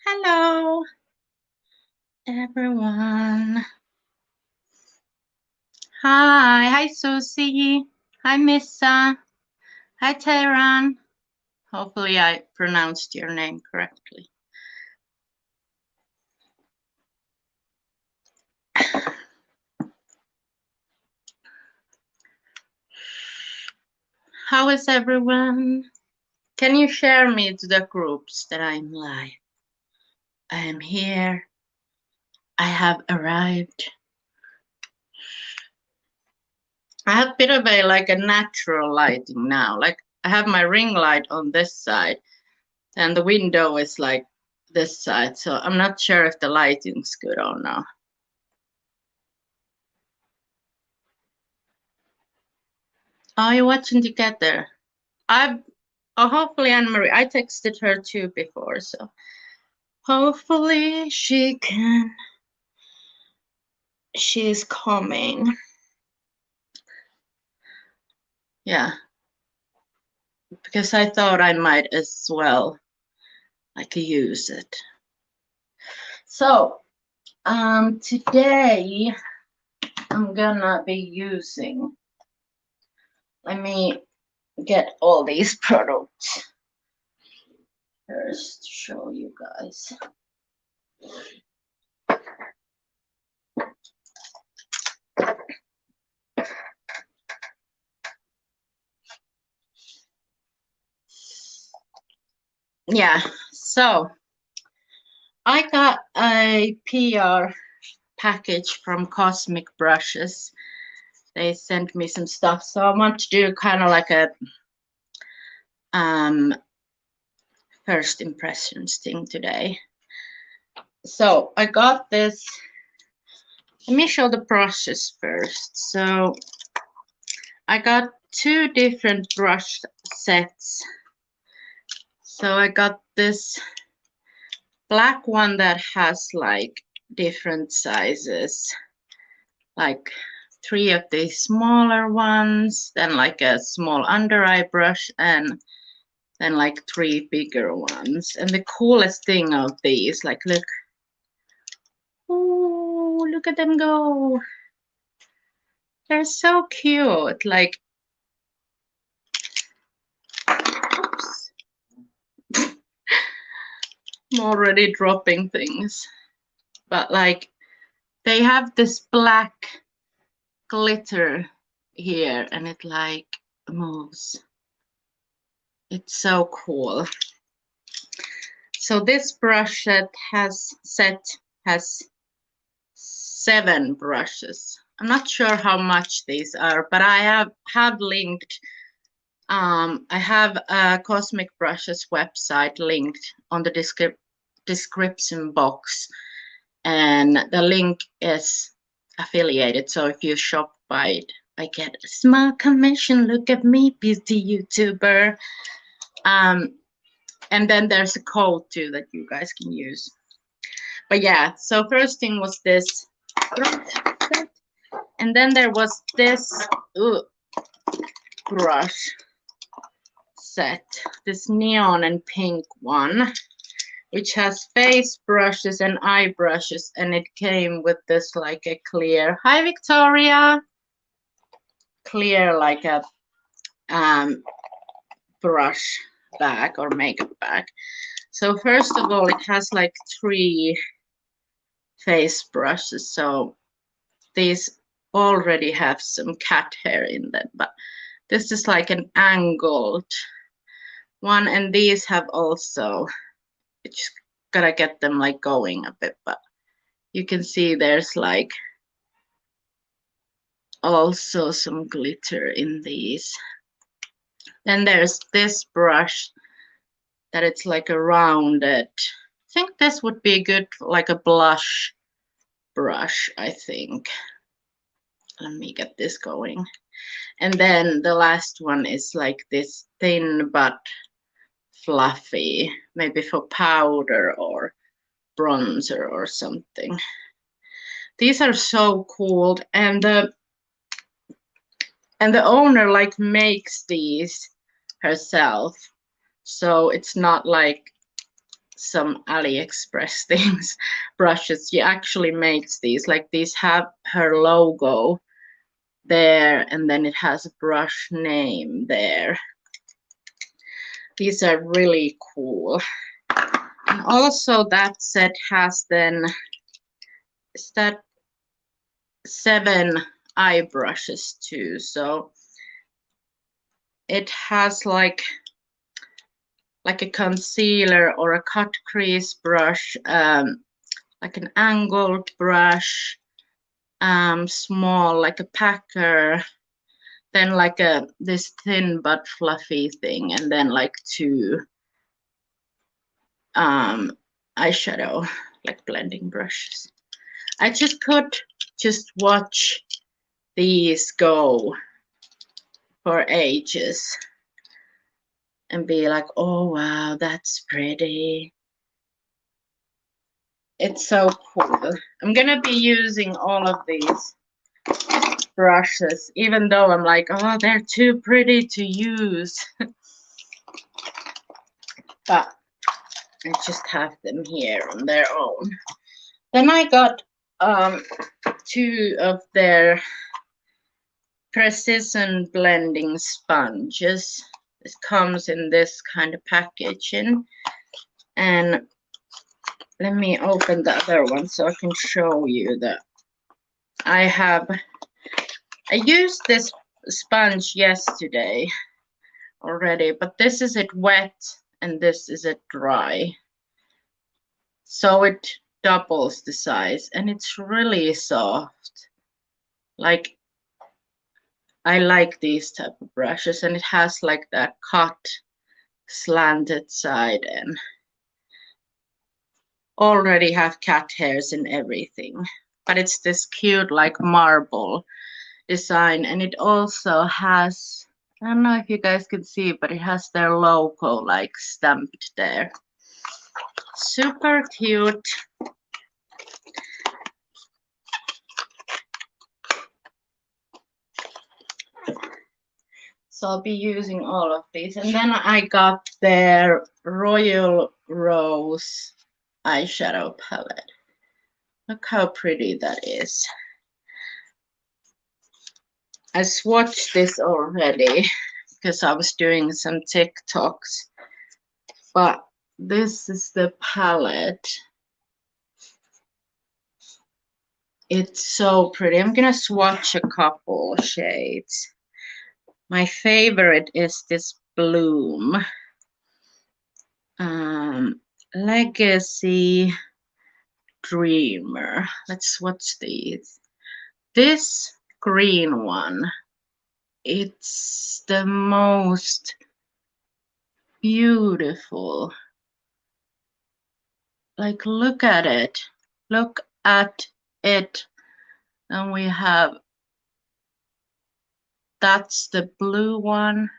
Hello, everyone. Hi Susie. Hi Missa. Hi Tehran. Hopefully I pronounced your name correctly. How is everyone? Can you share me to the groups that I'm live? I am here. I have arrived. I have a bit of a natural lighting now. Like I have my ring light on this side and the window is like this side. So I'm not sure if the lighting's good or not. Are you watching together? Hopefully Anne-Marie, I texted her too before, so hopefully she's coming. Yeah, because I thought I might as well use it. So today I'm gonna be using, let me get all these products first to show you guys. Yeah, so I got a PR package from Cosmic Brushes. They sent me some stuff, so I want to do kind of like a first impressions thing today. So I got this. Let me show the brushes first. So I got 2 different brush sets. So I got this black one that has like different sizes, like 3 of these smaller ones, then like a small under eye brush, and then like 3 bigger ones. And the coolest thing of these, like look, oh, look at them go. They're so cute. Like, oops. I'm already dropping things. But like, they have this black glitter here and it like moves. It's so cool. So this brush set has 7 brushes. I'm not sure how much these are, but I have linked. I have a Cosmic Brushes website linked on the description box, and the link is affiliated. So if you shop by it, I get a small commission. Look at me, beauty YouTuber. And then there's a code too that you guys can use. But yeah, so first thing was this. And then there was this brush set, this neon and pink one, which has face brushes and eye brushes, and it came with this like a clear, hi Victoria, clear like a brush bag or makeup bag. So first of all, it has like 3 face brushes, so these already have some cat hair in them, but this is like an angled one, and these have also, just gotta get them like going a bit, but you can see there's like also some glitter in these. Then there's this brush that it's like a rounded, I think this would be good like a blush brush, I think. Let me get this going. And then the last one is like this thin but fluffy, maybe for powder or bronzer or something. These are so cool, and the owner like makes these herself. So it's not like some AliExpress things, brushes. She actually makes these. Like these have her logo there, and then it has a brush name there. These are really cool. And also that set has then, is that 7 eye brushes too. So it has like a concealer or a cut crease brush, like an angled brush, small like a packer, then like this thin but fluffy thing, and then like 2 eyeshadow like blending brushes. I just could just watch these go for ages and be like, oh wow, that's pretty. It's so cool. I'm gonna be using all of these brushes, even though I'm like, oh, they're too pretty to use. But I just have them here on their own. Then I got 2 of their precision blending sponges. This comes in this kind of packaging. And let me open the other one so I can show you that I used this sponge yesterday already, but this is it wet and this is it dry. So it doubles the size and it's really soft. Like, I like these type of brushes, and it has like that cut slanted side and already have cat hairs and everything. But it's this cute like marble design, and it also has, I don't know if you guys can see, but it has their logo like stamped there. Super cute. So I'll be using all of these. And then I got their Royal Rose eyeshadow palette. Look how pretty that is. I swatched this already because I was doing some TikToks. But this is the palette. It's so pretty. I'm gonna swatch a couple shades. My favorite is this Bloom. Legacy Dreamer. Let's swatch these. This green one, it's the most beautiful. Like, look at it. Look at it. And we have, that's the blue one.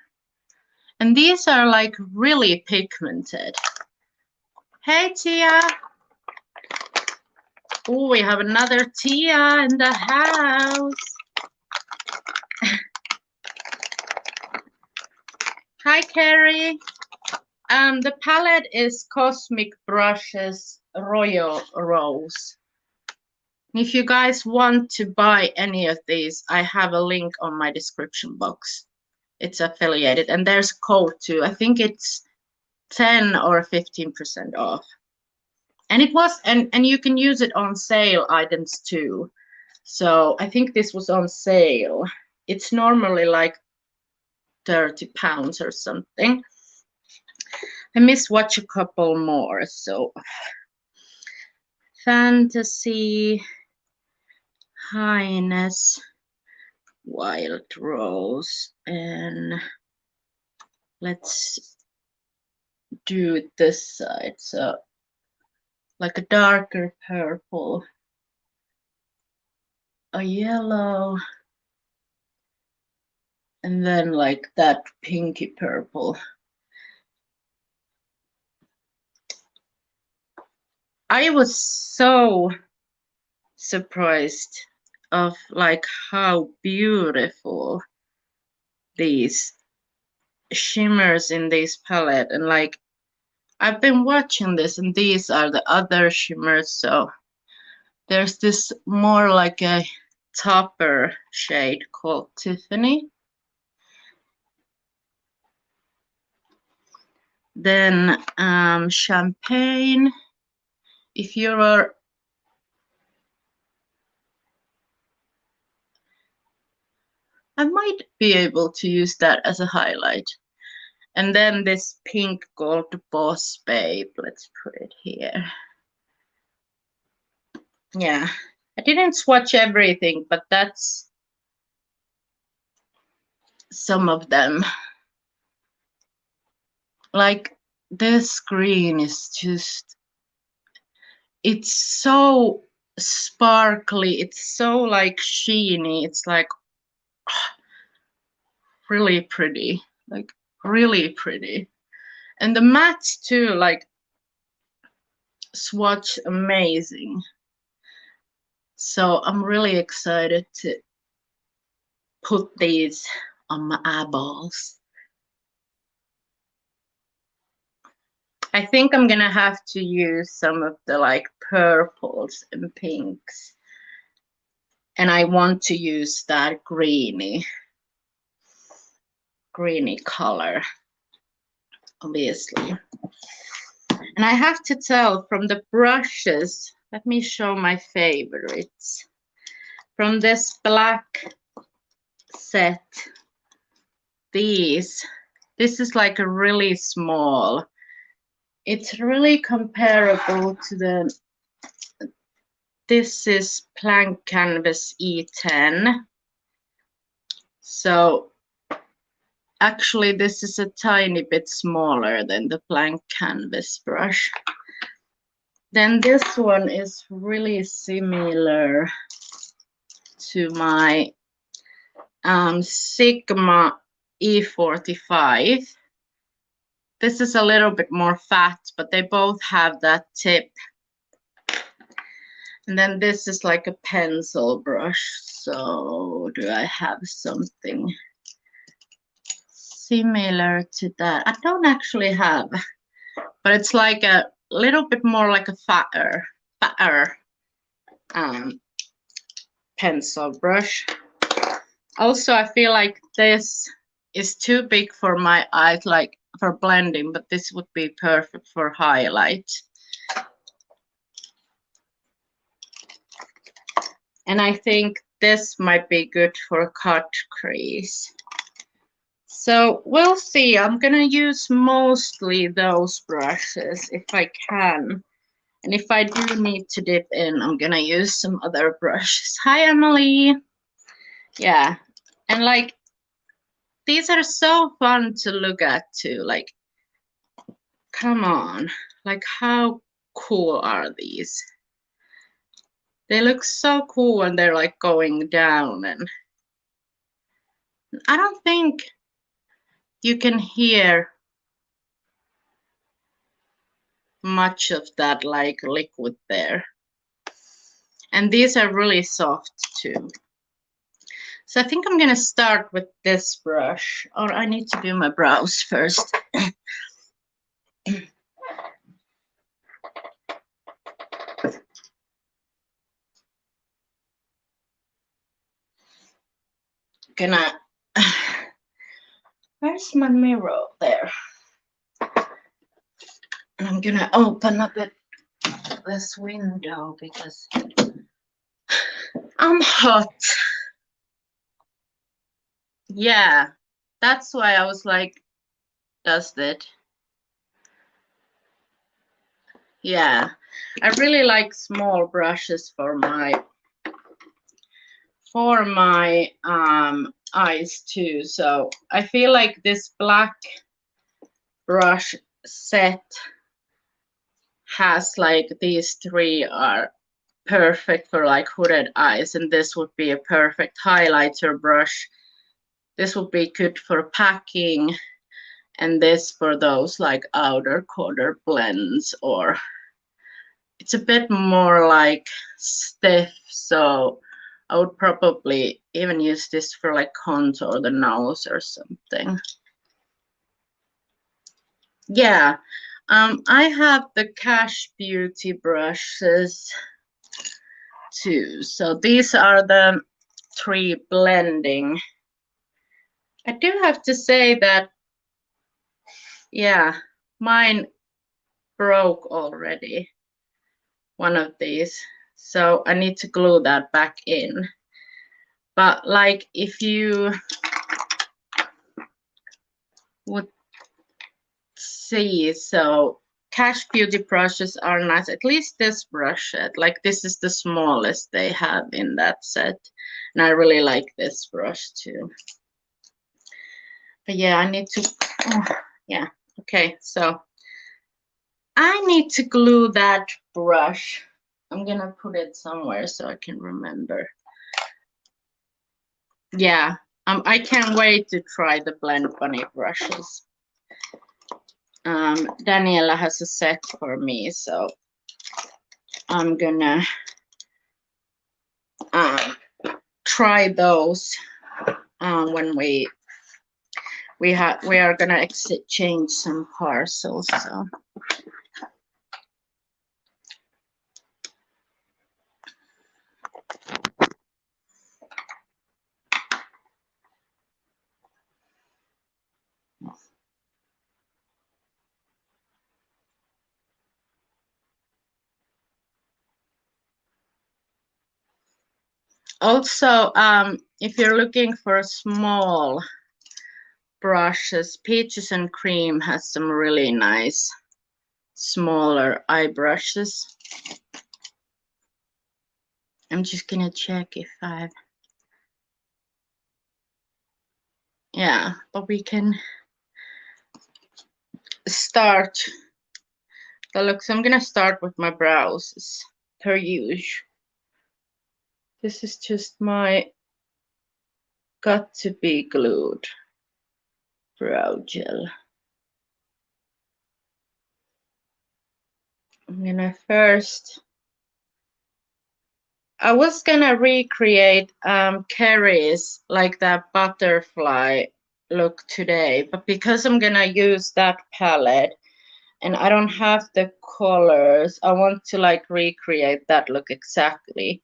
And these are like really pigmented. Hey, Tia. Oh, we have another Tia in the house. Hi, Carrie. The palette is Cosmic Brushes Royal Rose. If you guys want to buy any of these, I have a link on my description box. It's affiliated, and there's a code too. I think it's 10 or 15% off. And it was, and you can use it on sale items too. So I think this was on sale. It's normally like 30 pounds or something. I miswatch a couple more. So Fantasy, Highness, Wild Rose, and let's do it this side. So like a darker purple, a yellow, and then like that pinky purple. I was so surprised of like how beautiful these shimmers in this palette, and like I've been watching this, and these are the other shimmers. So there's this more like a topper shade called Tiffany. Then champagne. If you're I might be able to use that as a highlight. And then this pink gold boss babe. Let's put it here. Yeah, I didn't swatch everything, but that's some of them. Like this green is just, it's so sparkly. It's so like sheeny. It's like really pretty, like really pretty. And the mattes too, like swatch amazing. So I'm really excited to put these on my eyeballs. I think I'm gonna have to use some of the like purples and pinks. And I want to use that greeny color, obviously. And I have to tell from the brushes, let me show my favorites. From this black set, this is like a really small. It's really comparable to the, this is Blank Canvas E10. So actually this is a tiny bit smaller than the Blank Canvas brush. Then this one is really similar to my Sigma E45. This is a little bit more fat, but they both have that tip. And then this is like a pencil brush. So do I have something similar to that? I don't actually have, but it's like a little bit more like a fatter pencil brush. Also, I feel like this is too big for my eyes, like for blending, but this would be perfect for highlight. And I think this might be good for a cut crease. So we'll see. I'm gonna use mostly those brushes if I can. And if I do need to dip in, I'm gonna use some other brushes. Hi, Emily. Yeah, and like, these are so fun to look at too. Like, come on. Like, how cool are these? They look so cool when they're like going down, and I don't think you can hear much of that like liquid there. And these are really soft too. So I think I'm gonna start with this brush, or I need to do my brows first. Gonna, where's my mirror? There. And I'm gonna open up this window because I'm hot. Yeah, that's why I was like, does it? Yeah, I really like small brushes for my eyes too. So I feel like this black brush set has like these three are perfect for like hooded eyes, and this would be a perfect highlighter brush. This would be good for packing, and this for those like outer corner blends, or it's a bit more like stiff, so I would probably even use this for like contour the nose or something. Yeah, I have the Cash Beauty brushes too. So these are the 3 blending. I do have to say that, yeah, mine broke already, one of these. So I need to glue that back in. But like if you would see, so Cash Beauty brushes are nice. At least this brush set, like this is the smallest they have in that set. And I really like this brush too. But yeah, I need to, oh, yeah, okay. So I need to glue that brush. I'm gonna put it somewhere so I can remember. Yeah, I can't wait to try the Blend Bunny brushes. Daniela has a set for me, so I'm gonna try those when we are gonna exchange some parcels. So. Also, if you're looking for small brushes, Peaches and Cream has some really nice smaller eye brushes. I'm just gonna check if I've, yeah, but we can start the looks. I'm gonna start with my brows per usual. This is just my Got to Be Glued brow gel. I'm gonna first, I was gonna recreate Carrie's like that butterfly look today, but because I'm gonna use that palette and I don't have the colors, I want to like recreate that look exactly.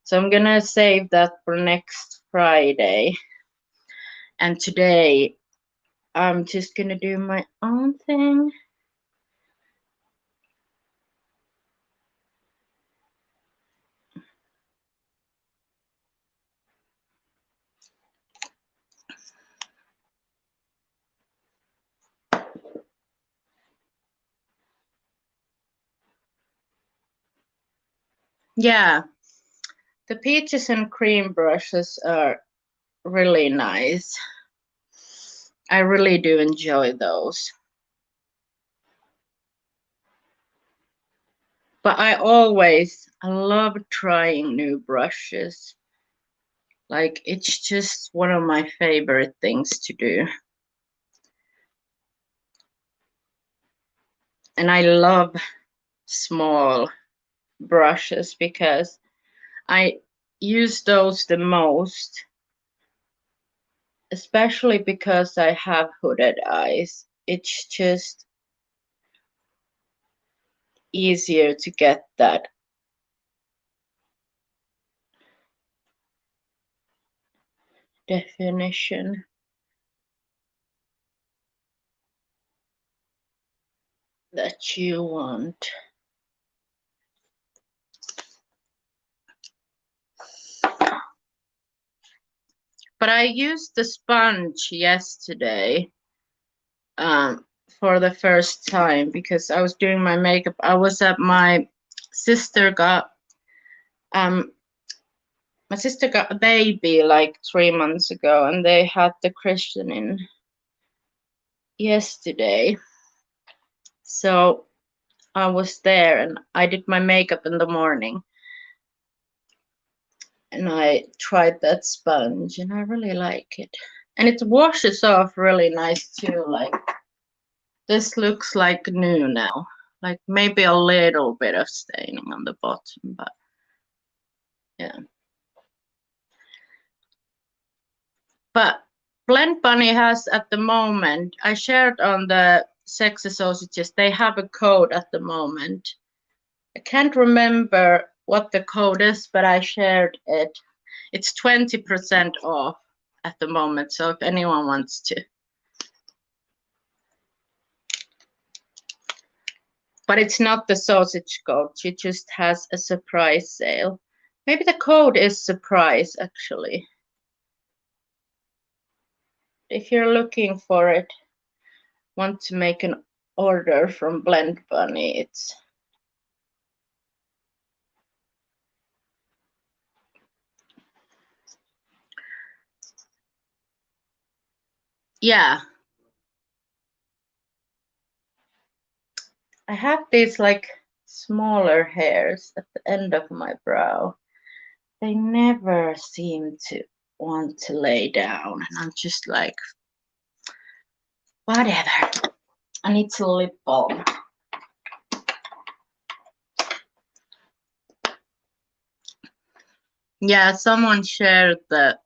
So I'm gonna save that for next Friday. And today I'm just gonna do my own thing. Yeah, the Peaches and Cream brushes are really nice. I really do enjoy those. But I love trying new brushes. Like, it's just one of my favorite things to do. And I love small brushes because I use those the most, especially because I have hooded eyes. It's just easier to get that definition that you want. But I used the sponge yesterday for the first time because I was doing my makeup. I was at my sister got um my sister got a baby like 3 months ago, and they had the christening yesterday. So I was there and I did my makeup in the morning. And I tried that sponge and I really like it. And it washes off really nice too. Like, this looks like new now. Like maybe a little bit of staining on the bottom, but yeah. But Blend Bunny has at the moment, I shared on the sexy sausages, they have a code at the moment. I can't remember what the code is, but I shared it. It's 20% off at the moment, so if anyone wants to. But it's not the sausage code, she just has a surprise sale. Maybe the code is surprise, actually. If you're looking for it, want to make an order from Blend Bunny, it's yeah. I have these like smaller hairs at the end of my brow. They never seem to want to lay down, and I'm just like, whatever. I need to lip balm. Yeah, someone shared the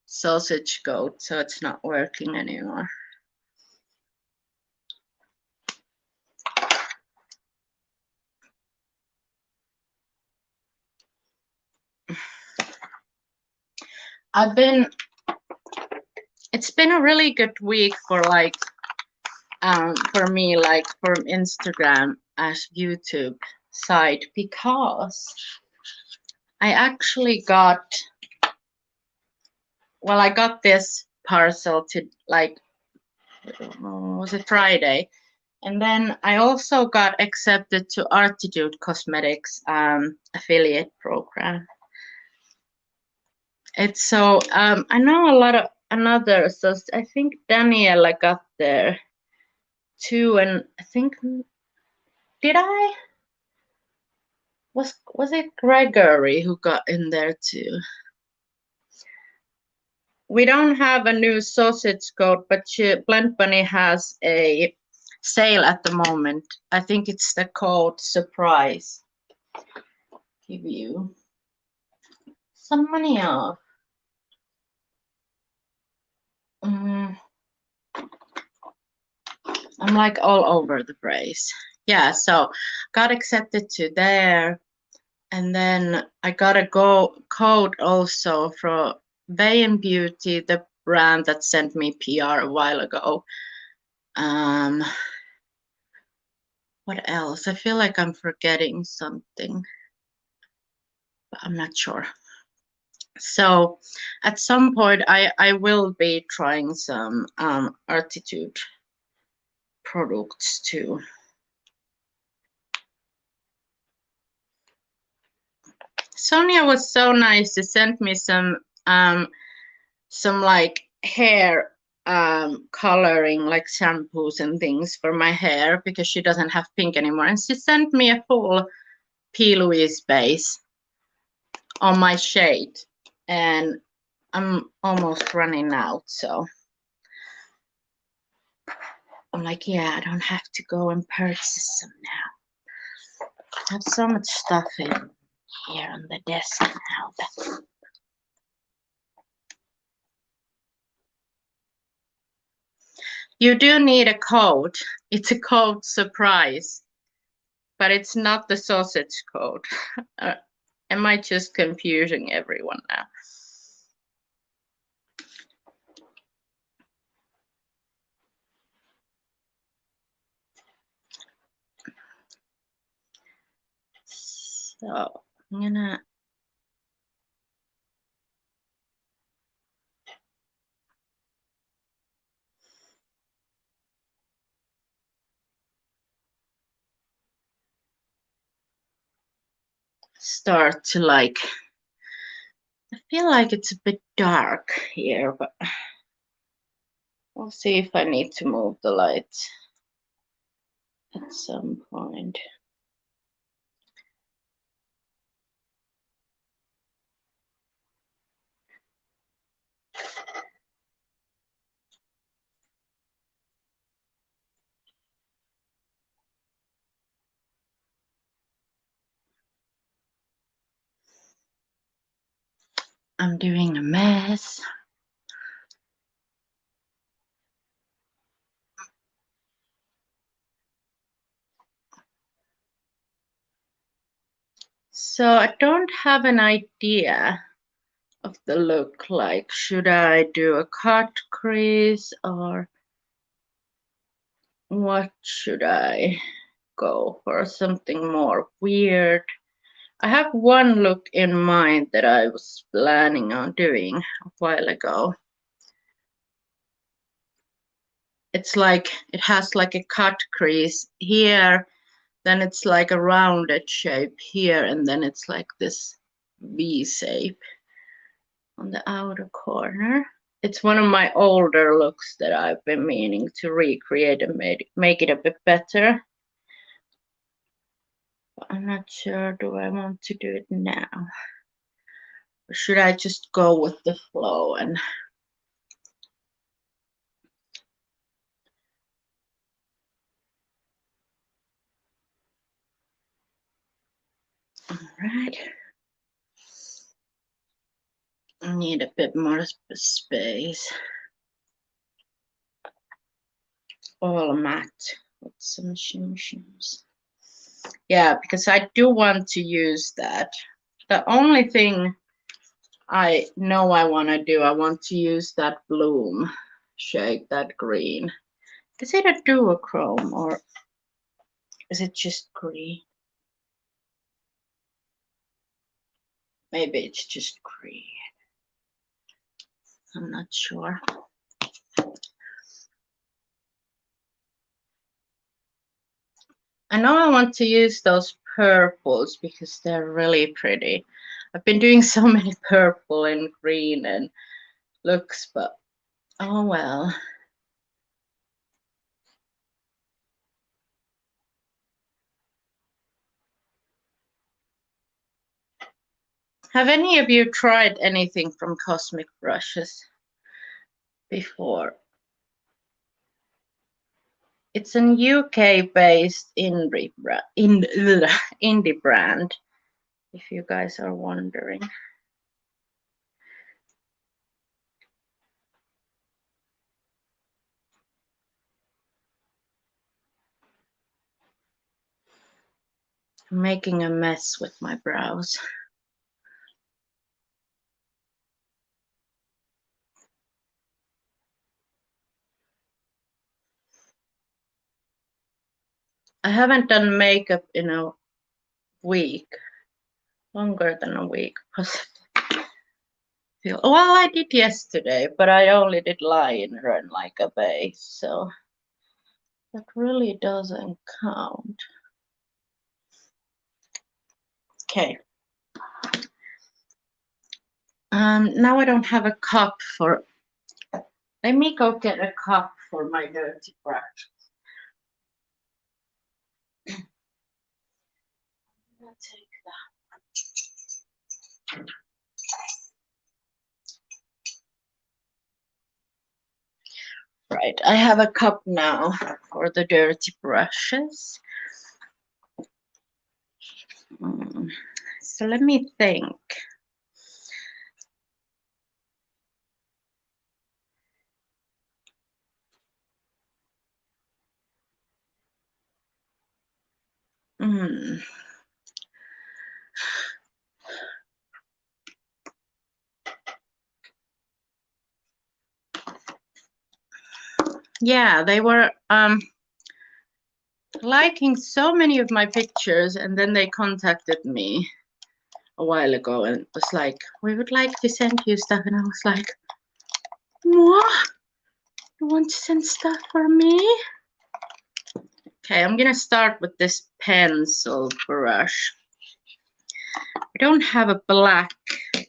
sausage code, so it's not working anymore. It's been a really good week for like, for me, like from Instagram as YouTube side, because I actually got, well, I got this parcel to like, was it Friday? And then I also got accepted to Artitude Cosmetics affiliate program. It's so, I know a lot of another, so I think Daniela got there too, and I think, did I? Was it Gregory who got in there too? We don't have a new sausage code, but Blend Bunny has a sale at the moment. I think it's the code surprise. Give you some money off. I'm like all over the place. Yeah, so got accepted to there. And then I got a code also from Bay and Beauty, the brand that sent me PR a while ago. What else? I feel like I'm forgetting something, but I'm not sure. So at some point I will be trying some Artitude products too. Sonia was so nice to send me some like hair coloring, like shampoos and things for my hair, because she doesn't have pink anymore. And she sent me a full P. Louise base on my shade, and I'm almost running out, so I'm like, yeah, I don't have to go and purchase some now. I have so much stuff in here on the desk now. You do need a code. It's a code surprise, but it's not the sausage code. Am I just confusing everyone now? So I'm gonna start to like, I feel like it's a bit dark here, but we'll see if I need to move the lights at some point. I'm doing a mess. So I don't have an idea of the look. Like, should I do a cut crease or what should I go for? Something more weird. I have one look in mind that I was planning on doing a while ago. It's like, it has like a cut crease here, then it's like a rounded shape here, and then it's like this V shape on the outer corner. It's one of my older looks that I've been meaning to recreate and make it a bit better. But I'm not sure, do I want to do it now? Or should I just go with the flow and all right. I need a bit more space. All matte with some shims. Yeah, because I do want to use that. The only thing I know I want to do, I want to use that bloom shade, that green. Is it a duochrome or is it just green? Maybe it's just green. I'm not sure. I know I want to use those purples because they're really pretty. I've been doing so many purple and green and looks, but oh well. Have any of you tried anything from Cosmic Brushes before? It's an UK-based indie brand, if you guys are wondering. I'm making a mess with my brows. I haven't done makeup in a week, longer than a week, possibly. Well, I did yesterday, but I only did liner and like a base, so that really doesn't count. Okay. Now I don't have a cup for. Let me go get a cup for my dirty brush. I'll take that. Right, I have a cup now for the dirty brushes. So let me think. Yeah, they were liking so many of my pictures, and then they contacted me a while ago and was like, we would like to send you stuff. And I was like, what? You want to send stuff for me? Okay, I'm gonna start with this pencil brush. I don't have a black,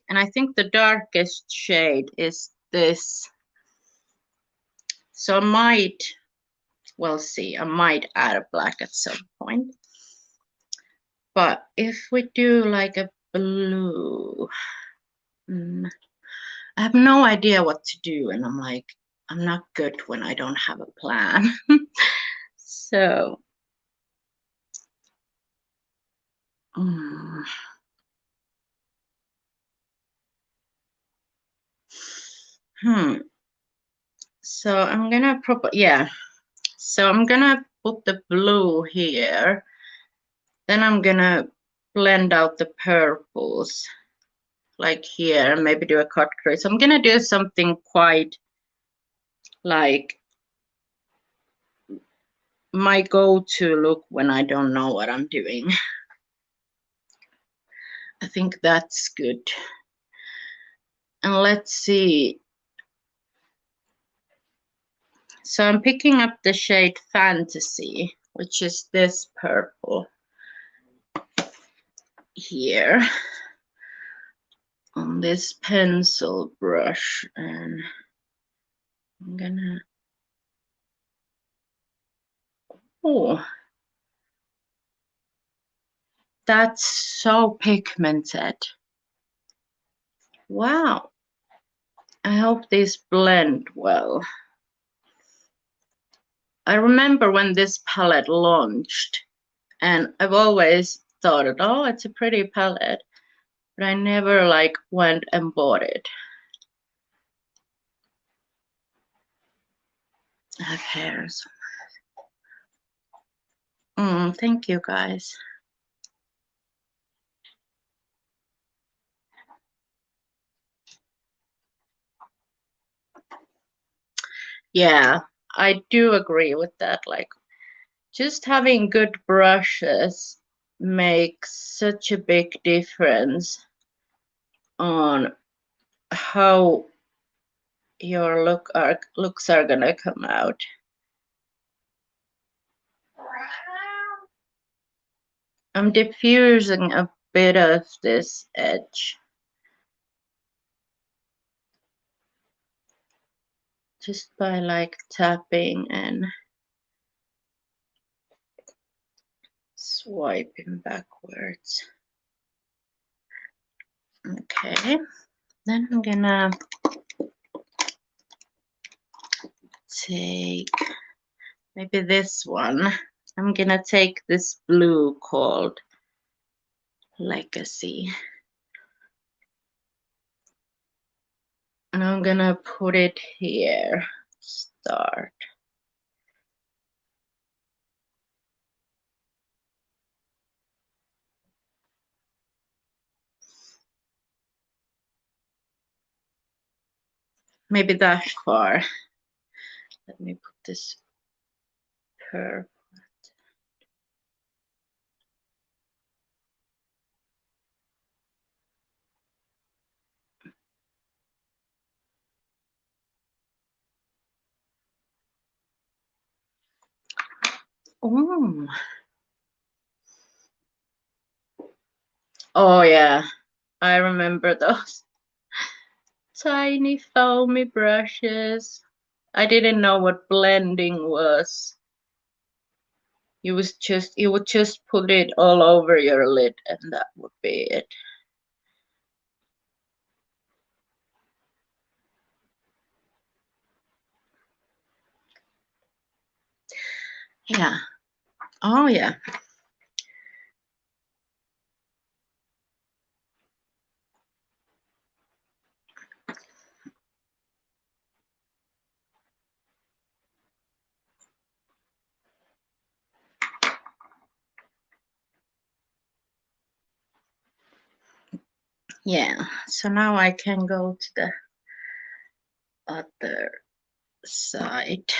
and I think the darkest shade is this. So I might, we'll see, I might add a black at some point. But if we do like a blue, I have no idea what to do, and I'm like, I'm not good when I don't have a plan. So, So I'm gonna So I'm gonna put the blue here. Then I'm gonna blend out the purples, like here, maybe do a cut crease. I'm gonna do something quite like my go-to look when I don't know what I'm doing. I think that's good. And let's see. So I'm picking up the shade Fantasy, which is this purple here on this pencil brush, and I'm gonna, oh, that's so pigmented. Wow. I hope these blend well. I remember when this palette launched, and I've always thought, oh, it's a pretty palette, but I never like went and bought it. I have hairs. Thank you guys. Yeah, I do agree with that. Like, just having good brushes makes such a big difference on how your looks are gonna come out. I'm diffusing a bit of this edge. Just by like tapping and swiping backwards. Okay, then I'm gonna take maybe this one. I'm gonna take this blue called Legacy. And I'm gonna put it here. Start. Maybe that far. Let me put this purple. Oh yeah, I remember those tiny foamy brushes. I didn't know what blending was. You would just put it all over your lid and that would be it. Yeah. Oh yeah. Yeah. So now I can go to the other side.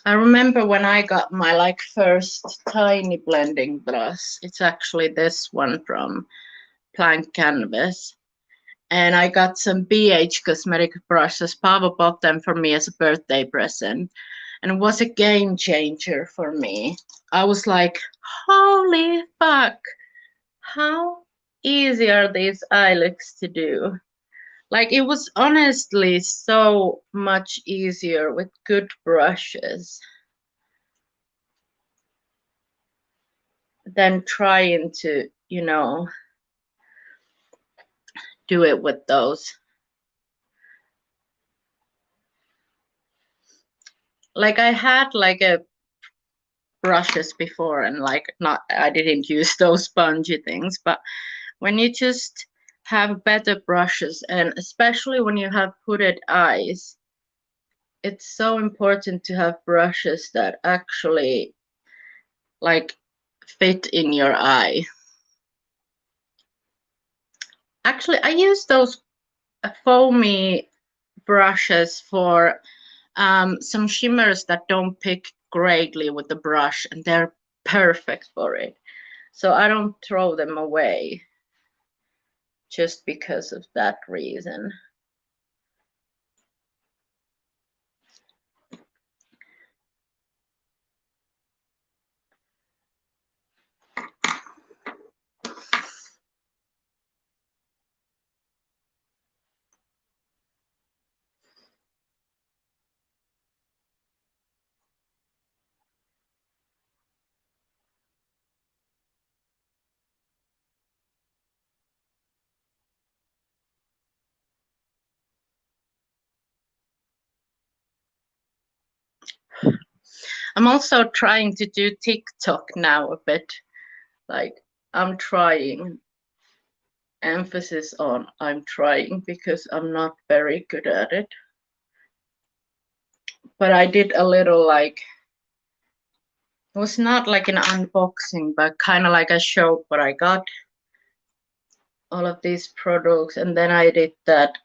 I remember when I got my like first tiny blending brush. It's actually this one from Blank Canvas. And I got some BH cosmetic brushes. Pavo bought them for me as a birthday present. And it was a game changer for me. I was like, holy fuck, how easy are these eye looks to do? Like, it was honestly so much easier with good brushes than trying to, you know, do it with those. Like, I had like a brushes before and like not, I didn't use those spongy things, but when you just have better brushes, and especially when you have hooded eyes, it's so important to have brushes that actually like fit in your eye. Actually, I use those foamy brushes for some shimmers that don't pick greatly with the brush, and they're perfect for it. So I don't throw them away just because of that reason. I'm also trying to do TikTok now a bit. Like, I'm trying, emphasis on I'm trying, because I'm not very good at it. But I did a little, like, it was not like an unboxing, but kind of like I showed what I got, all of these products, and then I did that.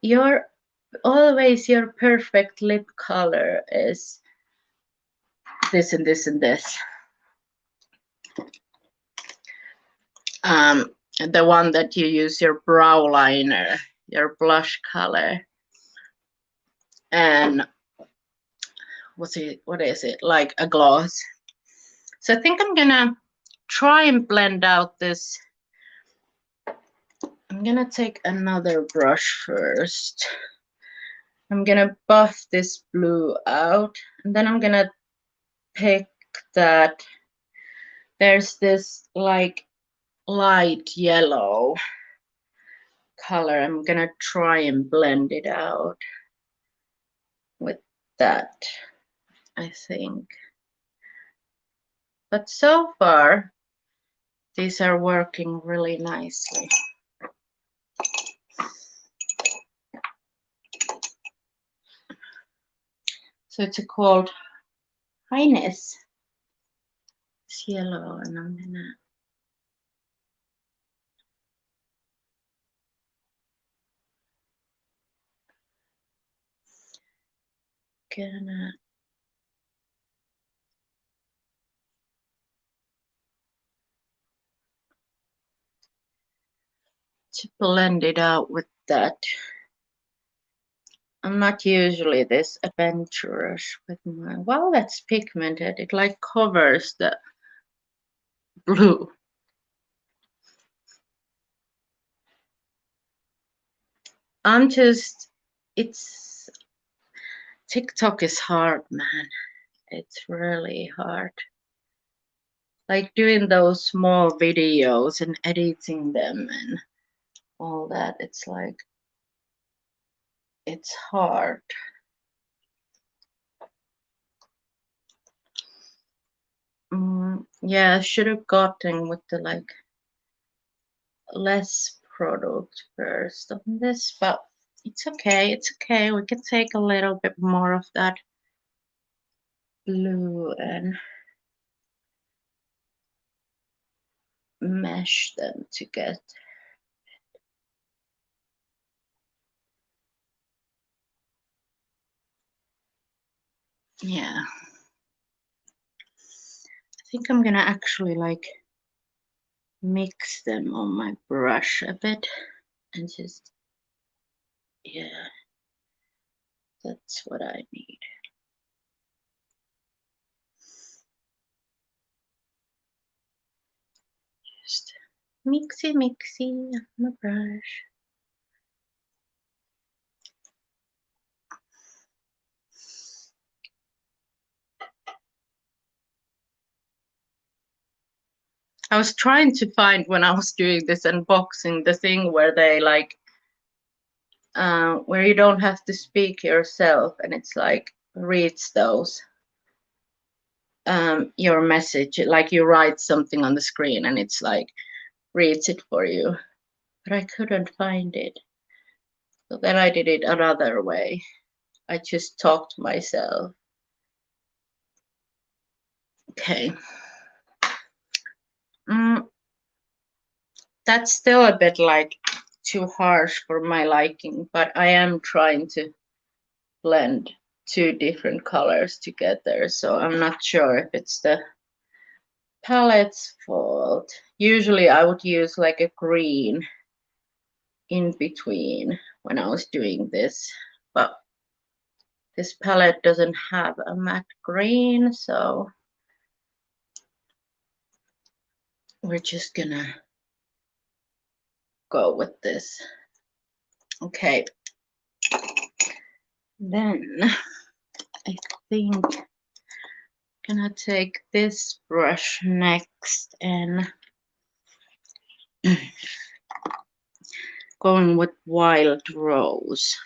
Your always your perfect lip color is this and this and this. The one that you use your brow liner, your blush color, and what is it, like a gloss. So I think I'm gonna try and blend out this. I'm gonna take another brush first. I'm gonna buff this blue out, and then I'm gonna pick that. There's this like light yellow color. I'm gonna try and blend it out with that, I think. But so far, these are working really nicely. So it's called Highness. It's yellow, and I'm gonna to blend it out with that. I'm not usually this adventurous with my, wow, that's pigmented. It like covers the blue. I'm just, it's, TikTok is hard, man. It's really hard. Like doing those small videos and editing them and all that. It's like, it's hard. Yeah, I should have gotten with the like less product first on this, but it's okay. It's okay. We can take a little bit more of that blue and mesh them together. Yeah. I think I'm gonna actually like mix them on my brush a bit and just, yeah, that's what I need. Just mixy on my brush. I was trying to find, when I was doing this unboxing, the thing where they like where you don't have to speak yourself, and it's like reads those your message, like you write something on the screen and it's like reads it for you, but I couldn't find it. So then I did it another way. I just talked to myself. Okay. That's still a bit like too harsh for my liking, but I am trying to blend two different colors together, so I'm not sure if it's the palette's fault. Usually I would use like a green in between when I was doing this, but this palette doesn't have a matte green, so we're just gonna go with this. Okay, then I think I'm gonna take this brush next and going with Wild Rose.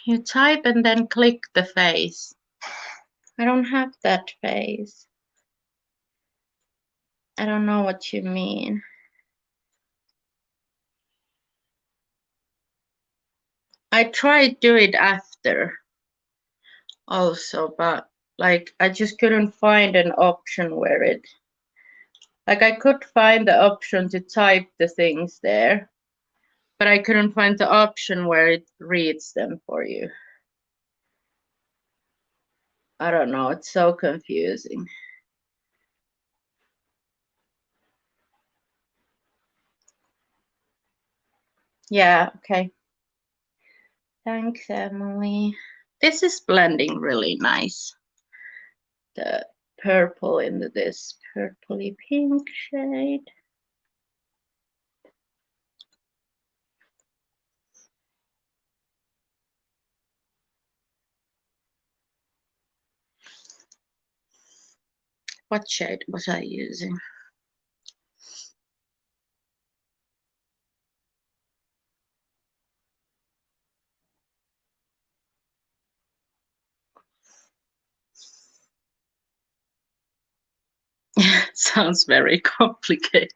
You type and then click the face. I don't have that face. I don't know what you mean. I tried do it after also, but like I just couldn't find an option where it, like I could find the option to type the things there, but I couldn't find the option where it reads them for you. I don't know, it's so confusing. Yeah, okay. Thanks, Emily. This is blending really nice. The purple into this purpley pink shade. What shade was I using? Sounds very complicated.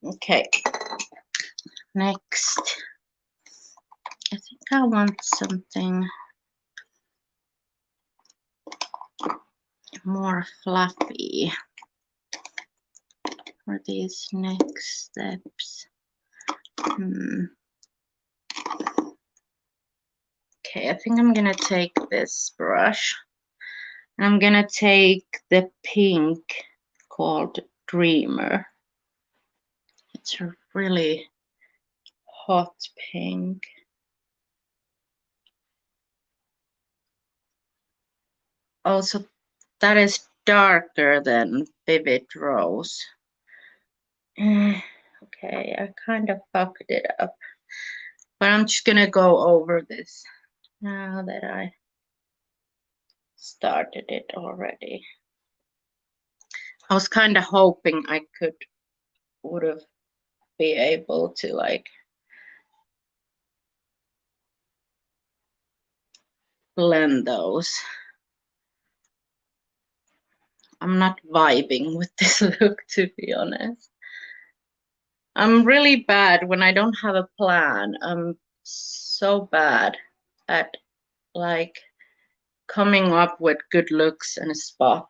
Okay, next. I think I want something more fluffy for these next steps. Okay, I think I'm gonna take this brush and I'm gonna take the pink called Dreamer. It's a really hot pink. Also, that is darker than Vivid Rose. Okay, I kind of fucked it up. But I'm just gonna go over this now that I started it already. I was kind of hoping I would have be able to like blend those. I'm not vibing with this look, to be honest. I'm really bad when I don't have a plan. I'm so bad at like coming up with good looks and a spot,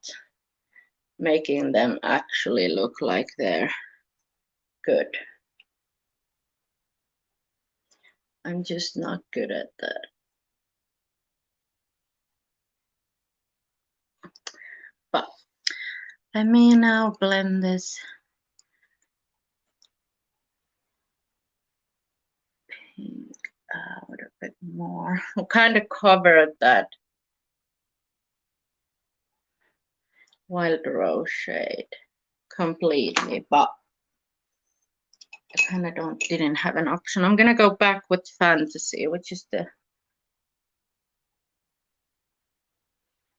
making them actually look like they're good. I'm just not good at that. But Let me now blend this pink out a bit more. I'll kind of cover that wild rose shade completely, but I kind of didn't have an option. I'm gonna go back with Fantasy, which is the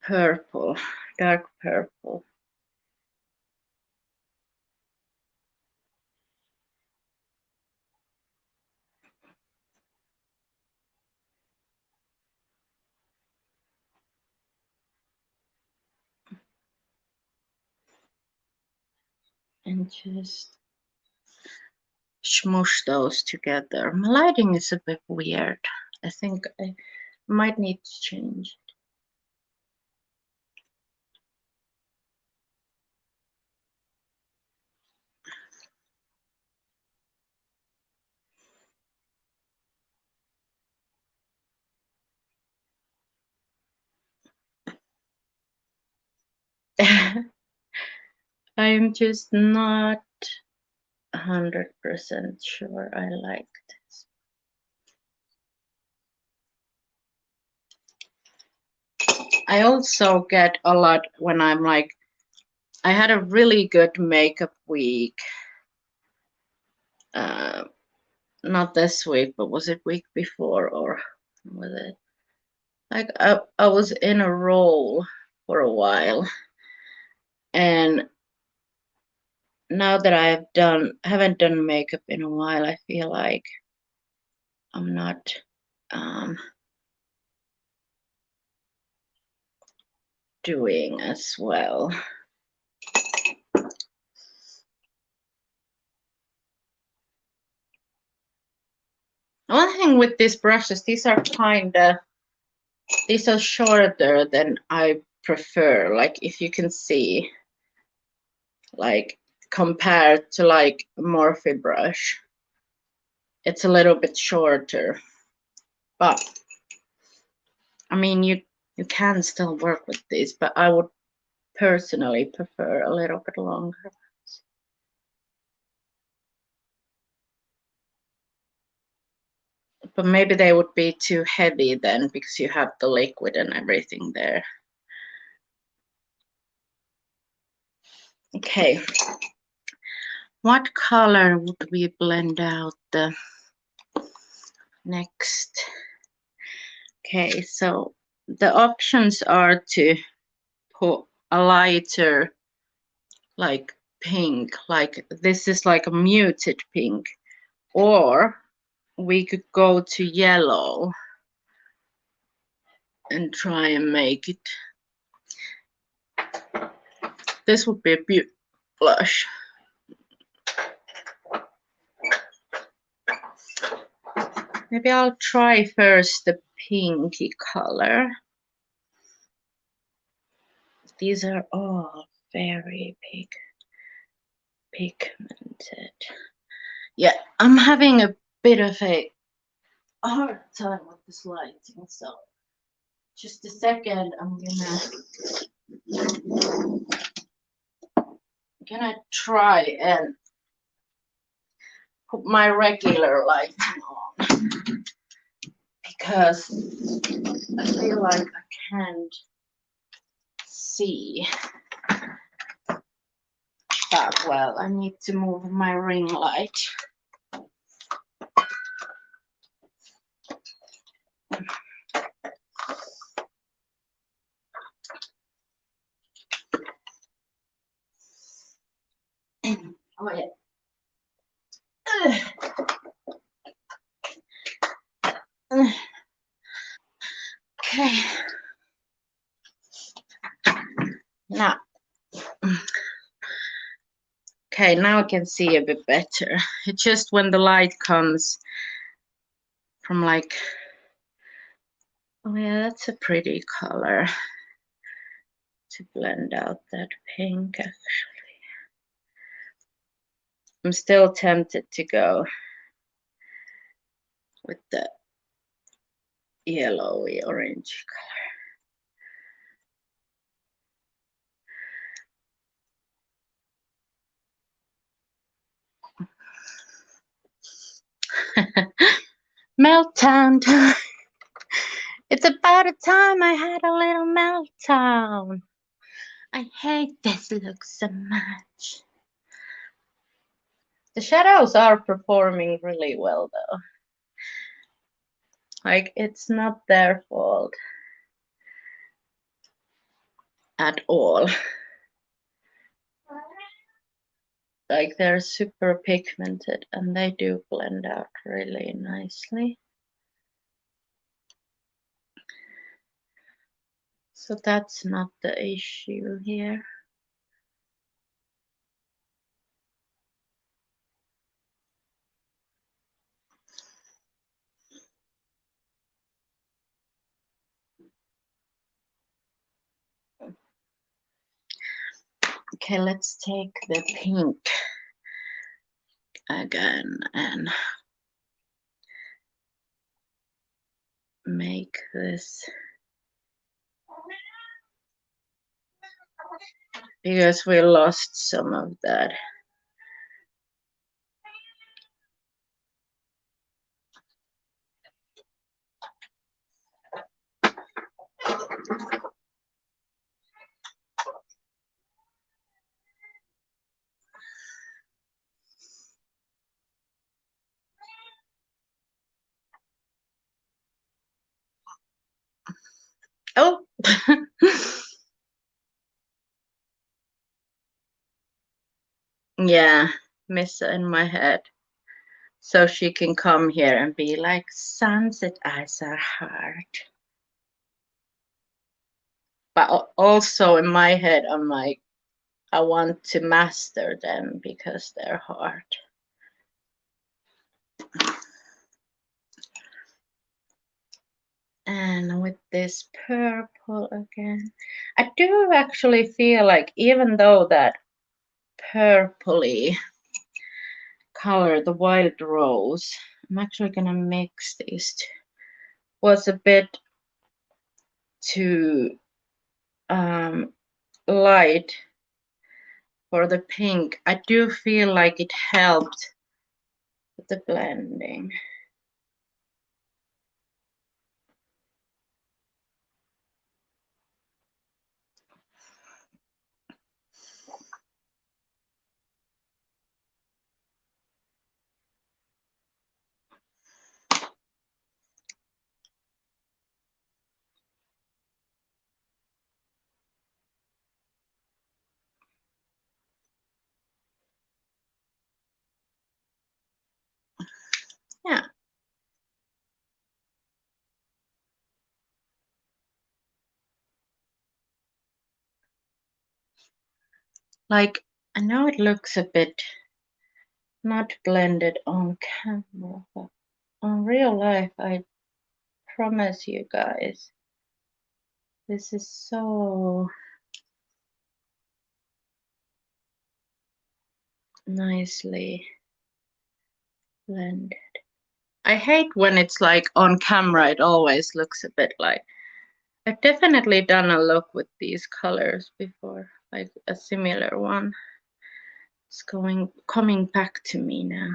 purple, dark purple. And just smush those together. My lighting is a bit weird. I think I might need to change. I'm just not 100% sure I like this. I also get a lot when I'm like, I had a really good makeup week. Not this week, but was it week before or was it? Like I was in a role for a while, and now that haven't done makeup in a while, I feel like I'm not doing as well. One thing with these brushes, these are shorter than I prefer. Like if you can see, like compared to like a Morphe brush, it's a little bit shorter. But I mean, you can still work with these, but I would personally prefer a little bit longer. But maybe they would be too heavy then because you have the liquid and everything there. Okay. What color would we blend out the next? Okay, so the options are to put a lighter, like pink, like this is like a muted pink, or we could go to yellow and try and make it. This would be a beautiful blush. Maybe I'll try first the pinky color. These are all very pigmented. Yeah, I'm having a bit of a hard time with this lighting, so just a second, I'm gonna try and put my regular lighting on because I feel like I can't see that well. I need to move my ring light. Oh yeah. Okay. Now, okay, now I can see a bit better. It's just when the light comes from like, oh yeah, that's a pretty color to blend out that pink actually. I'm still tempted to go with the yellowy orange. Meltdown time. It's about a time I had a little meltdown. I hate this look so much. The shadows are performing really well though. Like, it's not their fault at all. Like, they're super pigmented and they do blend out really nicely. So that's not the issue here. Okay, let's take the pink again and make this, because we lost some of that. Oh, yeah, miss in my head. So she can come here and be like, sunset eyes are hard. But also in my head, I'm like, I want to master them because they're hard. And with this purple again, I do actually feel like even though that purpley color, the wild rose, I'm actually gonna mix these two, was a bit too light for the pink. I do feel like it helped with the blending. Yeah. Like, I know it looks a bit not blended on camera, but on real life, I promise you guys, this is so nicely blended. I hate when it's like on camera, it always looks a bit like, I've definitely done a look with these colors before, like a similar one. It's coming back to me now.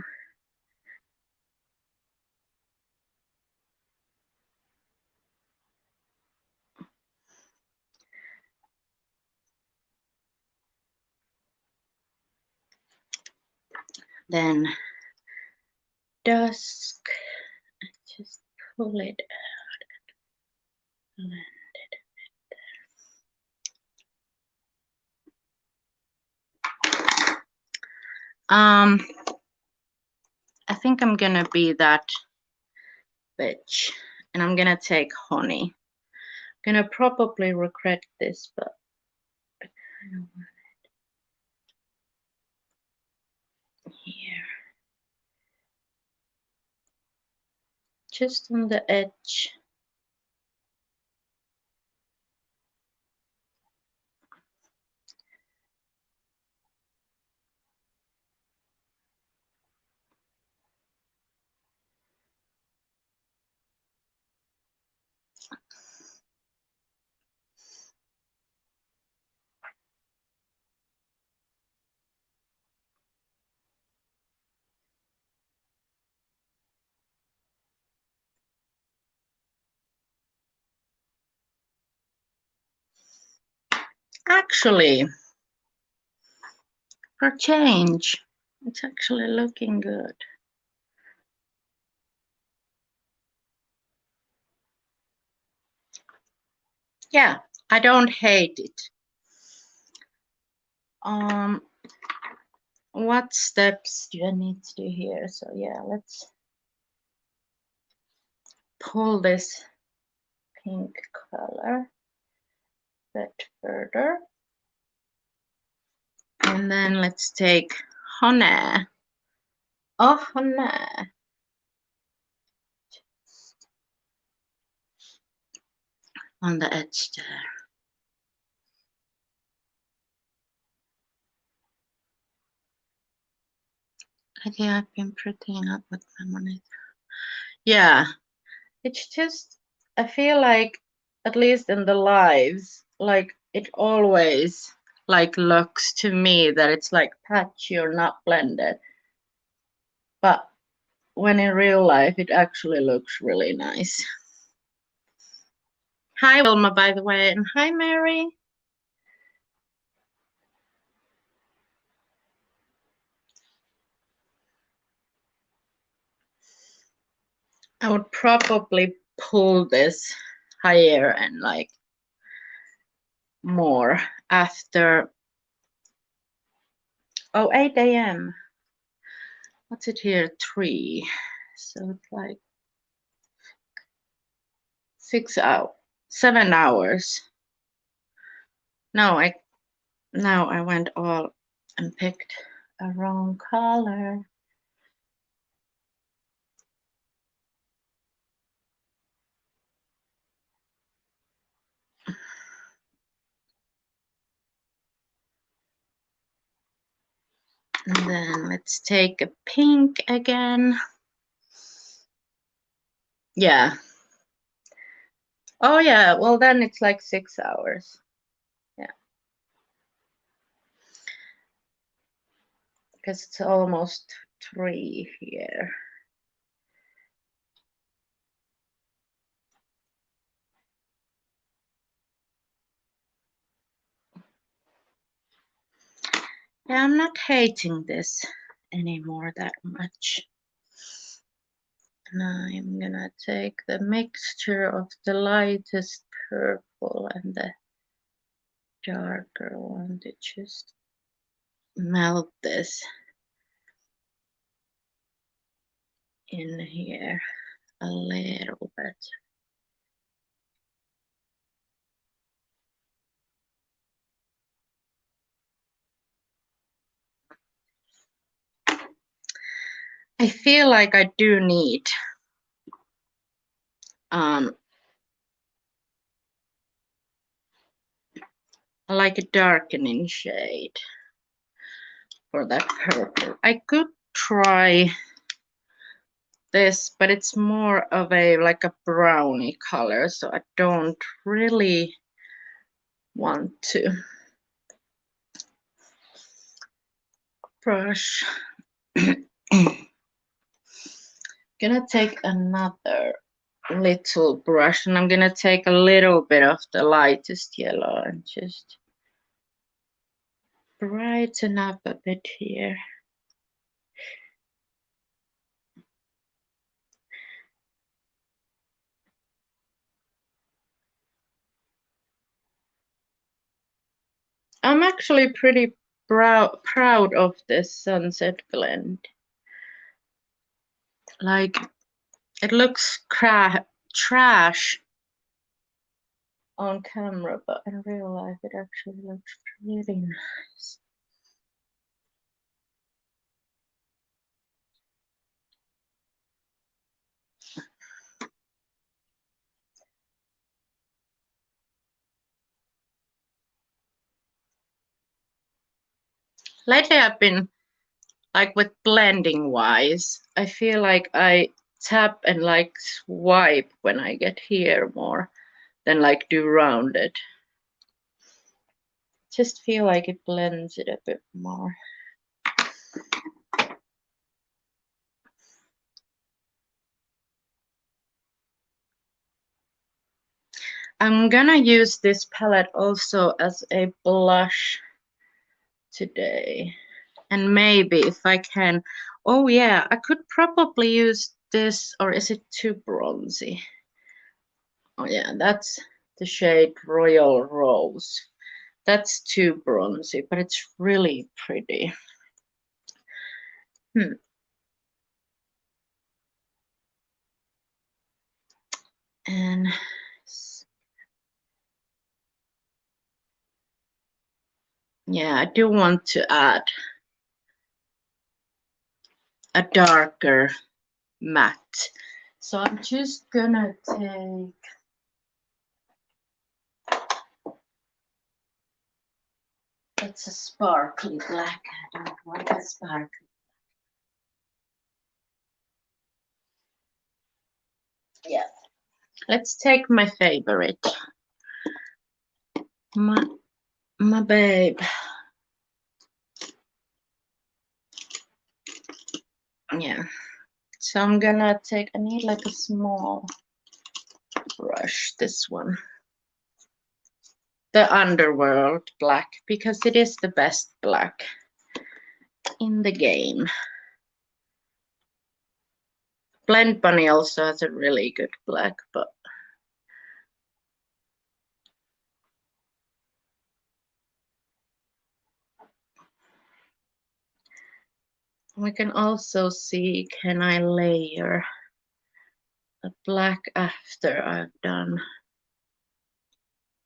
Then dusk, I just pull it out. I think I'm gonna be that bitch, and I'm gonna take honey. I'm gonna probably regret this, but I kind of want it here, just on the edge. Actually, for change, it's actually looking good. Yeah, I don't hate it. What steps do I need to do here? So yeah, let's pull this pink color a bit further. And then let's take honey. Oh, honey. On the edge there. Okay, I've been prettying up with my monitor. Yeah, it's just, I feel like, at least in the lives, like it always like looks to me that it's like patchy or not blended. But when in real life, it actually looks really nice. Hi, Wilma, by the way, and hi, Mary. I would probably pull this higher and like more after 8 a.m. What's it here? 3. So it's like 6 hours, 7 hours. No, I went all and picked a wrong color. And then let's take a pink again. Yeah. Oh yeah, well then it's like 6 hours. Yeah. Because it's almost 3 here. Yeah, I'm not hating this anymore that much. And I'm gonna take the mixture of the lightest purple and the darker one to just melt this in here a little bit. I feel like I do need like a darkening shade for that purple. I could try this, but it's more of a like a brownie color, so I don't really want to brush. Gonna take another little brush and I'm gonna take a little bit of the lightest yellow and just brighten up a bit here. I'm actually pretty proud of this sunset blend. Like, it looks trash on camera, but in real life it actually looks pretty nice. Lately I've been, like with blending wise, I feel like I tap and like swipe when I get here more than like do rounded. Just feel like it blends it a bit more. I'm gonna use this palette also as a blush today. And maybe if I can, oh yeah, I could probably use this, or is it too bronzy? Oh yeah, that's the shade Royal Rose. That's too bronzy, but it's really pretty. And yeah, I do want to add a darker matte. So I'm just gonna take, it's a sparkly black. I don't want a sparkly. Yeah, let's take my favorite. My babe. Yeah. So I'm gonna take, I need like a small brush, this one. The Underworld black, because it is the best black in the game. Blend Bunny also has a really good black, but we can also see, can I layer a black after I've done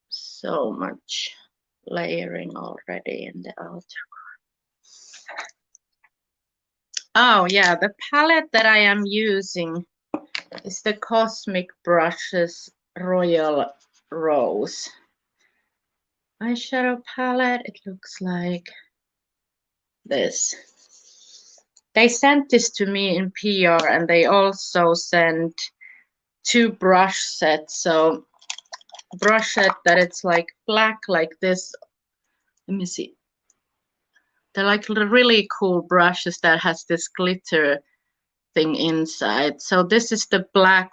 so much layering already in the outer. Oh yeah, the palette that I am using is the Cosmic Brushes Royal Rose eyeshadow palette. It looks like this. They sent this to me in PR, and they also sent 2 brush sets. So brush set that it's like black like this. Let me see. They're like really cool brushes that has this glitter thing inside. So this is the black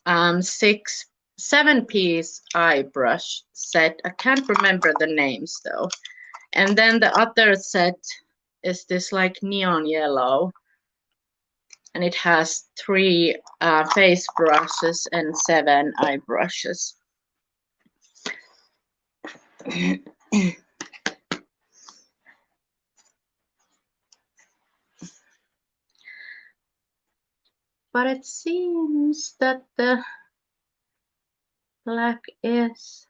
7-piece eye brush set. I can't remember the names though. And then the other set is this like neon yellow, and it has 3 face brushes and 7 eye brushes. But it seems that the black is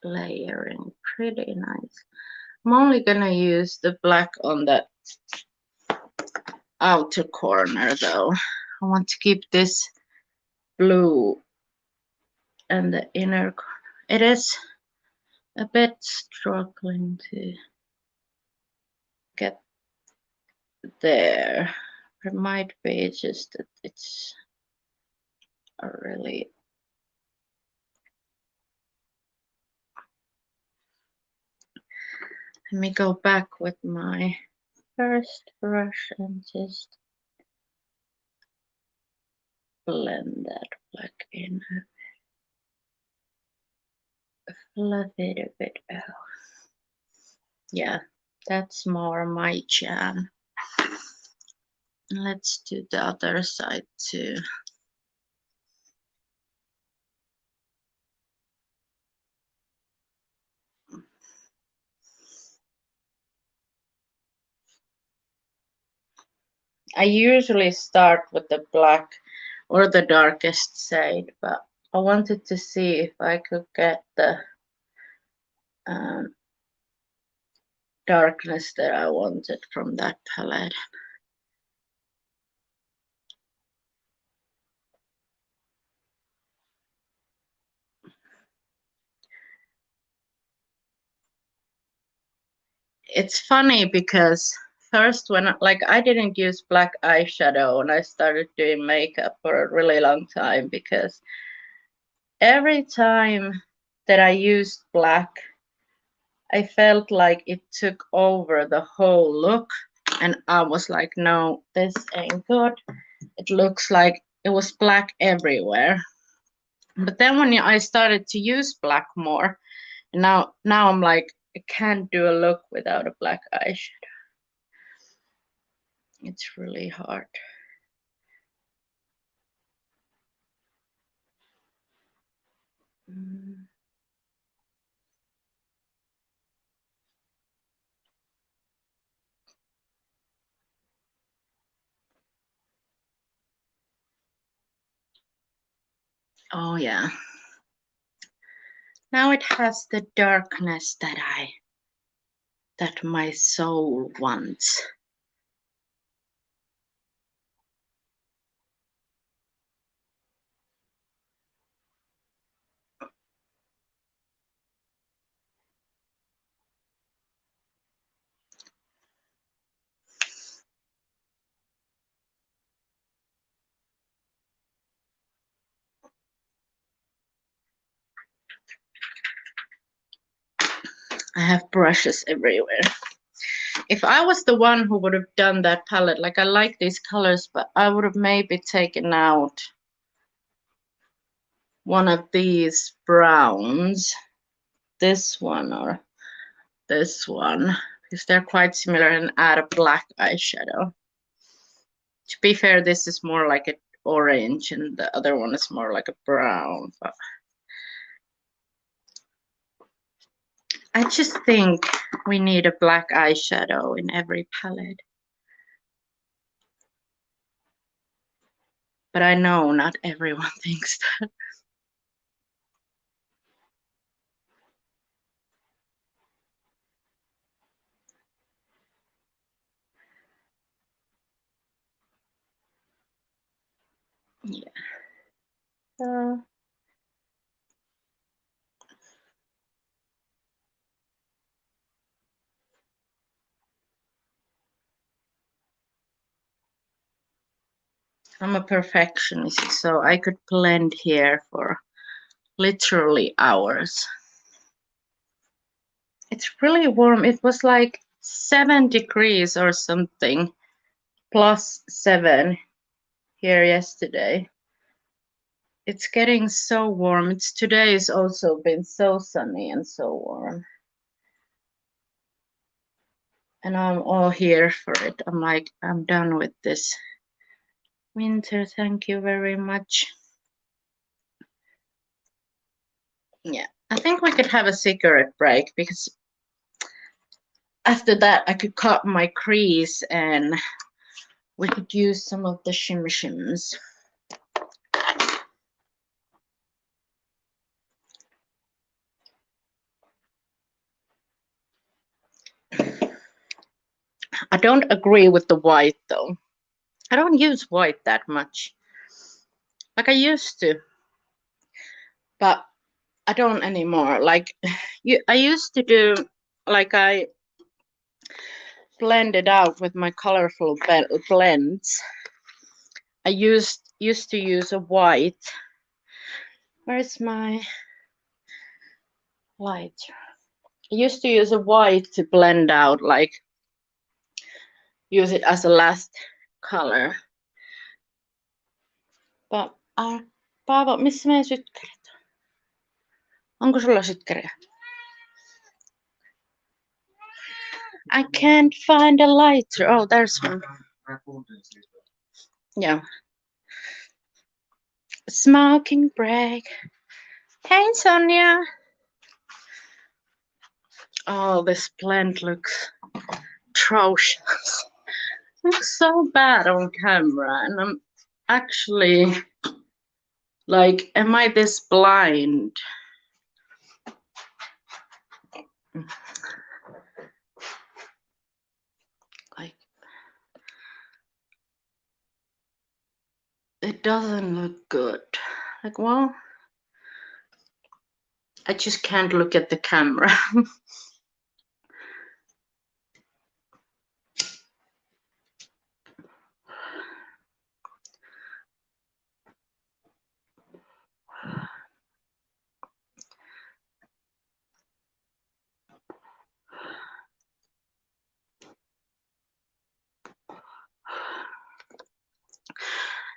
layering pretty nice. I'm only gonna use the black on the outer corner though. I want to keep this blue and the inner corner. It is a bit struggling to get there. It might be just that it's a really, let me go back with my first brush and just blend that black in, fluff it a bit out. Yeah, that's more my jam. Let's do the other side too. I usually start with the black or the darkest shade, but I wanted to see if I could get the darkness that I wanted from that palette. It's funny because first when I didn't use black eyeshadow when I started doing makeup for a really long time, because every time that I used black, I felt like it took over the whole look, and I was like, no, this ain't good. It looks like it was black everywhere. But then when I started to use black more, and now I'm like, I can't do a look without a black eyeshadow. It's really hard. Oh yeah. Now it has the darkness that my soul wants. I have brushes everywhere. If I was the one who would have done that palette, like I like these colors, but I would have maybe taken out one of these browns, this one or this one, because they're quite similar, and add a black eyeshadow. To be fair, this is more like an orange and the other one is more like a brown. But I just think we need a black eyeshadow in every palette. But I know not everyone thinks that. Yeah. I'm a perfectionist, so I could blend here for literally hours. It's really warm. It was like 7 degrees or something, +7 here yesterday. It's getting so warm. Today has also been so sunny and so warm. And I'm all here for it. I'm like, I'm done with this winter. Thank you very much. Yeah, I think we could have a cigarette break because after that I could cut my crease and we could use some of the shims. I don't agree with the white though. I don't use white that much. Like I used to, but I don't anymore. Like I used to do, like I blend it out with my colorful blends. I used to use a white. Where's my light? I used to use a white to blend out, like use it as a last color. But Paavo, missä meidän sytkärit on? Onko sulla sytkäriä? I can't find a lighter. Oh, there's one. Yeah. Smoking break. Hey, Sonia. Oh, this blend looks atrocious. Looks so bad on camera, and I'm actually like, am I this blind? Like, it doesn't look good. Like, well, I just can't look at the camera.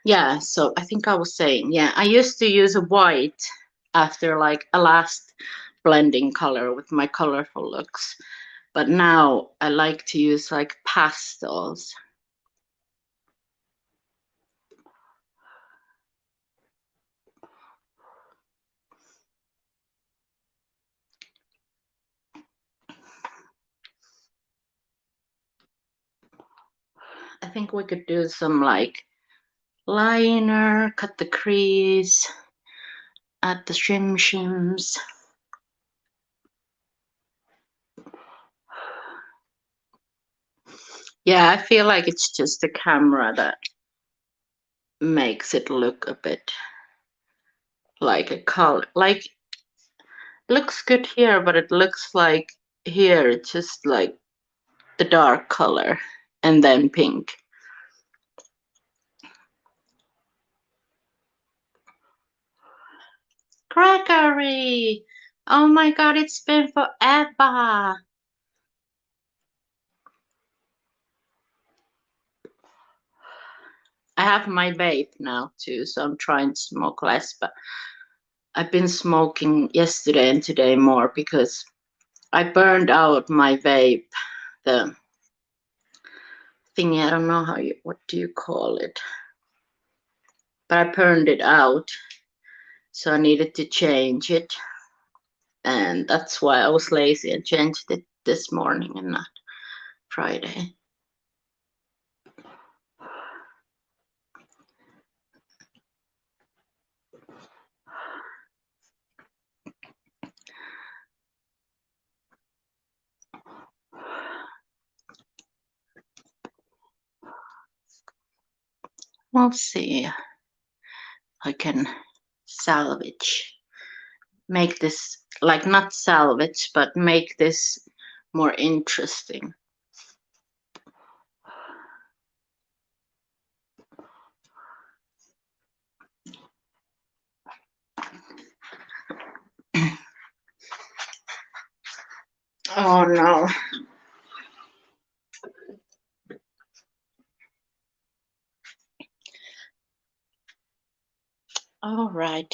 Yeah, so I think I was saying, yeah, I used to use a white after like a last blending color with my colorful looks, but now I like to use like pastels. I think we could do some like liner, cut the crease, add the shims. Yeah, I feel like it's just the camera that makes it look a bit like a color. Like, looks good here, but it looks like here it's just like the dark color and then pink. Gregory! Oh my god, it's been forever! I have my vape now too, so I'm trying to smoke less, but I've been smoking yesterday and today more because I burned out my vape, the thingy, I don't know what do you call it? But I burned it out, so I needed to change it. And that's why I was lazy and changed it this morning and not Friday. We'll see. I can salvage, make this, like not salvage, but make this more interesting. Oh no. All right.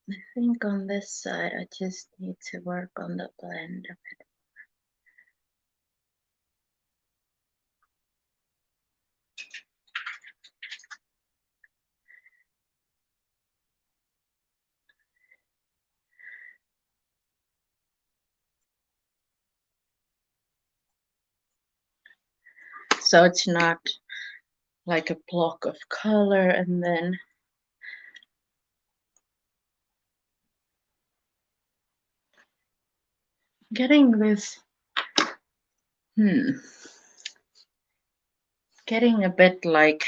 I think on this side, I just need to work on the blend a bit. So it's not like a block of color and then getting this, getting a bit like,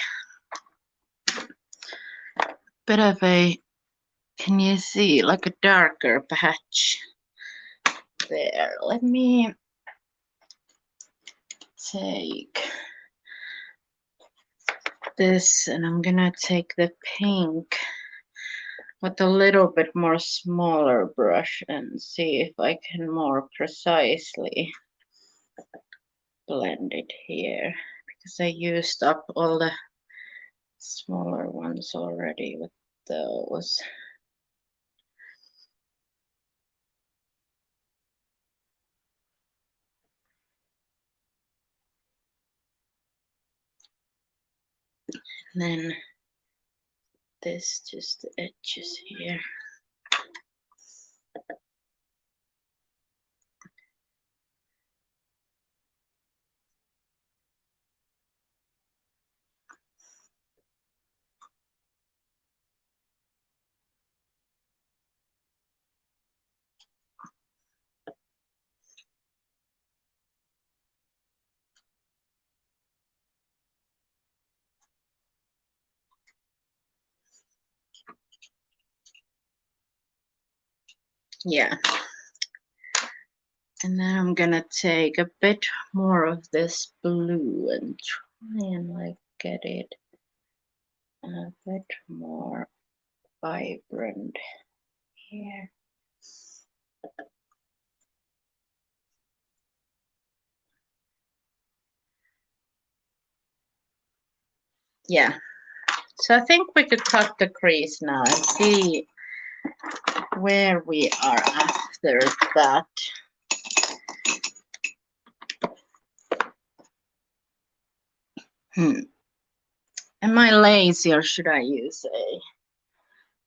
bit of a, can you see, like a darker patch there. Let me take this and I'm gonna take the pink with a little bit more smaller brush and see if I can more precisely blend it here, because I used up all the smaller ones already with those. And then this, just the edges here. Yeah. And then I'm gonna take a bit more of this blue and try and like get it a bit more vibrant here. Yeah, so I think we could cut the crease now and see where we are after that. Am I lazy or should I use I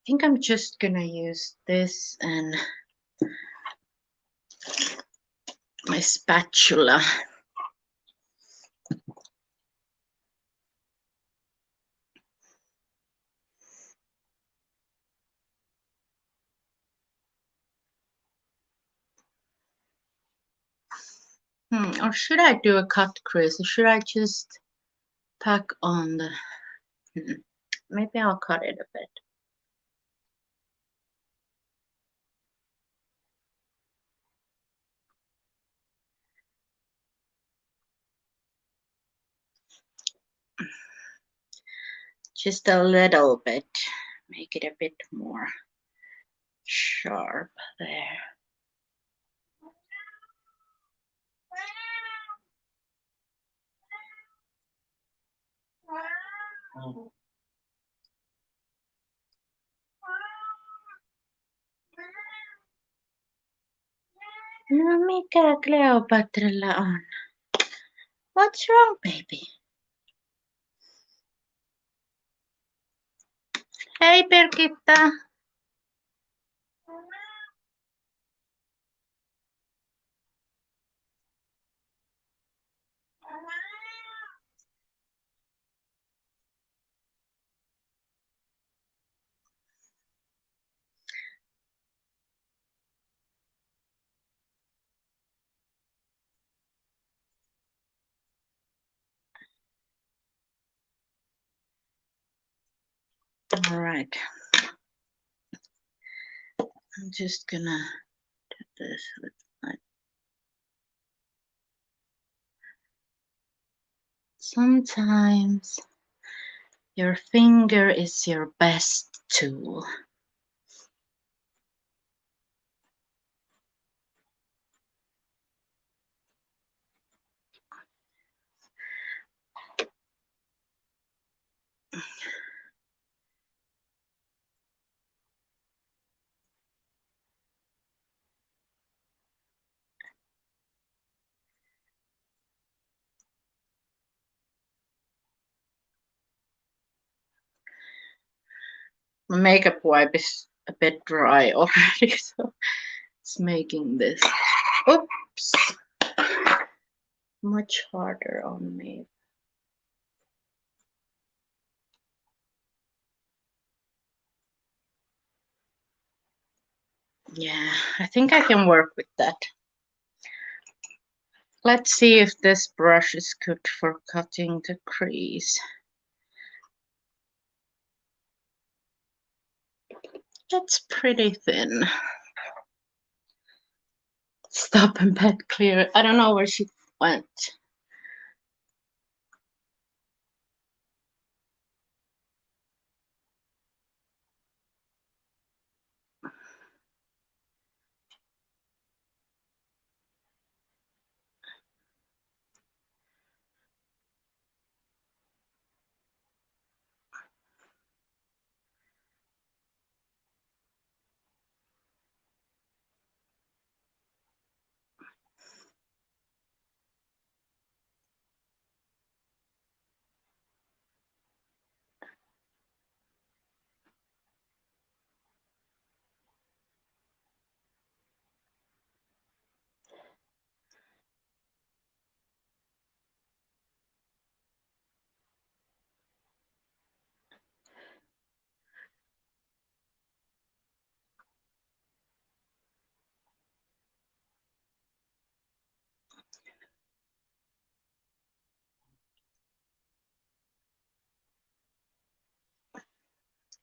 think I'm just gonna use this and my spatula. Or should I do a cut crease? Or should I just pack on the... Maybe I'll cut it a bit. Just a little bit. Make it a bit more sharp there. No mikä Cleopatralla on? What's wrong, baby? Hey, Birgitta. All right. I'm just gonna do this with my... Sometimes your finger is your best tool. My makeup wipe is a bit dry already, so it's making this, oops, much harder on me. Yeah, I think I can work with that. Let's see if this brush is good for cutting the crease. That's pretty thin. Stop and pet clear. I don't know where she went.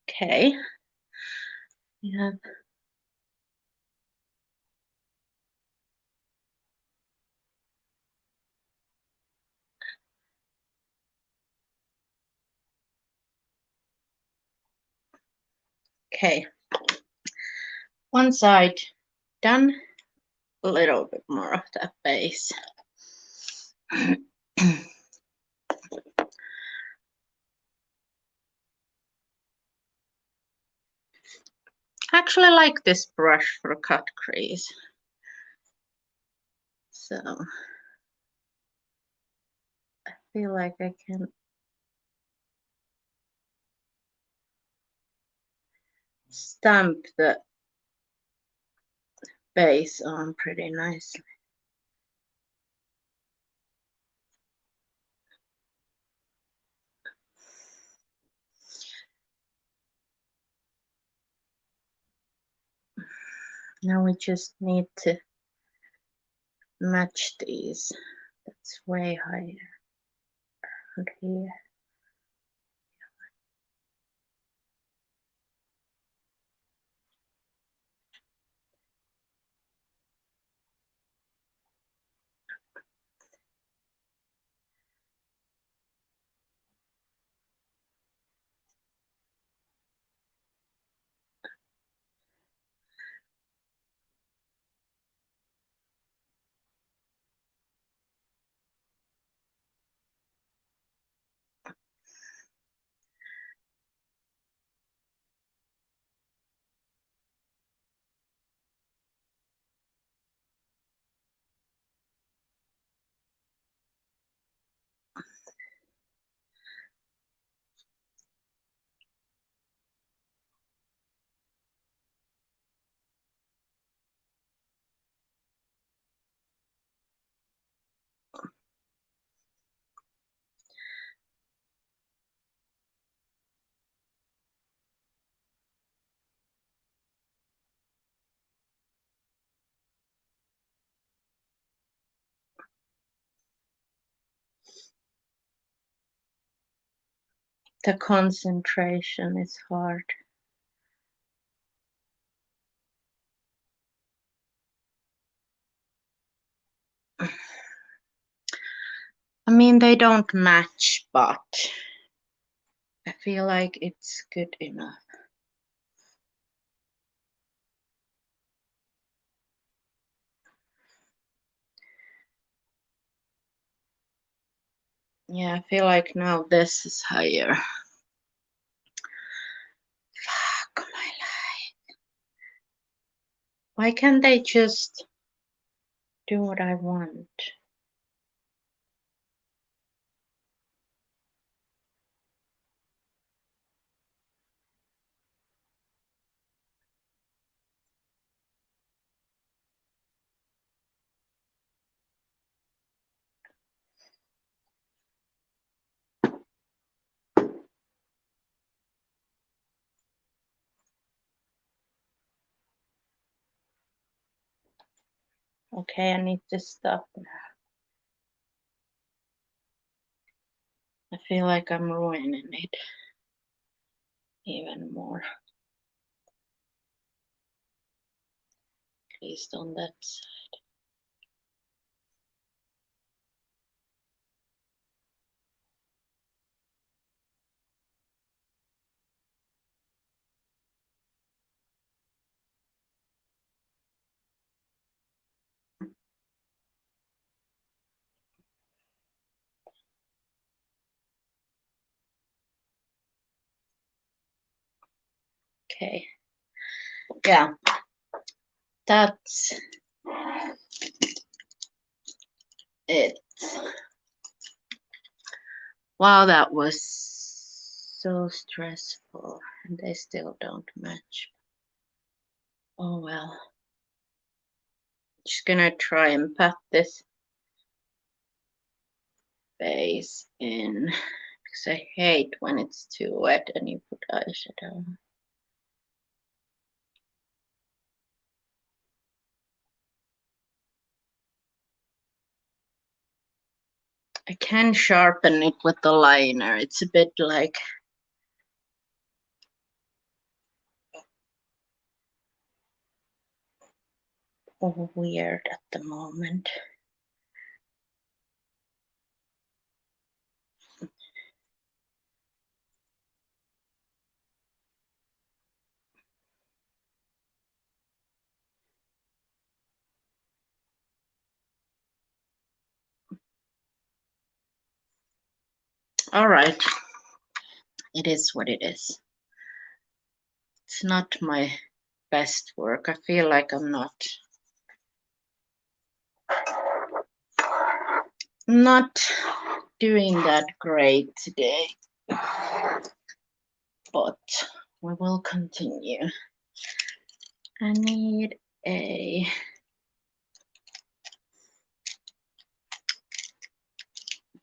Okay. Yeah. Okay. One side done. a little bit more of that base. I actually like this brush for cut crease. So I feel like I can stamp the base on pretty nicely. Now we just need to match these. That's way higher. And here. The concentration is hard. I mean, they don't match, but I feel like it's good enough. Yeah, I feel like now this is higher. Fuck my life. Why can't they just do what I want? Okay, I need to stop now. I feel like I'm ruining it even more. At least on that side. Okay. Yeah. That's it. Wow, that was so stressful. And they still don't match. Oh well. Just gonna try and pat this base in because I hate when it's too wet and you put eyeshadow. I can sharpen it with the liner. It's a bit like weird at the moment. All right. It is what it is. It's not my best work. I feel like I'm not doing that great today, but we will continue. I need a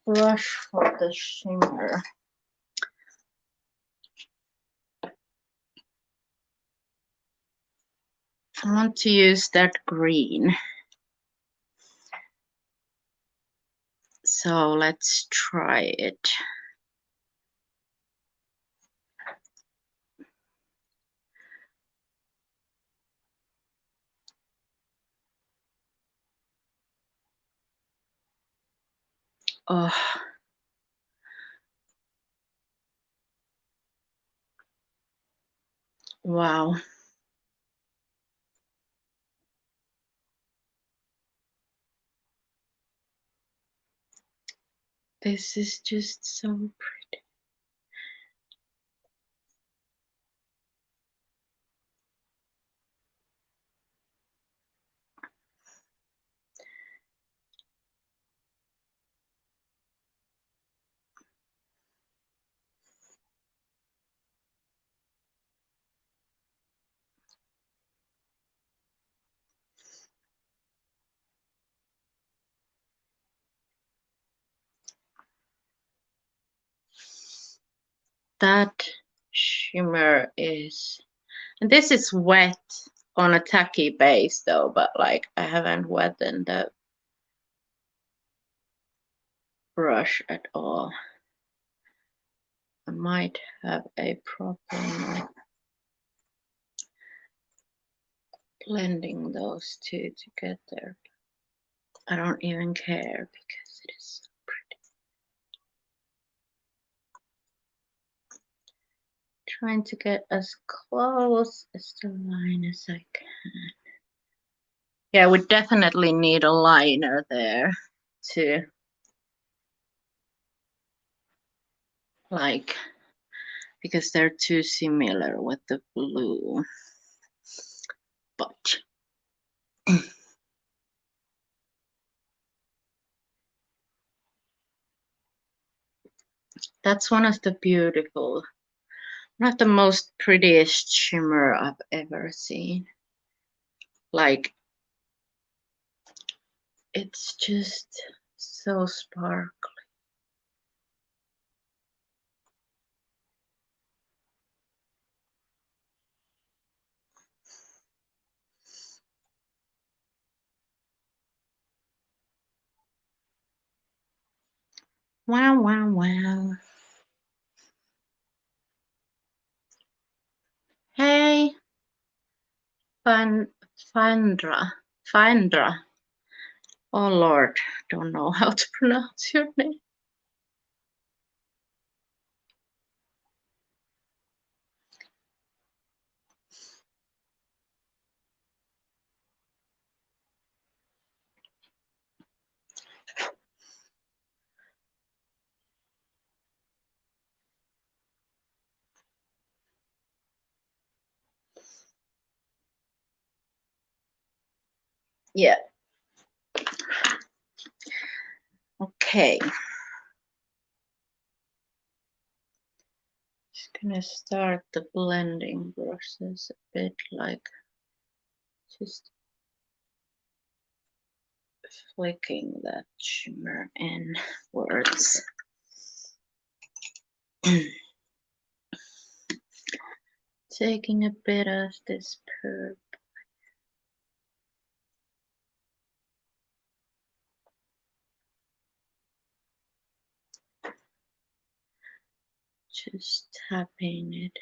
brush for the shimmer. I want to use that green. So let's try it. Oh, wow. This is just so pretty. That shimmer is, and this is wet on a tacky base though, but like I haven't wetted the brush at all. I might have a problem blending those two together. I don't even care because it is so pretty. Trying to get as close as the line as I can. Yeah, we definitely need a liner there to like, because they're too similar with the blue. But that's one of the most prettiest shimmer I've ever seen. Like, it's just so sparkly. Wow, wow, wow. Hey, Fandra. Fandra. Oh Lord, don't know how to pronounce your name. Yeah. Okay. Just gonna start the blending process a bit, like just flicking that shimmer inwards. Taking a bit of this purple. Just tapping it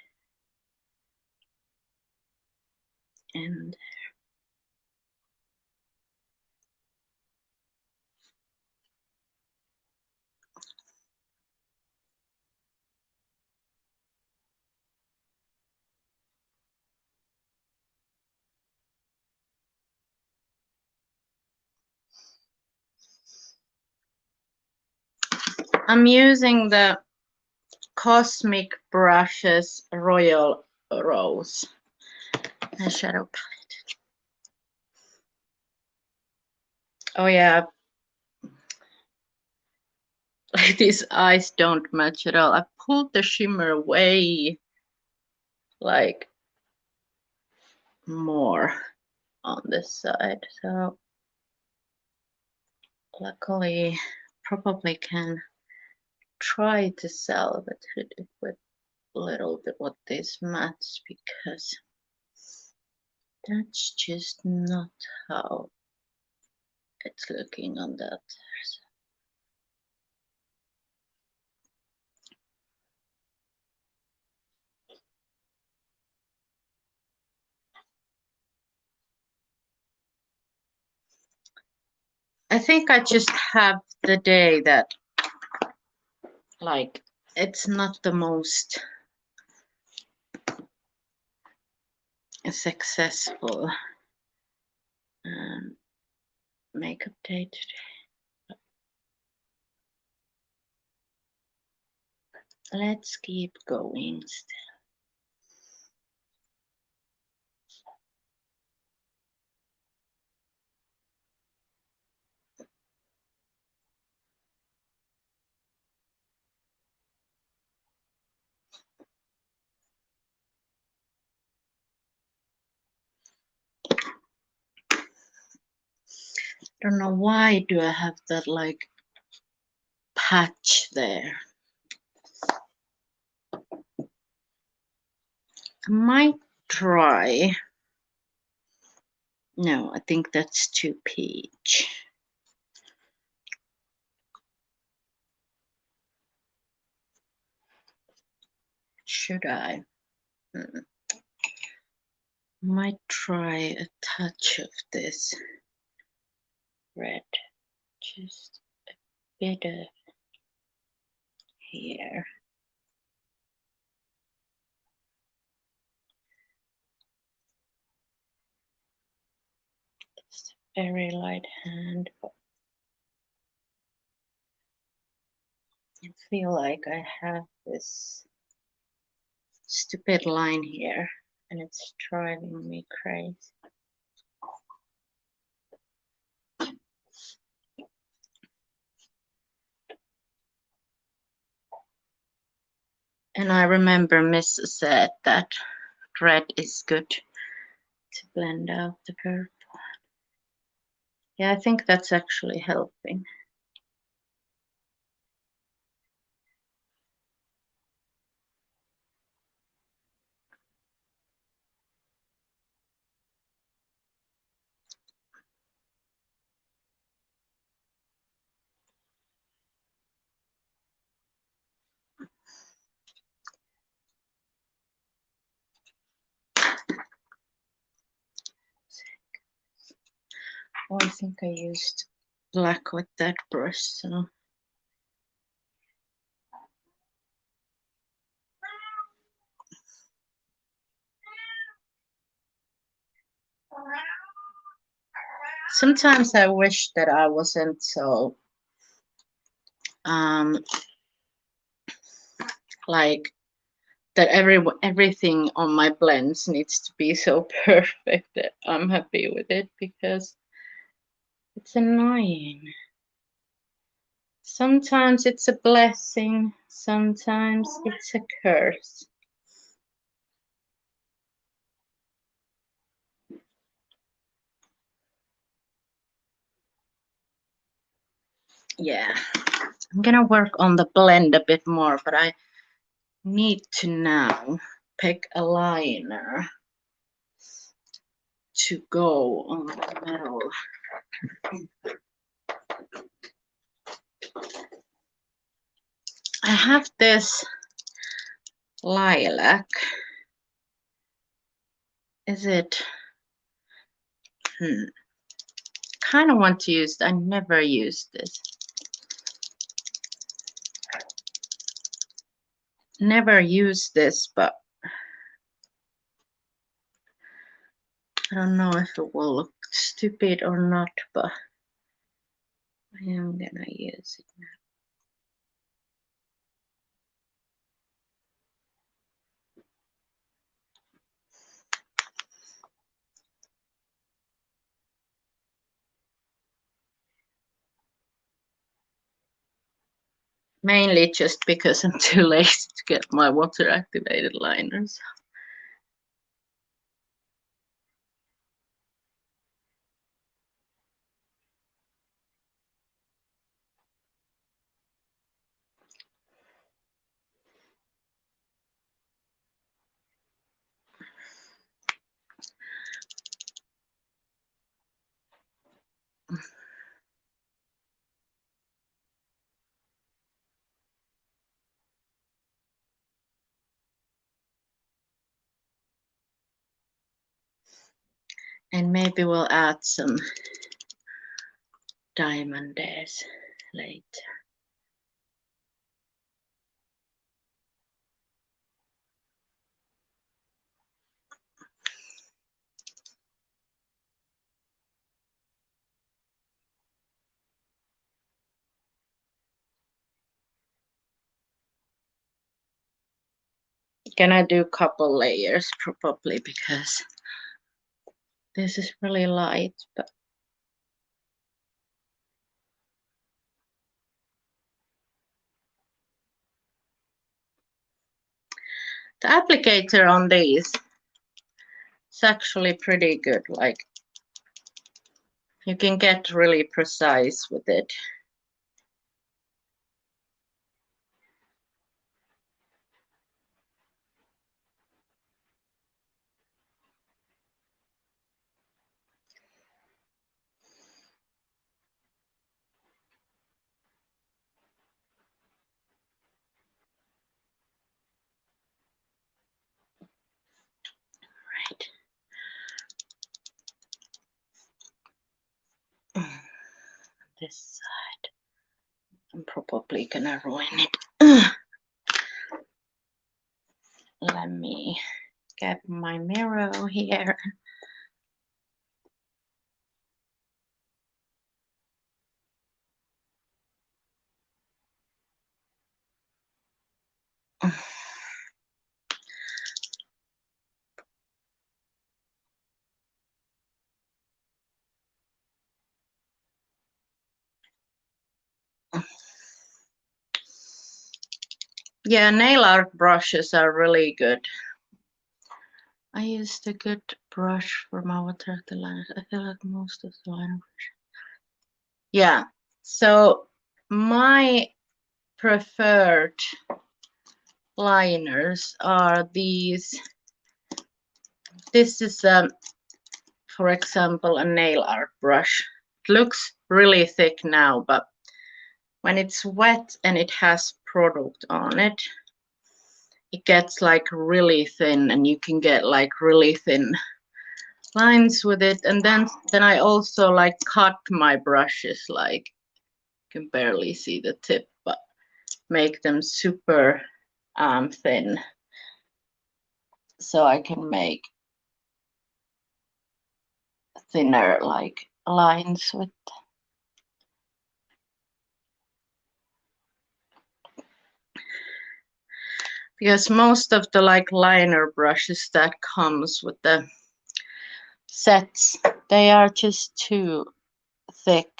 and I'm using the Cosmic Brushes Royal Rose eyeshadow palette. Oh yeah, like these eyes don't match at all. I pulled the shimmer away, like more on this side, so luckily probably can try to salvage it with a little bit with these mattes, because that's just not how it's looking on that. I think I just have the day that, like, it's not the most successful makeup day today. Let's keep going still. Don't know why do I have that like patch there. I might try. No, I think that's too peach. Should I? Might try a touch of this red. Just a bit of here. It's a very light hand. I feel like I have this stupid line here and it's driving me crazy. And I remember Miss said that red is good to blend out the purple. Yeah, I think that's actually helping. Oh, I think I used black with that brush, so. Sometimes I wish that I wasn't so, like, that everything on my blends needs to be so perfect that I'm happy with it, because it's annoying. Sometimes it's a blessing, sometimes it's a curse. Yeah, I'm gonna work on the blend a bit more, but I need to now pick a liner to go on the metal. I have this lilac. Is it? Kind of want to use. I never used this. Never used this, but I don't know if it will look stupid or not, but I am gonna use it now. Mainly just because I'm too lazy to get my water activated liners. And maybe we'll add some diamonds later. Gonna do a couple layers probably because this is really light, but the applicator on these is actually pretty good. Like you can get really precise with it. Right. This side, I'm probably gonna ruin it. Let me get my mirror here. Yeah, nail art brushes are really good. I used a good brush for my watercolor liners. I feel like most of the liner brush. Yeah, so my preferred liners are these. This is, for example, a nail art brush. It looks really thick now, but when it's wet and it has product on it, it gets like really thin, and you can get like really thin lines with it. And then I also like cut my brushes, like you can barely see the tip, but make them super thin, so I can make thinner like lines with. Because most of the like liner brushes that comes with the sets, they are just too thick.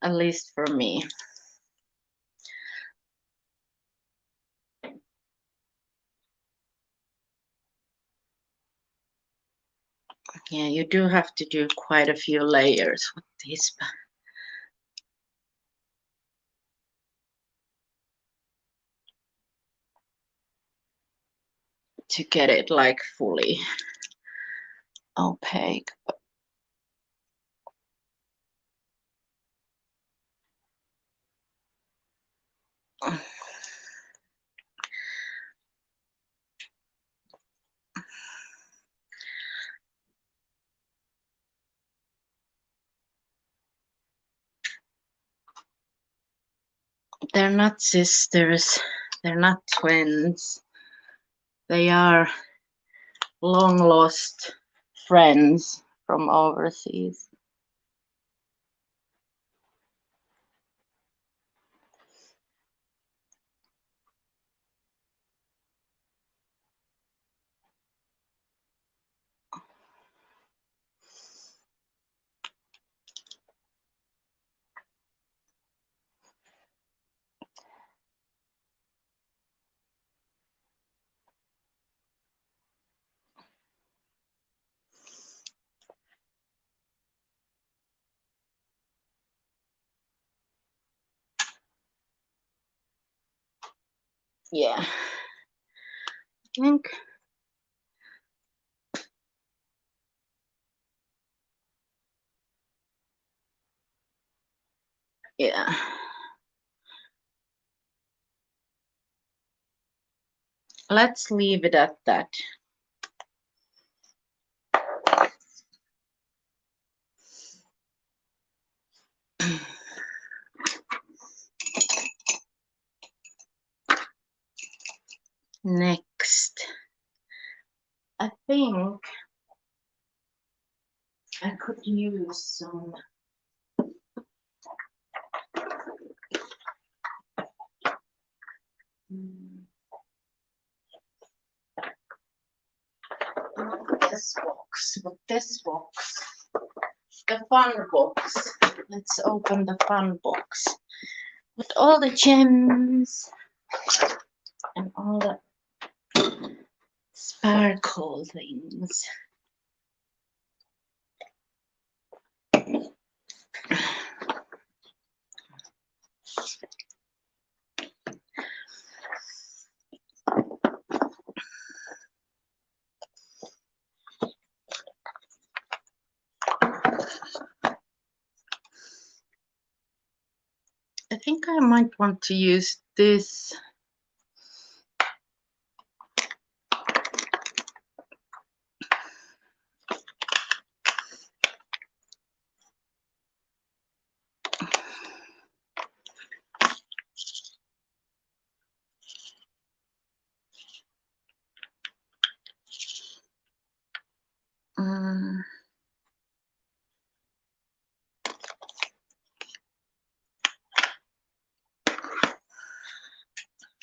At least for me. Yeah, you do have to do quite a few layers with these. To get it like fully opaque. They're not sisters, they're not twins. They are long lost friends from overseas. Yeah, I think. Yeah. Let's leave it at that. Next, I think I could use some not this box, but this box. The fun box. Let's open the fun box with all the gems and all the sparkle things. I think I might want to use this.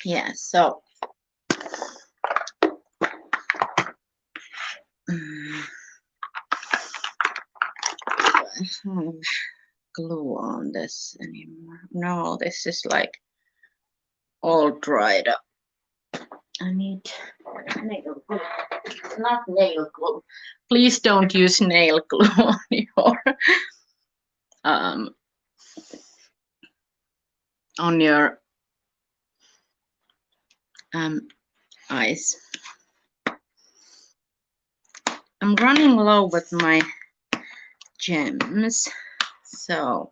Yeah, so I have glue on this anymore. No, this is like all dried up. I need nail glue. Not nail glue. Please don't use nail glue on your eyes. I'm running low with my gems, so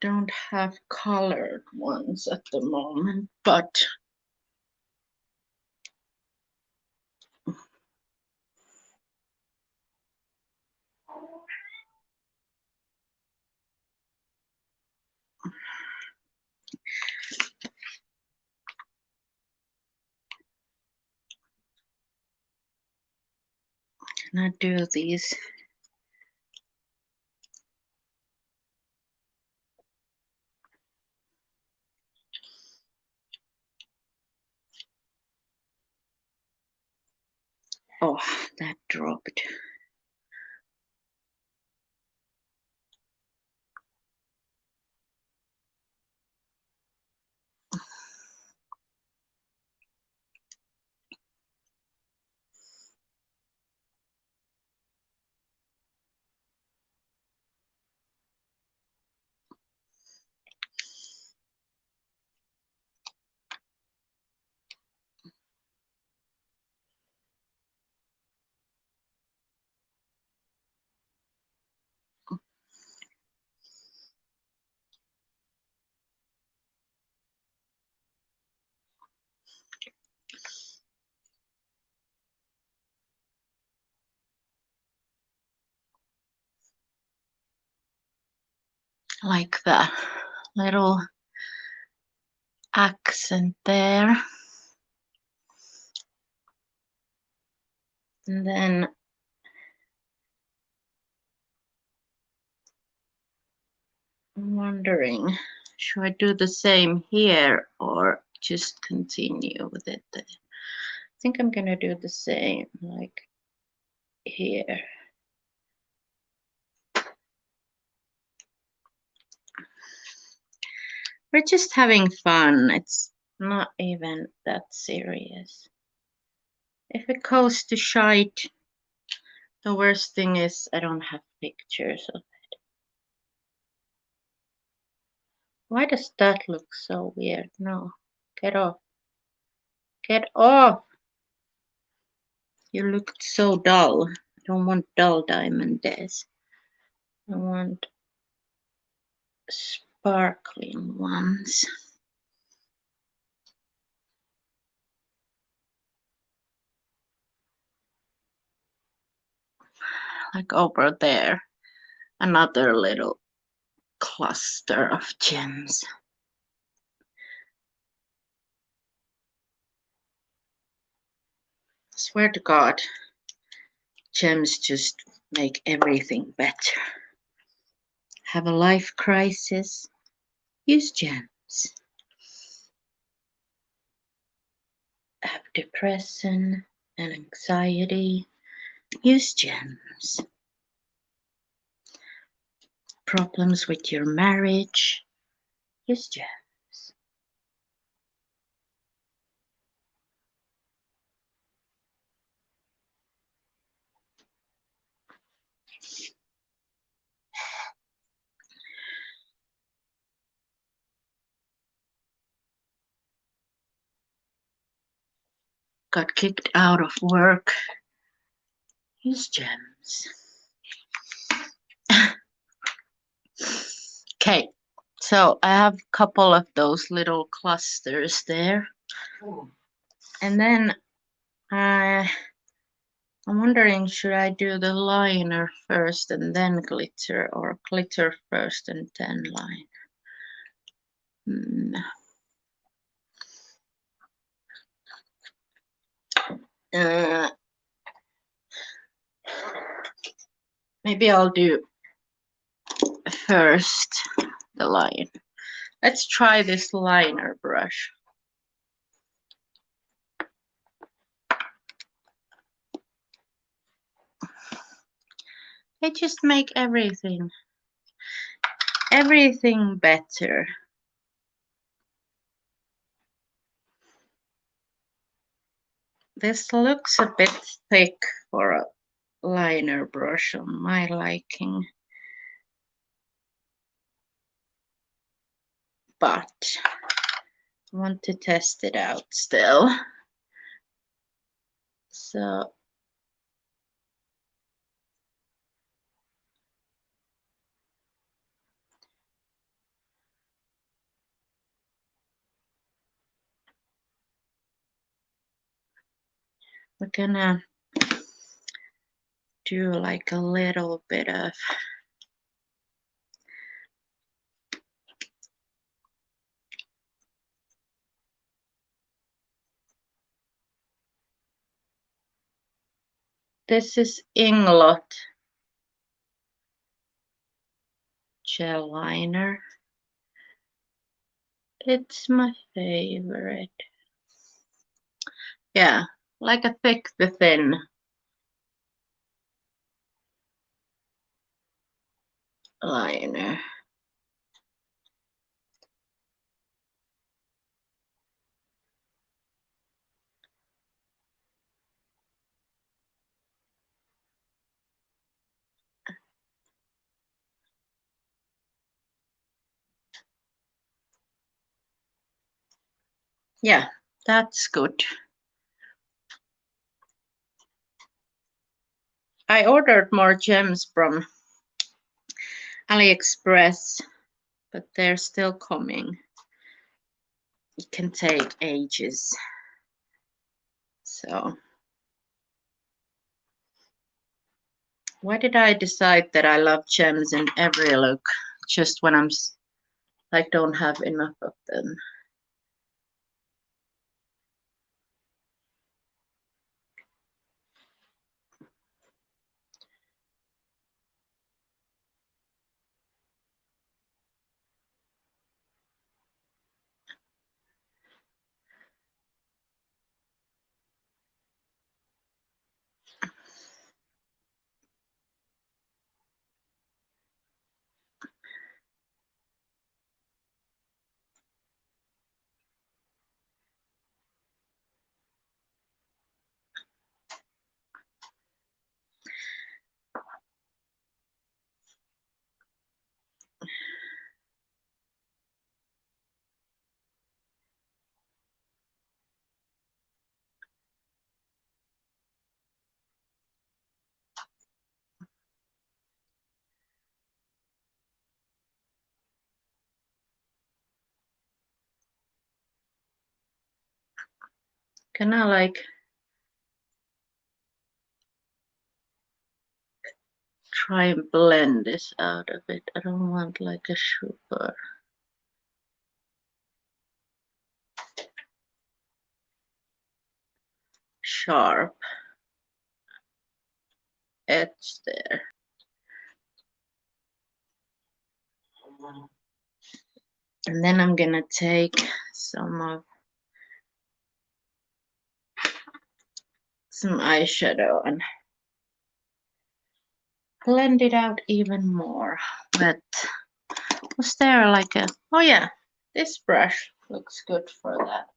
don't have colored ones at the moment, but can I do these? Oh, that dropped. Like the little accent there. And then I'm wondering, should I do the same here or just continue with it? I think I'm gonna do the same, like here. We're just having fun. It's not even that serious. If it goes to shite, the worst thing is I don't have pictures of it. Why does that look so weird? No, Get off. Get off. You look so dull. I don't want dull diamond days. I want sparkling ones. Like over there. Another little cluster of gems. I swear to God, gems just make everything better. Have a life crisis? Use gems. Have depression and anxiety? Use gems. Problems with your marriage? Use gems. Got kicked out of work? Use gems. Okay, so I have a couple of those little clusters there. And then I'm wondering, should I do the liner first and then glitter, or glitter first and then liner? Maybe I'll do first the line. Let's try this liner brush. They just make everything better. This looks a bit thick for a liner brush on my liking, but I want to test it out still. So we're gonna do like a little bit of this is Inglot gel liner. It's my favorite. Yeah, like a thick to thin liner. Yeah, that's good. I ordered more gems from AliExpress, but they're still coming. It can take ages. So why did I decide that I love gems in every look just when I'm like don't have enough of them? Gonna like try and blend this out a bit. I don't want like a super sharp edge there. And then I'm gonna take some eyeshadow and blend it out even more. But was there like a, oh yeah, this brush looks good for that.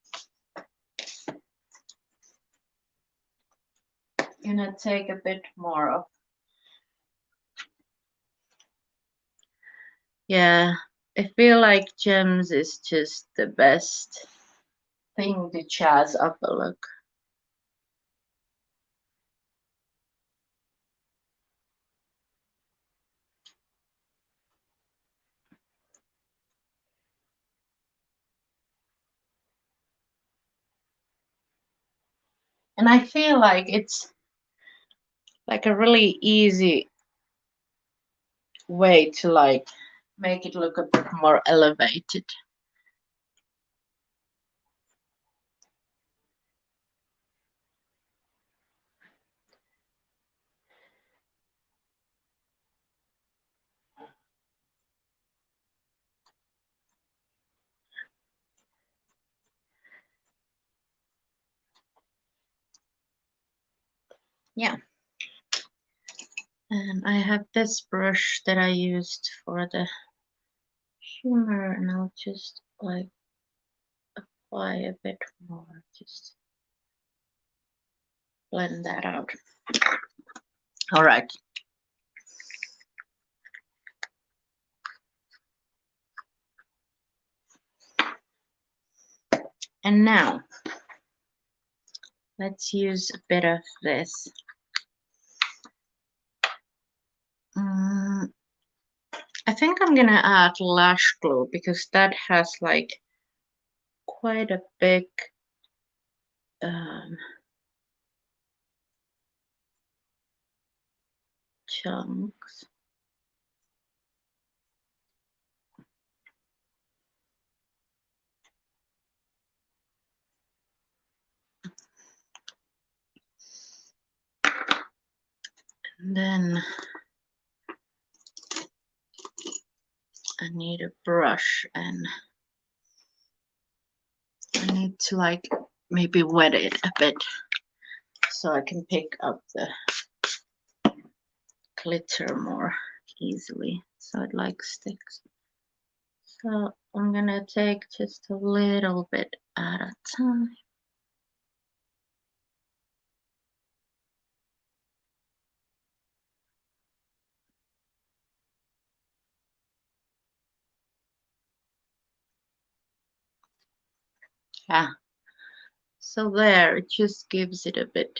Gonna take a bit more of, yeah, I feel like gems is just the best thing to jazz up a look. And I feel like it's like a really easy way to like make it look a bit more elevated. Yeah. And I have this brush that I used for the shimmer, and I'll just like apply a bit more, just blend that out. All right. And now let's use a bit of this. I think I'm gonna add lash glue because that has like quite a big chunks. And then I need a brush and I need to like maybe wet it a bit so I can pick up the glitter more easily so it like sticks. So I'm gonna take just a little bit at a time. Yeah. So there, it just gives it a bit.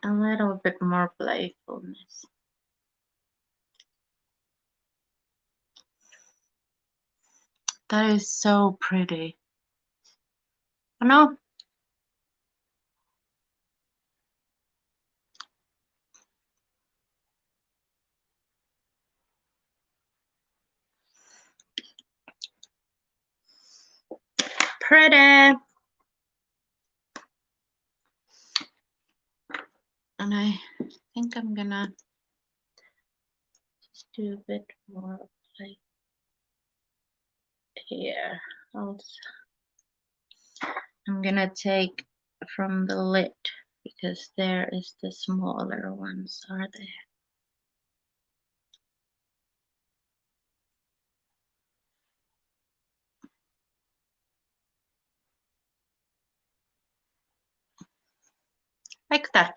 A little bit more playfulness. That is so pretty. I know. Pretty. And I think I'm gonna just do a bit more like here. Also, I'm gonna take from the lid because there is the smaller ones are there. Like that.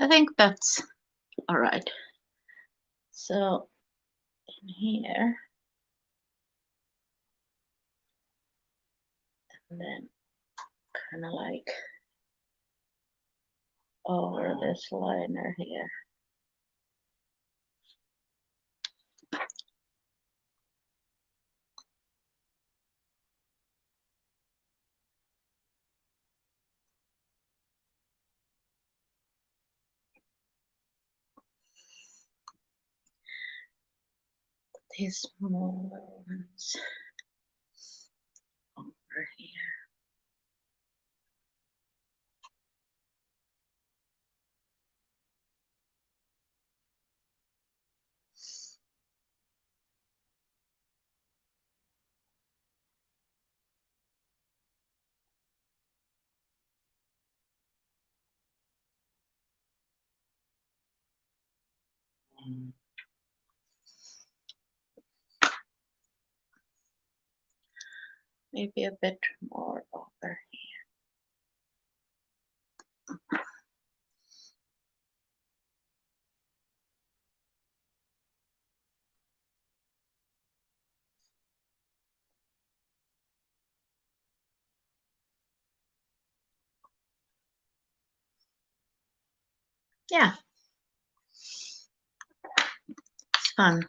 I think that's all right. So in here, and then kind of like over this liner here. these smaller ones over here. Maybe a bit more over here. Yeah, it's fun.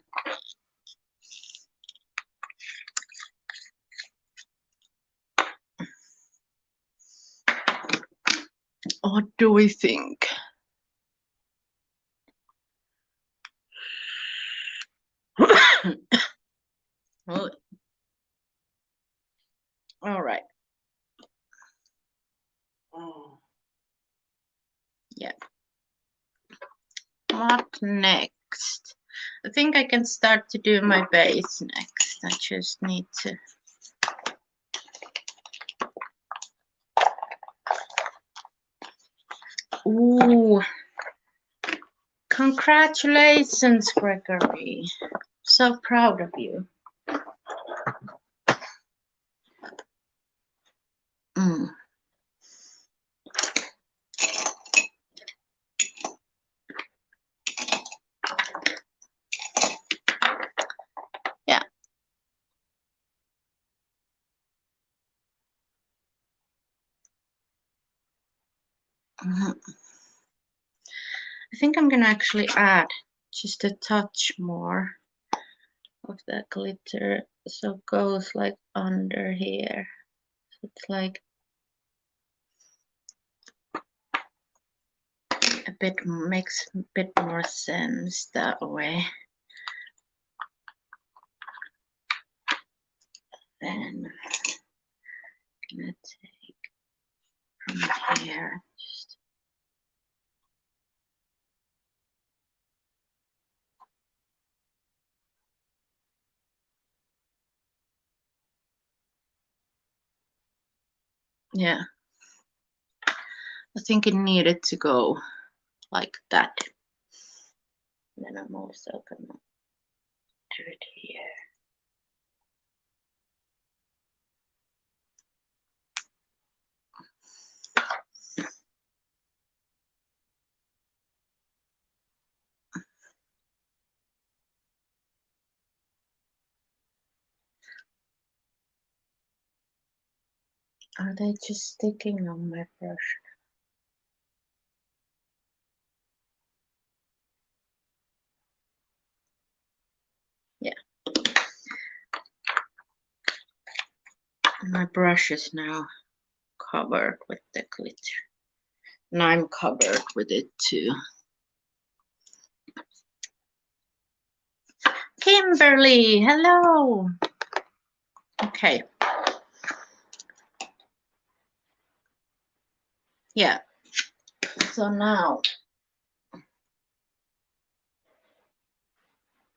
What do we think? Well, all right. Yeah. What next? I think I can start to do my base next. I just need to. Ooh. Congratulations, Gregory. So proud of you. Mm. Yeah. I think I'm gonna actually add just a touch more of that glitter, so it goes like under here. So it's like a bit, makes a bit more sense that way. Then I'm gonna take from here. Just yeah. I think it needed to go like that. Then I'm also gonna do it here. Are they just sticking on my brush? Yeah. My brush is now covered with the glitter. And I'm covered with it too. Kimberly, hello. Okay. Yeah. So now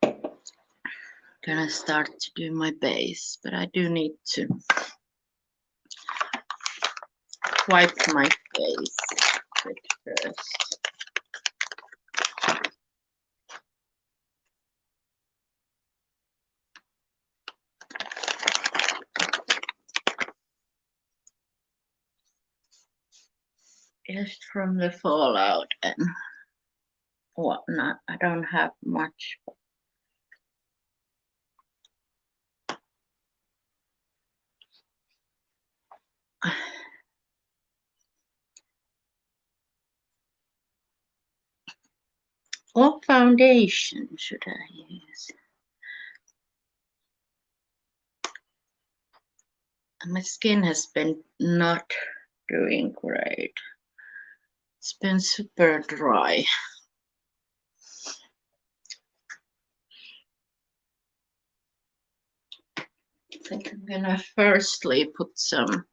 I'm gonna start to do my base, but I do need to wipe my face with first. Just from the fallout and whatnot. I don't have much. What foundation should I use? My skin has been not doing great. It's been super dry. I think I'm gonna firstly put some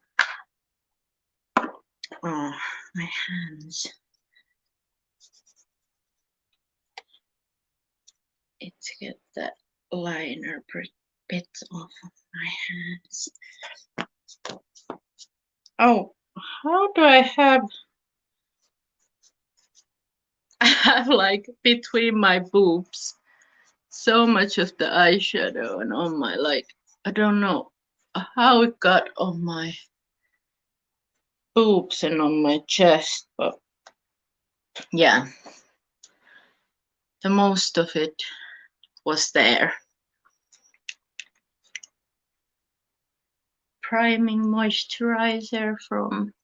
my hands. To get that liner bit off of my hands. Oh, how do I have like between my boobs so much of the eyeshadow and on my I don't know how it got on my boobs and on my chest, but yeah, the most of it was there. Priming moisturizer from,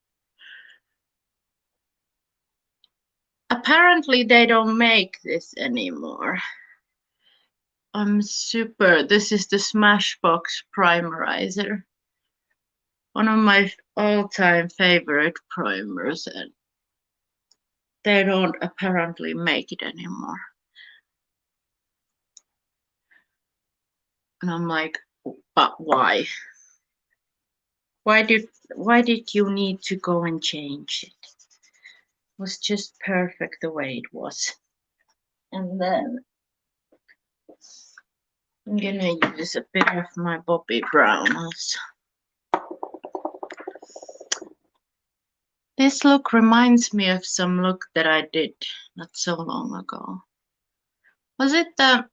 apparently they don't make this anymore. This is the Smashbox primerizer, one of my all-time favorite primers, and they don't apparently make it anymore. And I'm like, but why? Why did you need to go and change it? It was just perfect the way it was. And then I'm gonna use a bit of my Bobbi Brown also. This look reminds me of some look that I did not so long ago. Was it the,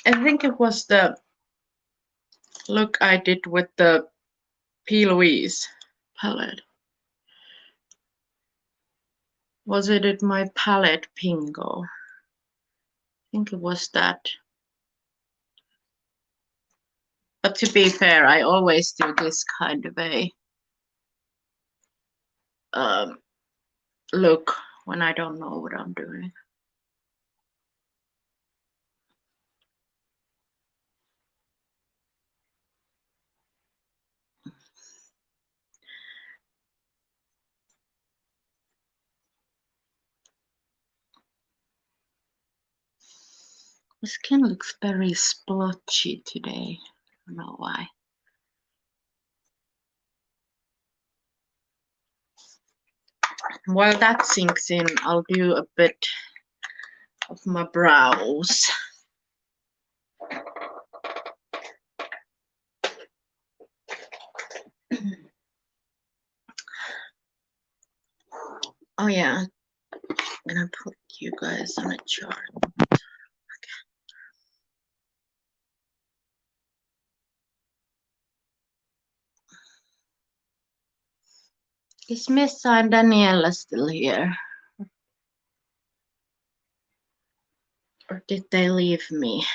I think it was the look I did with the P. Louise palette. Was it my palette Pingo? I think it was that. But to be fair, I always do this kind of a look when I don't know what I'm doing. My skin looks very splotchy today. I don't know why. While that sinks in, I'll do a bit of my brows. Oh yeah, I'm gonna put you guys on a chart. Is Miss and Daniela still here? Or did they leave me?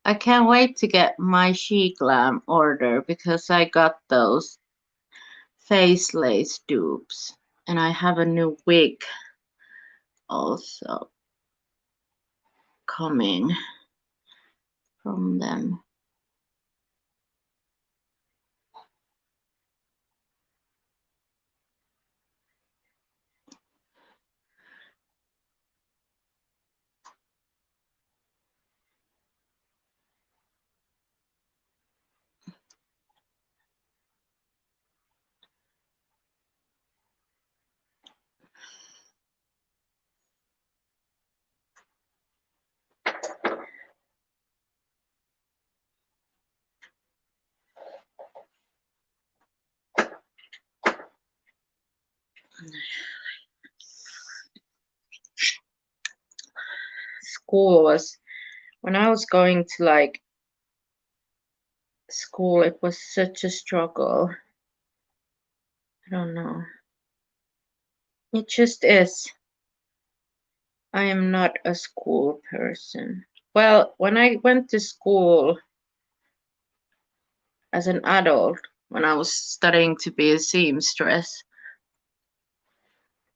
I can't wait to get my She Glam order because I got those face lace dupes and I have a new wig also coming from them. School was, when I was going to school, it was such a struggle. I don't know. It just is. I am not a school person. Well, when I went to school as an adult, when I was studying to be a seamstress,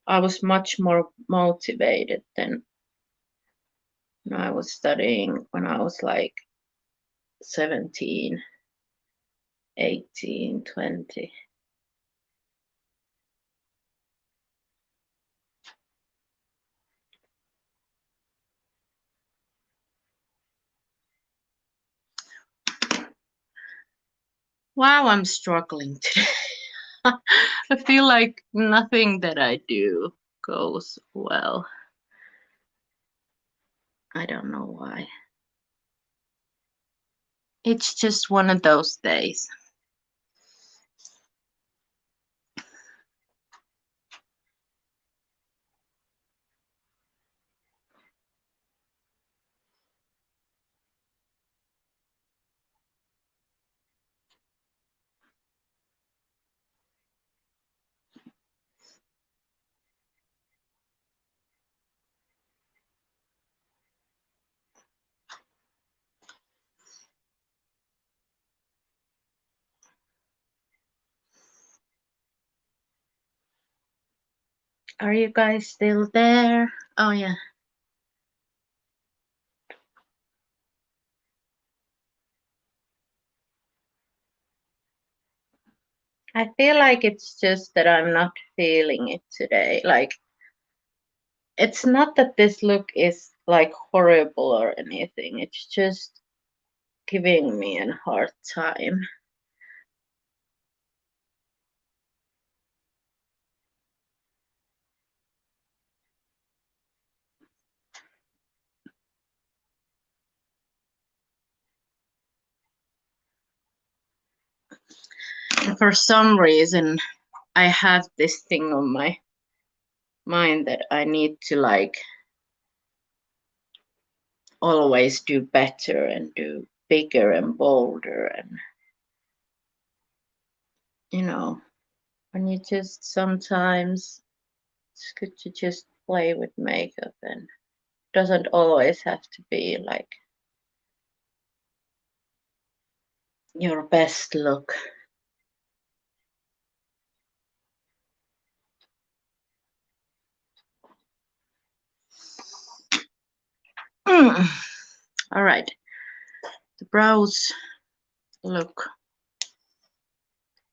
I was much more motivated than when I was studying when I was 17, 18, 20. Wow, I'm struggling today. I feel like nothing that I do goes well. I don't know why. It's just one of those days. Are you guys still there? Oh, yeah. I feel like it's just that I'm not feeling it today. Like, it's not that this look is like horrible or anything. It's just giving me a hard time. And for some reason, I have this thing on my mind that I need to like always do better and do bigger and bolder, and you know, when you just sometimes it's good to just play with makeup, and doesn't always have to be like your best look. All right, the brows look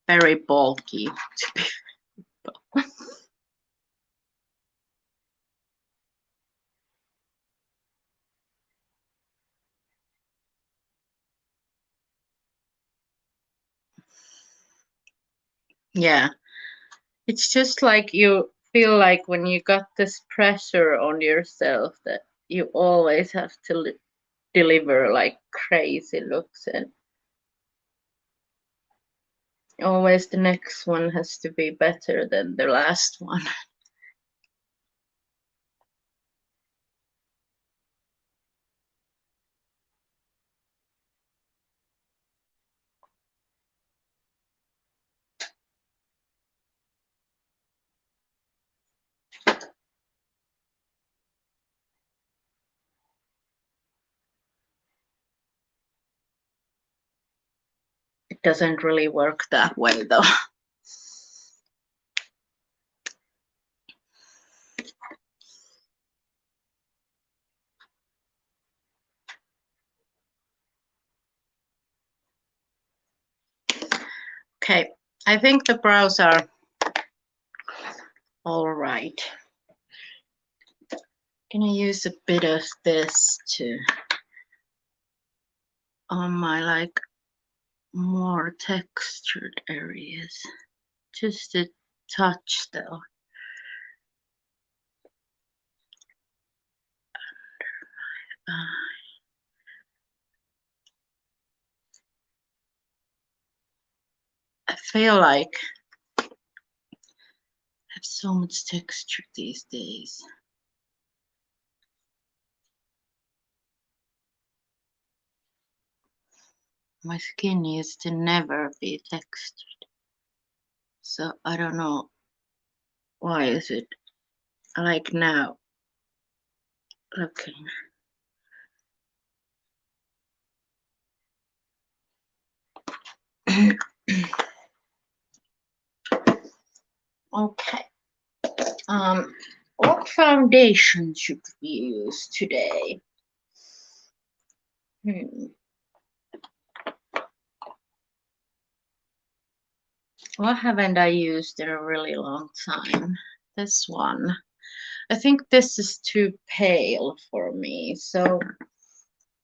very bulky to be. Yeah, it's just like you feel like when you got this pressure on yourself that you always have to deliver like crazy looks, and always the next one has to be better than the last one. It doesn't really work that way though. Okay, I think the brows are all right. Gonna use a bit of this to on my like more textured areas. Just a touch though. I feel like I have so much texture these days. My skin used to never be textured. So I don't know why is it like now looking. Okay. What foundation should we use today? What haven't I used in a really long time? This one. I think this is too pale for me, so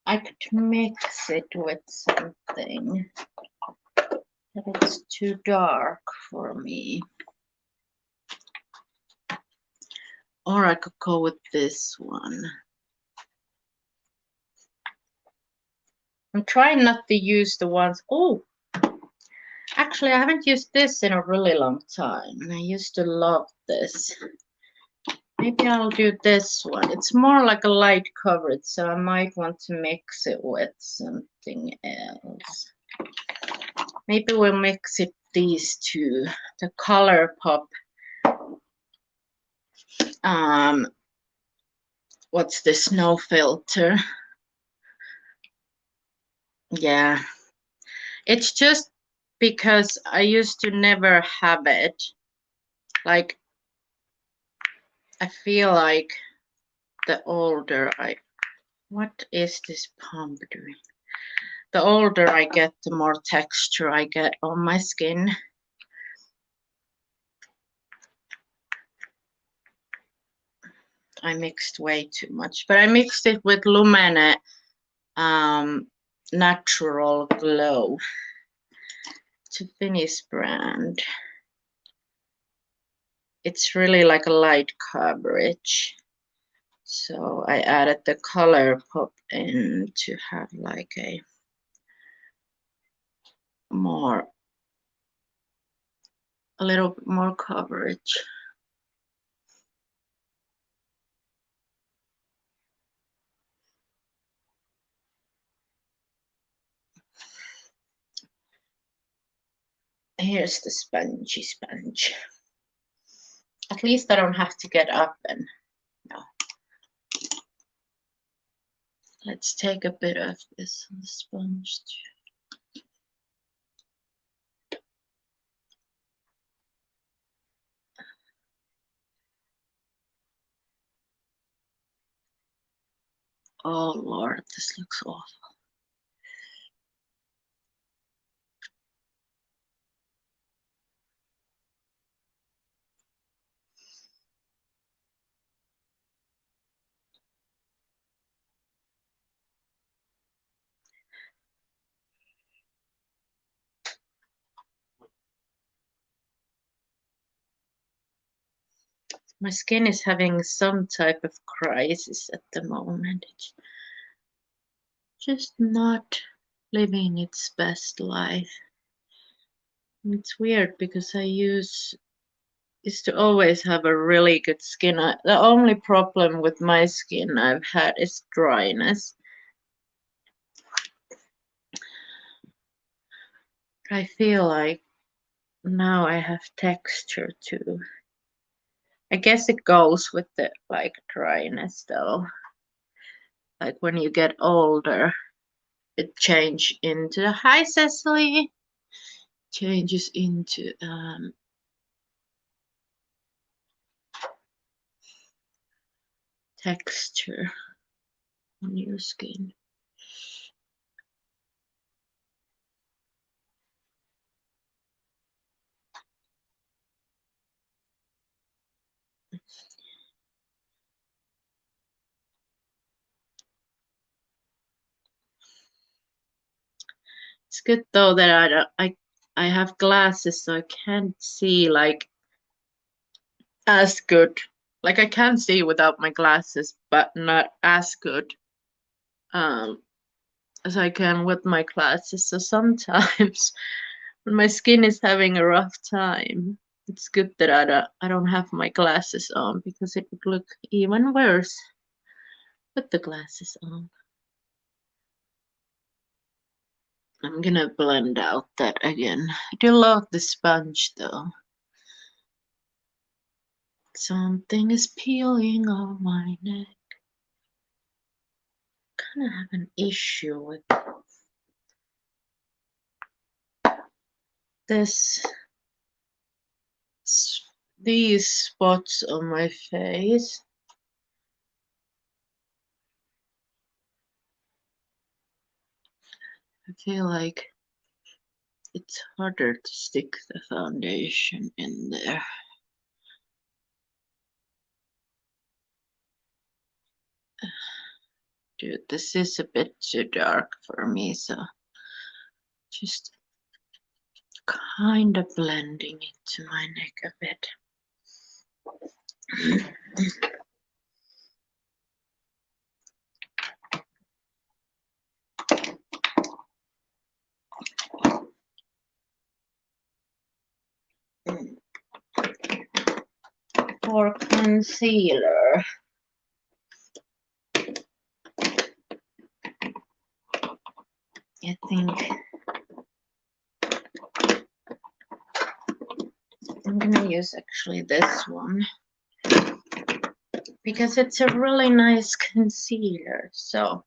I could mix it with something. that it's too dark for me. Or I could go with this one. I'm trying not to use the ones. Oh, actually, I haven't used this in a really long time. And I used to love this. Maybe I'll do this one. It's more like a light coverage, so I might want to mix it with something else. Maybe we'll mix it these two. The Color Pop. What's this? No filter. Yeah. It's just because I used to never have it. Like, I feel like the older I... What is this pump doing? The older I get, the more texture I get on my skin. I mixed way too much, but I mixed it with Lumene Natural Glow. It's a Finnish brand. It's really like a light coverage. So I added the Color Pop in to have like a little bit more coverage. Here's the spongy sponge. At least I don't have to get up and no. Let's take a bit of this on the sponge too. Oh Lord, this looks awful. My skin is having some type of crisis at the moment. It's just not living its best life. It's weird because I used to always have a really good skin. The only problem with my skin I've had is dryness. I feel like now I have texture too. I guess it goes with the like dryness though. Like when you get older, it changes into hi Cecily. Changes into texture on your skin. It's good though that I have glasses so I can't see like as good. Like I can see without my glasses, but not as good as I can with my glasses. So sometimes when my skin is having a rough time, it's good that I don't have my glasses on because it would look even worse with the glasses on. I'm gonna blend out that again. I do love the sponge though. Something is peeling off my neck. Kind of have an issue with this, these spots on my face. I feel like it's harder to stick the foundation in there. Dude, this is a bit too dark for me, so just kind of blending it to my neck a bit. For concealer, I think I'm gonna use actually this one because it's a really nice concealer. So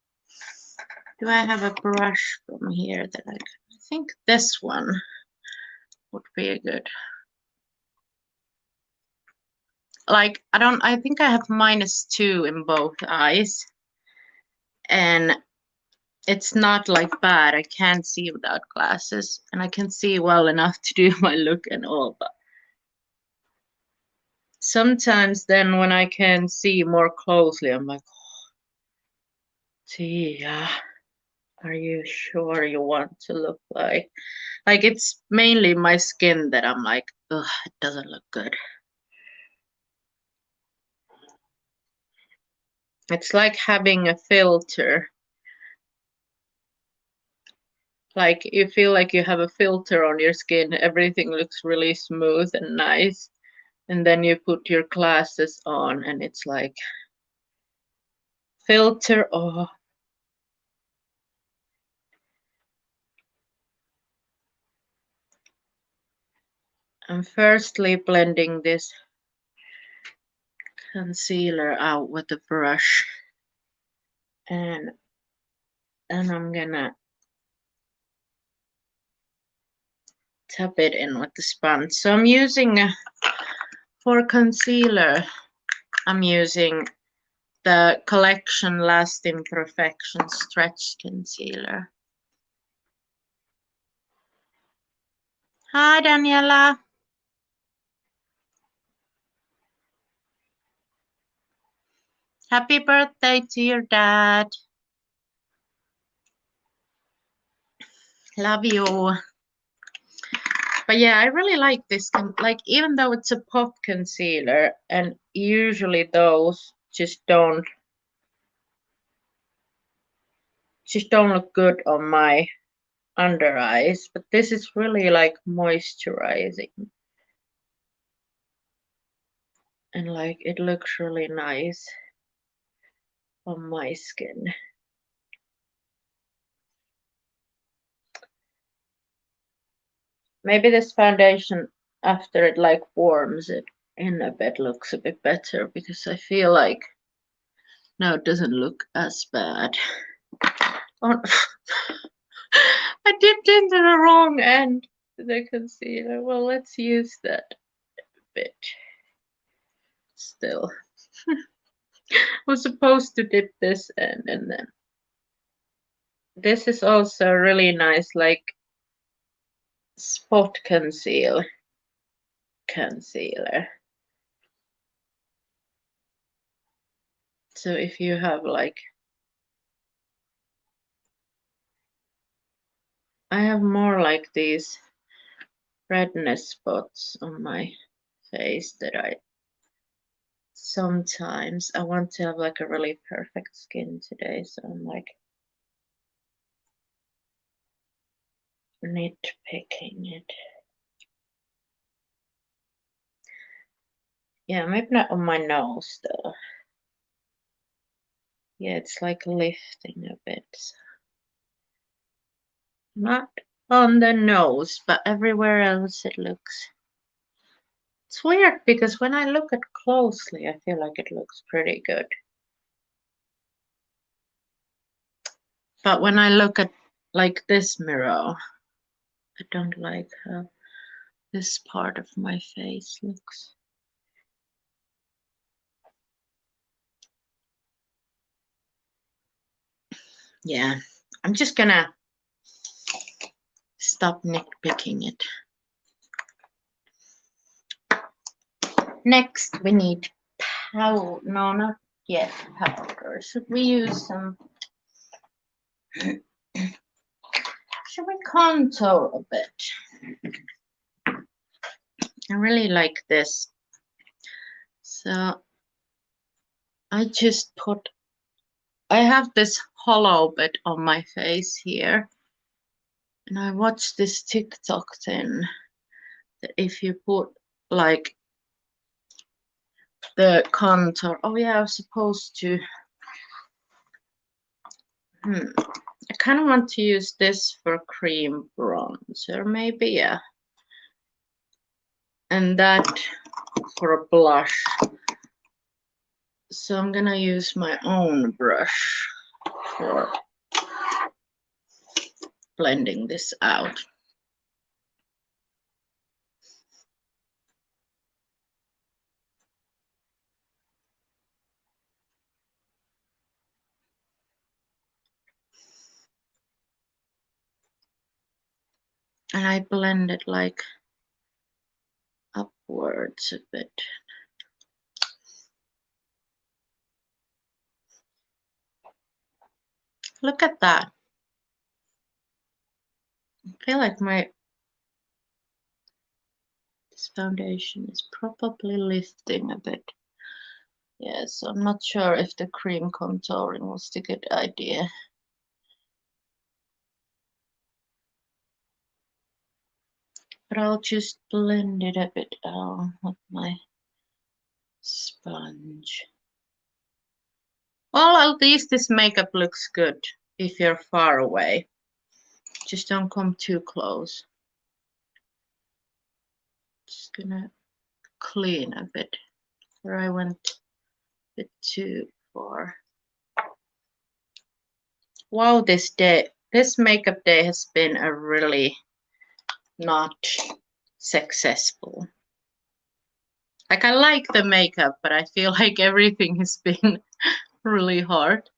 do I have a brush from here that I think this one would be a good. Like, I think I have -2 in both eyes. And it's not like bad. I can't see without glasses. And I can see well enough to do my look and all. But sometimes then when I can see more closely, I'm like, oh, Tia, are you sure you want to look like? Like, it's mainly my skin that I'm like, ugh, it doesn't look good. It's like having a filter. Like you feel like you have a filter on your skin, everything looks really smooth and nice. And then you put your glasses on and it's like filter off. I'm firstly blending this concealer out with a brush. And then I'm gonna tap it in with the sponge. So I'm using, for concealer, I'm using the Collection Lasting Perfection Stretch Concealer. Hi, Daniela. Happy birthday to your dad. Love you. But yeah, I really like this. Like, even though it's a pop concealer, and usually those just don't look good on my under eyes, but this is really like moisturizing. And like it looks really nice on my skin. Maybe this foundation, after it like warms it in a bit, looks a bit better because I feel like now it doesn't look as bad. Oh, I dipped into the wrong end of the concealer. Well, let's use that bit still. I was supposed to dip this end and then. This is also really nice, like spot concealer. So if you have like, I have more like these redness spots on my face that I sometimes I want to have like a really perfect skin today, so I'm like nitpicking it. Yeah, maybe not on my nose though. Yeah, it's like lifting a bit. Not on the nose, but everywhere else it looks. It's weird because when I look at closely, I feel like it looks pretty good. But when I look at like this mirror, I don't like how this part of my face looks. Yeah, I'm just gonna stop nitpicking it. Next, we need powder. No, not yet powder. Should we use some? Should we contour a bit? I really like this. So I just put, I have this hollow bit on my face here. And I watched this TikTok thing that if you put like the contour, oh yeah, I was supposed to, I kind of want to use this for cream bronzer, maybe, yeah. And that for a blush. So I'm gonna use my own brush for blending this out. And I blend it like upwards a bit. Look at that. I feel like this foundation is probably lifting a bit. Yes, I'm not sure if the cream contouring was the good idea. But I'll just blend it a bit out with my sponge. Well, at least this makeup looks good if you're far away. Just don't come too close. Just gonna clean a bit where I went a bit too far. Wow, this makeup day has been a really not successful. Like, I like the makeup, but I feel like everything has been really hard.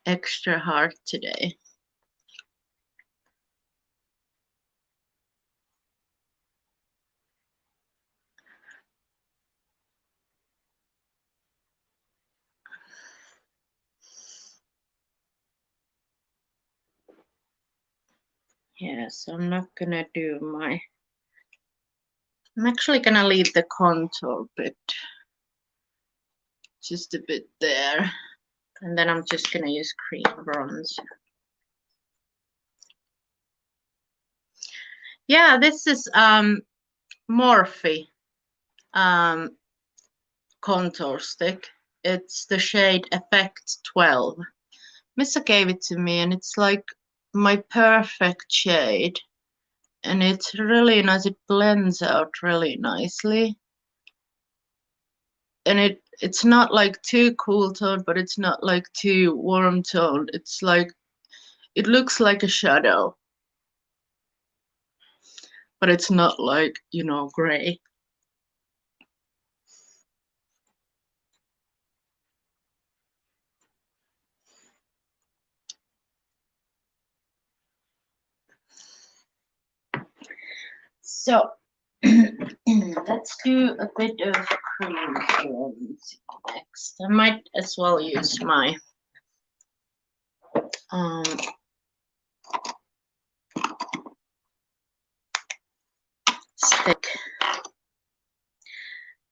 Extra hard today. Yes, I'm not gonna do my... I'm actually gonna leave the contour bit just a bit there. And then I'm just gonna use cream bronze. Yeah, this is Morphe contour stick. It's the shade Effect 12. Missa gave it to me and it's like my perfect shade. And it's really nice. It blends out really nicely. And it's not like too cool toned, but it's not like too warm toned. It's like, it looks like a shadow, but it's not like, you know, gray. So let's do a bit of cream bronze next. I might as well use my stick.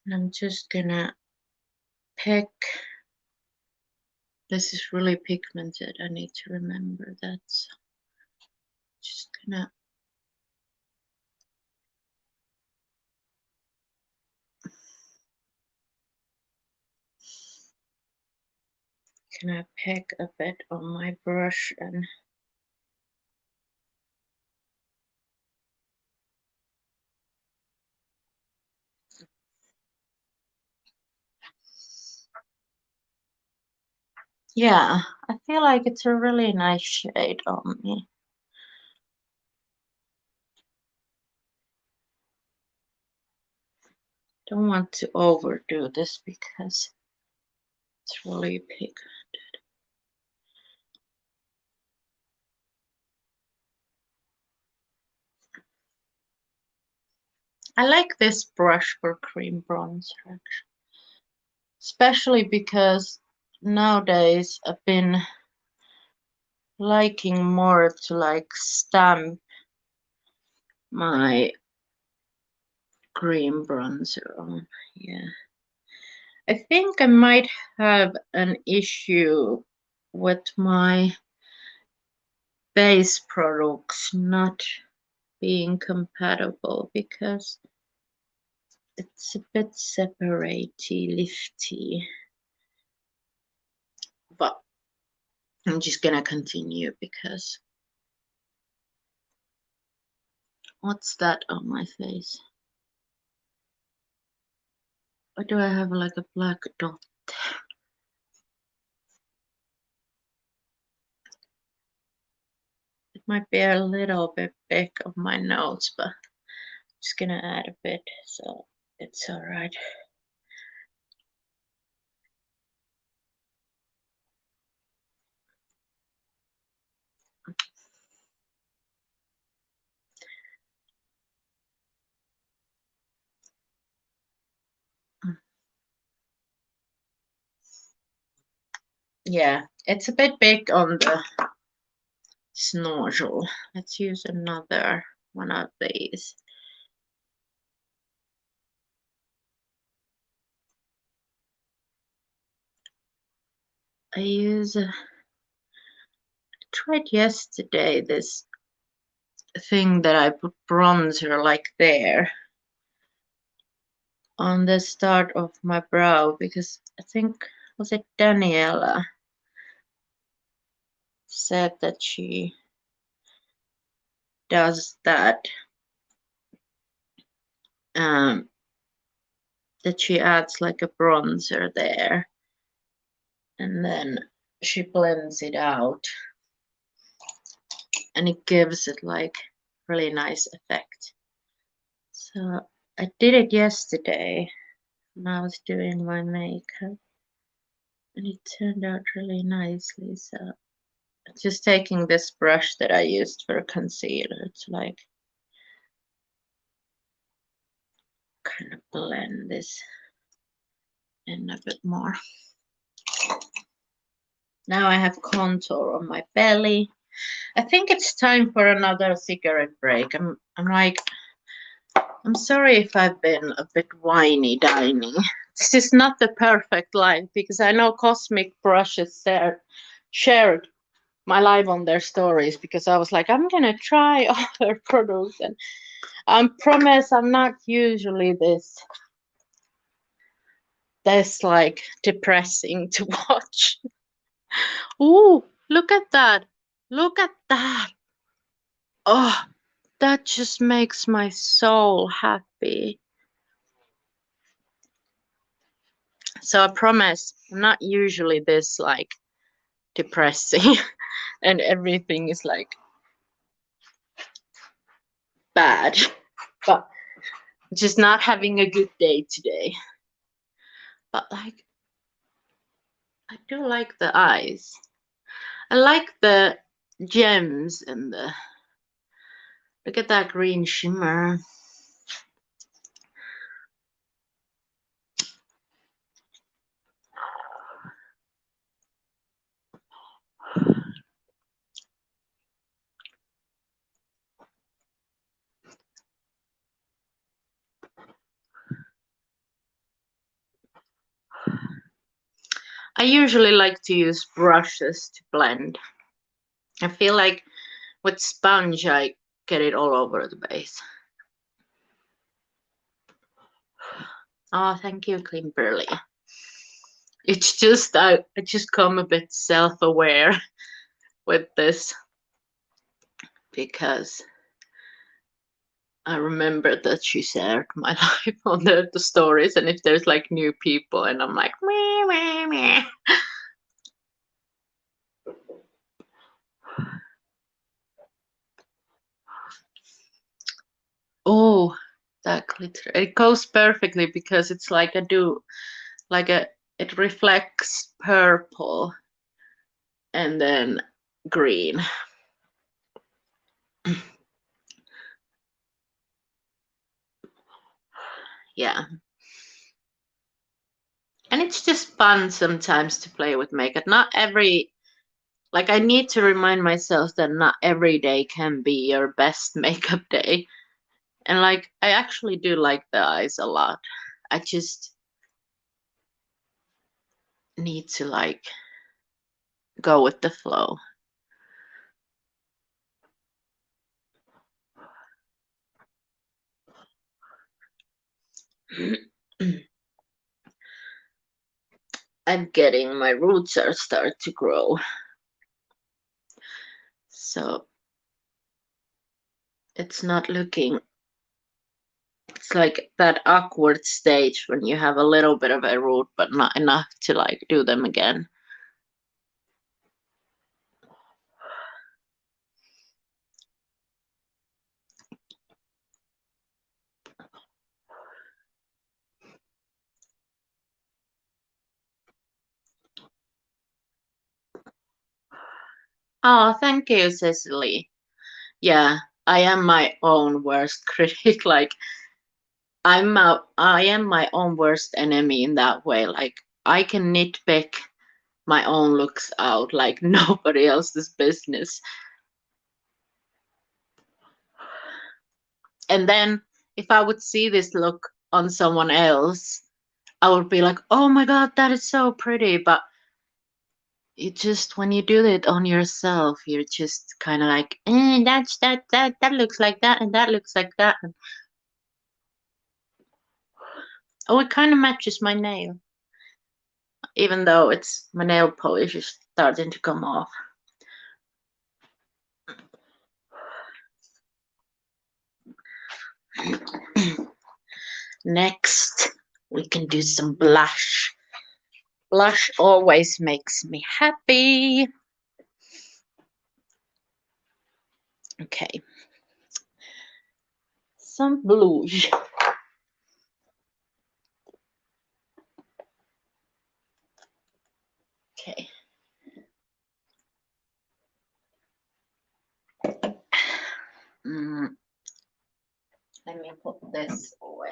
And I'm just gonna pick. This is really pigmented. I need to remember that. So just gonna pick a bit on my brush and yeah, I feel like it's a really nice shade on me. Don't want to overdo this because it's really pigmented. I like this brush for cream bronzer actually. Especially because nowadays I've been liking more to like stamp my cream bronzer on. Yeah. I think I might have an issue with my base products not being compatible because it's a bit separatey, lifty. But I'm just gonna continue because what's that on my face? Why do I have like a black dot? It might be a little bit big on my nose, but I'm just gonna add a bit so it's all right. Yeah, it's a bit big on the snozzle. Let's use another one of these. I tried yesterday this thing that I put bronzer like there on the start of my brow because I think, was it Daniela said that she does that. That she adds like a bronzer there and then she blends it out and it gives it like really nice effect. So I did it yesterday when I was doing my makeup and it turned out really nicely. So just taking this brush that I used for concealer to like kind of blend this in a bit more. Now I have contour on my belly. I think it's time for another cigarette break. I'm sorry if I've been a bit whiny dining. This is not the perfect life because I know Cosmic Brushes shared my life on their stories because I was like, I'm gonna try other products and I promise I'm not usually this like depressing to watch. Ooh, look at that. Look at that. Oh, that just makes my soul happy. So I promise I'm not usually this like depressing and everything is like bad, but just not having a good day today. But like, I do like the eyes. I like the gems and the, look at that green shimmer. I usually like to use brushes to blend. I feel like with sponge I get it all over the base. Oh, thank you, Kimberly. It's just I just come a bit self-aware with this because I remember that she shared my life on the stories, and if there's like new people, and I'm like, meh, meh, meh. Oh, that glitter! It goes perfectly because it's like it reflects purple and then green. Yeah. And it's just fun sometimes to play with makeup. Not every, like, I need to remind myself that not every day can be your best makeup day. And like, I actually do like the eyes a lot. I just need to like go with the flow. I'm getting my roots are start to grow. So it's not looking, it's like that awkward stage when you have a little bit of a root but not enough to like do them again. Oh, thank you, Cecily. Yeah, I am my own worst critic. Like I am my own worst enemy in that way. Like I can nitpick my own looks out like nobody else's business. And then if I would see this look on someone else, I would be like, "Oh my god, that is so pretty." But it just when you do it on yourself, you're just kind of like, that looks like that and that looks like that. Oh, it kind of matches my nail, even though it's my nail polish is starting to come off. Next, we can do some blush. Blush always makes me happy. Okay, some blush. Okay. Let me put this away.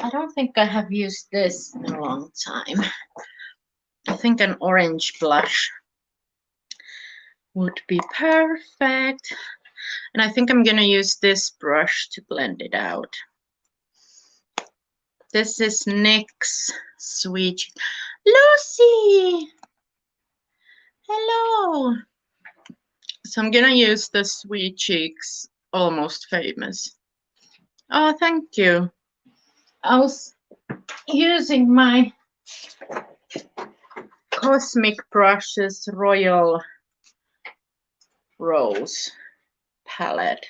I don't think I have used this in a long time. I think an orange blush would be perfect. And I think I'm gonna use this brush to blend it out. This is NYX Sweet. Lucy! Hello! So I'm gonna use the Sweet Cheeks Almost Famous. Oh, thank you. I was using my Cosmic Brushes Royal Rose palette.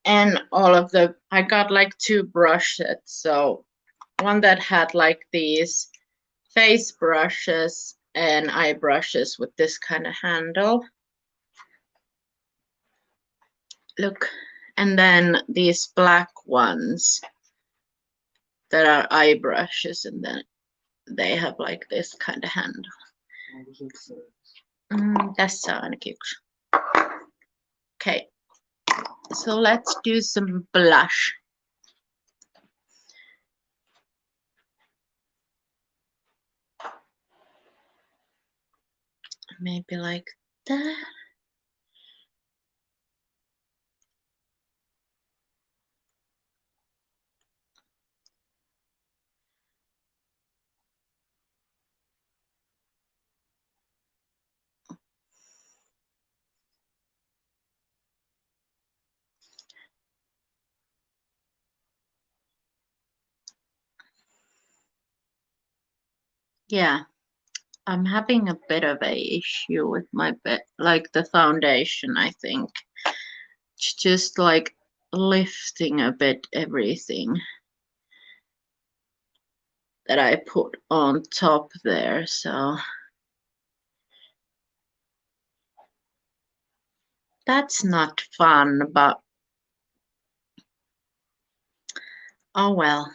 And all of I got like two brush sets. So one that had like these face brushes and eye brushes with this kind of handle. Look, and then these black ones that are eye brushes, and then they have like this kind of handle. Tässä ainakin yksi. Okay, so let's do some blush. Maybe like that. Yeah, I'm having a bit of a issue with my like the foundation, I think. It's just like lifting a bit everything that I put on top there, so that's not fun, but oh well.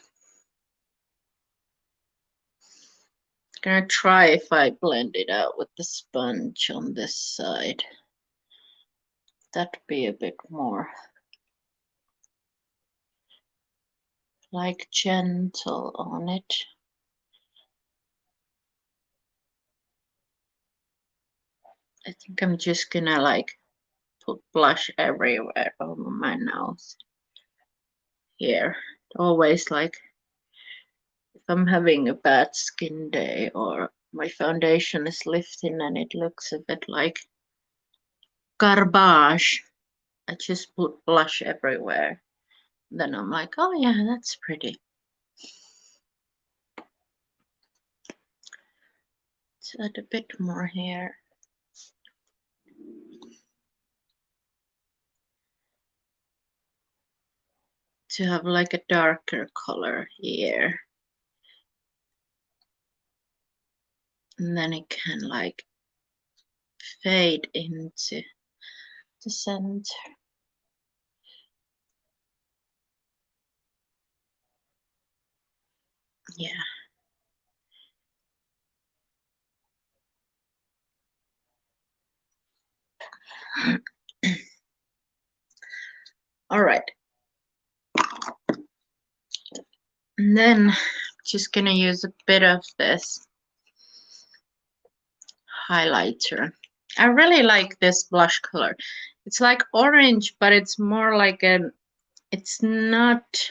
Gonna try if I blend it out with the sponge on this side. That'd be a bit more. like gentle on it. I think I'm just gonna like put blush everywhere over my nose. Here, always like if I'm having a bad skin day or my foundation is lifting and it looks a bit like garbage, I just put blush everywhere. Then I'm like, oh yeah, that's pretty. Let's add a bit more here. To have like a darker color here. And then it can like fade into the center. Yeah. All right. And then just gonna use a bit of this highlighter. I really like this blush color. It's like orange, but it's more like it's not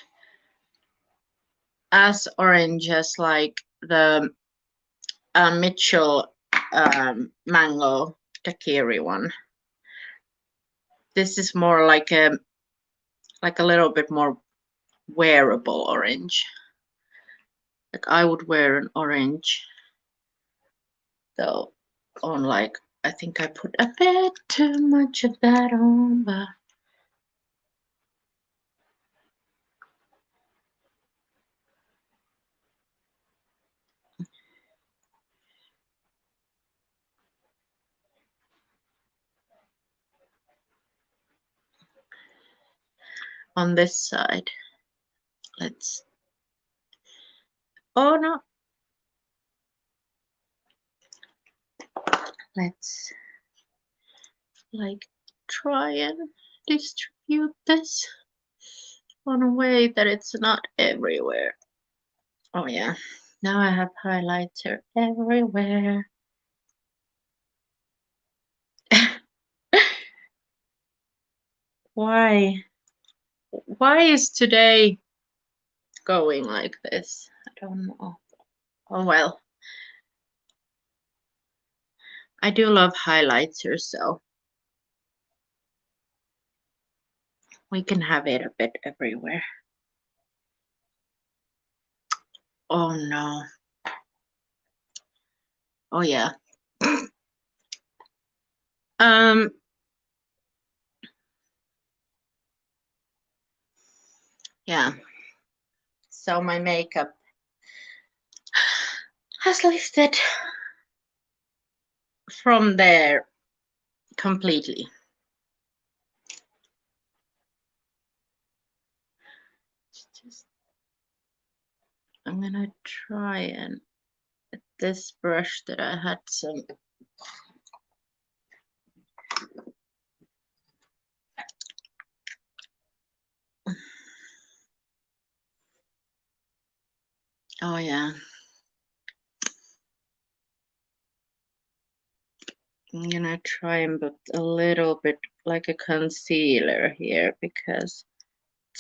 as orange as like the Mitchell Mango Daiquiri one. This is more like a little bit more wearable orange. Like I would wear an orange though on like, I think I put a bit too much of that on, but on this side, oh no, let's like try and distribute this on a way that it's not everywhere. Oh yeah, now I have highlighter everywhere. Why is today going like this? I don't know. Oh well. I do love highlighters, so we can have it a bit everywhere. Oh no. Oh yeah. Yeah. So my makeup has lifted from there completely. I'm gonna try and this brush that I had some. Oh yeah. I'm gonna try and put a little bit like a concealer here because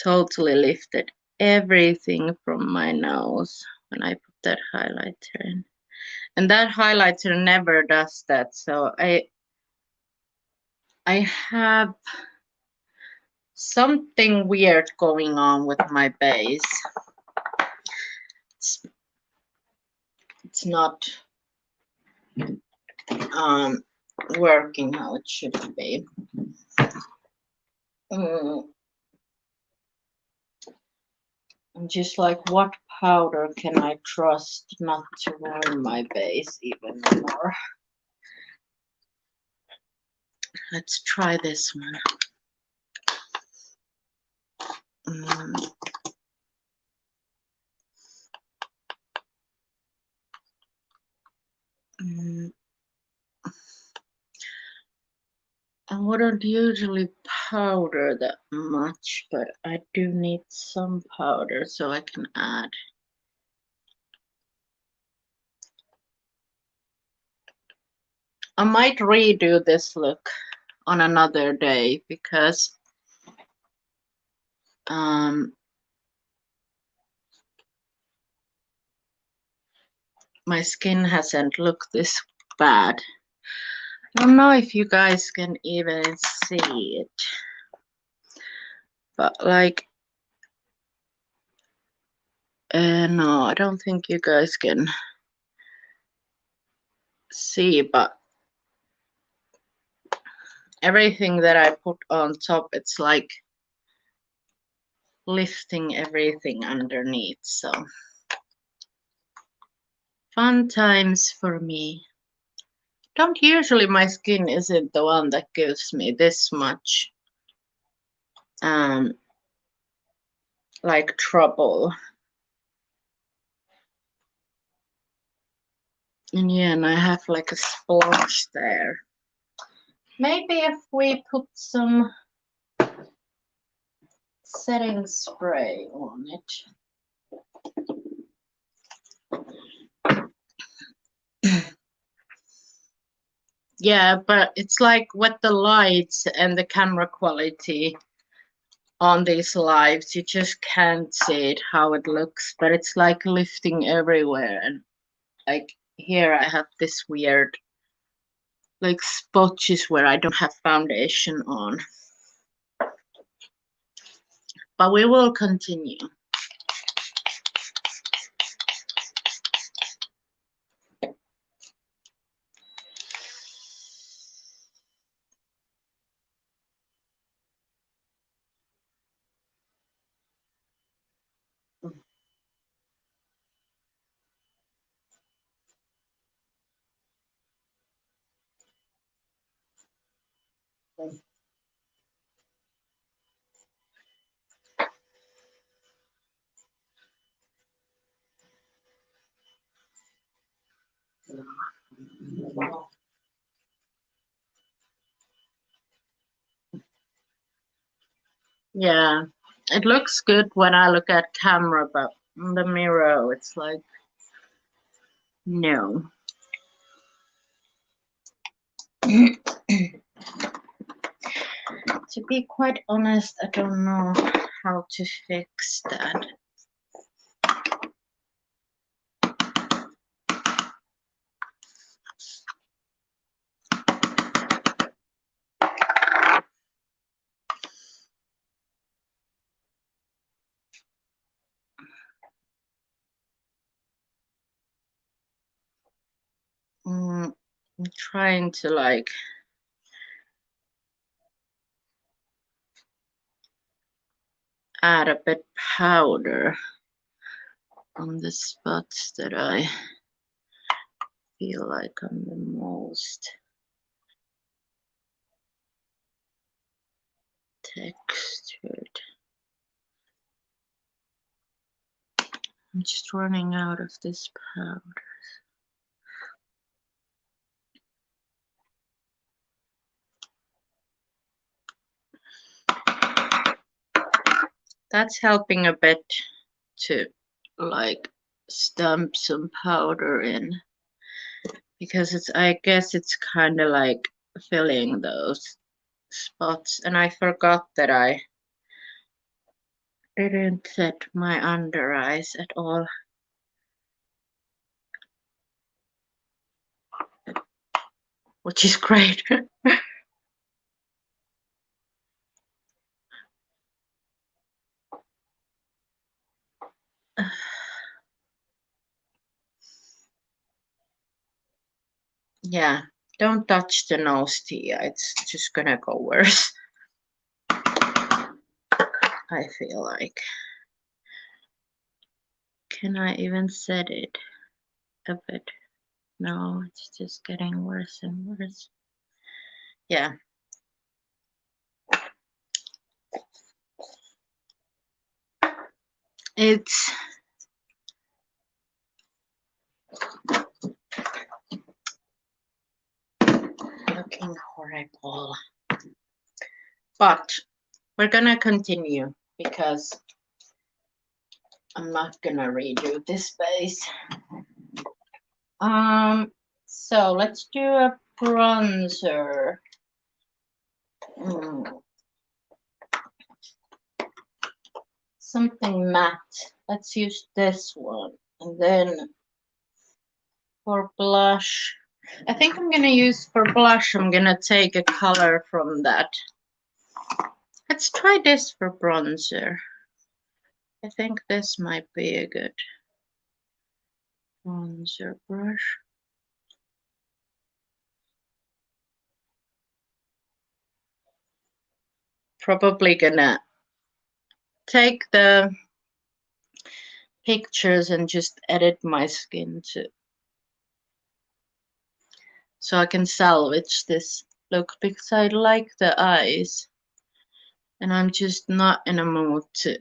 totally lifted everything from my nose when I put that highlighter in. And that highlighter never does that. So I have something weird going on with my base. It's not working how it should be. I'm just like, what powder can I trust not to ruin my base even more? Let's try this one. And what don't usually powder that much, but I do need some powder so I can add. I might redo this look on another day because my skin hasn't looked this bad. I don't know if you guys can even see it, but like, no, I don't think you guys can see, but everything that I put on top, it's like lifting everything underneath, so fun times for me. Don't usually, my skin isn't the one that gives me this much like trouble. And yeah, and I have like a splotch there. Maybe if we put some setting spray on it. Yeah, but it's like with the lights and the camera quality on these lives, you just can't see it how it looks, but it's like lifting everywhere. And like here I have this weird like spotches where I don't have foundation on. But we will continue. Yeah, it looks good when I look at camera, but in the mirror, it's like, no. To be quite honest, I don't know how to fix that. I'm trying to like add a bit powder on the spots that I feel like I'm the most textured. I'm just running out of this powder. That's helping a bit to like stamp some powder in, because it's, I guess it's kind of like filling those spots. And I forgot that I didn't set my under eyes at all, which is great. Yeah, don't touch the nose, Tia. It's just gonna go worse. I feel like. Can I even set it a bit? No, it's just getting worse and worse. Yeah. It's looking horrible. But we're gonna continue because I'm not gonna redo this base. So let's do a bronzer. Something matte. Let's use this one. And then for blush, I think I'm gonna use for blush, I'm gonna take a color from that. Let's try this for bronzer. I think this might be a good bronzer brush. Probably gonna take the pictures and just edit my skin so I can salvage this look because I like the eyes and I'm just not in a mood to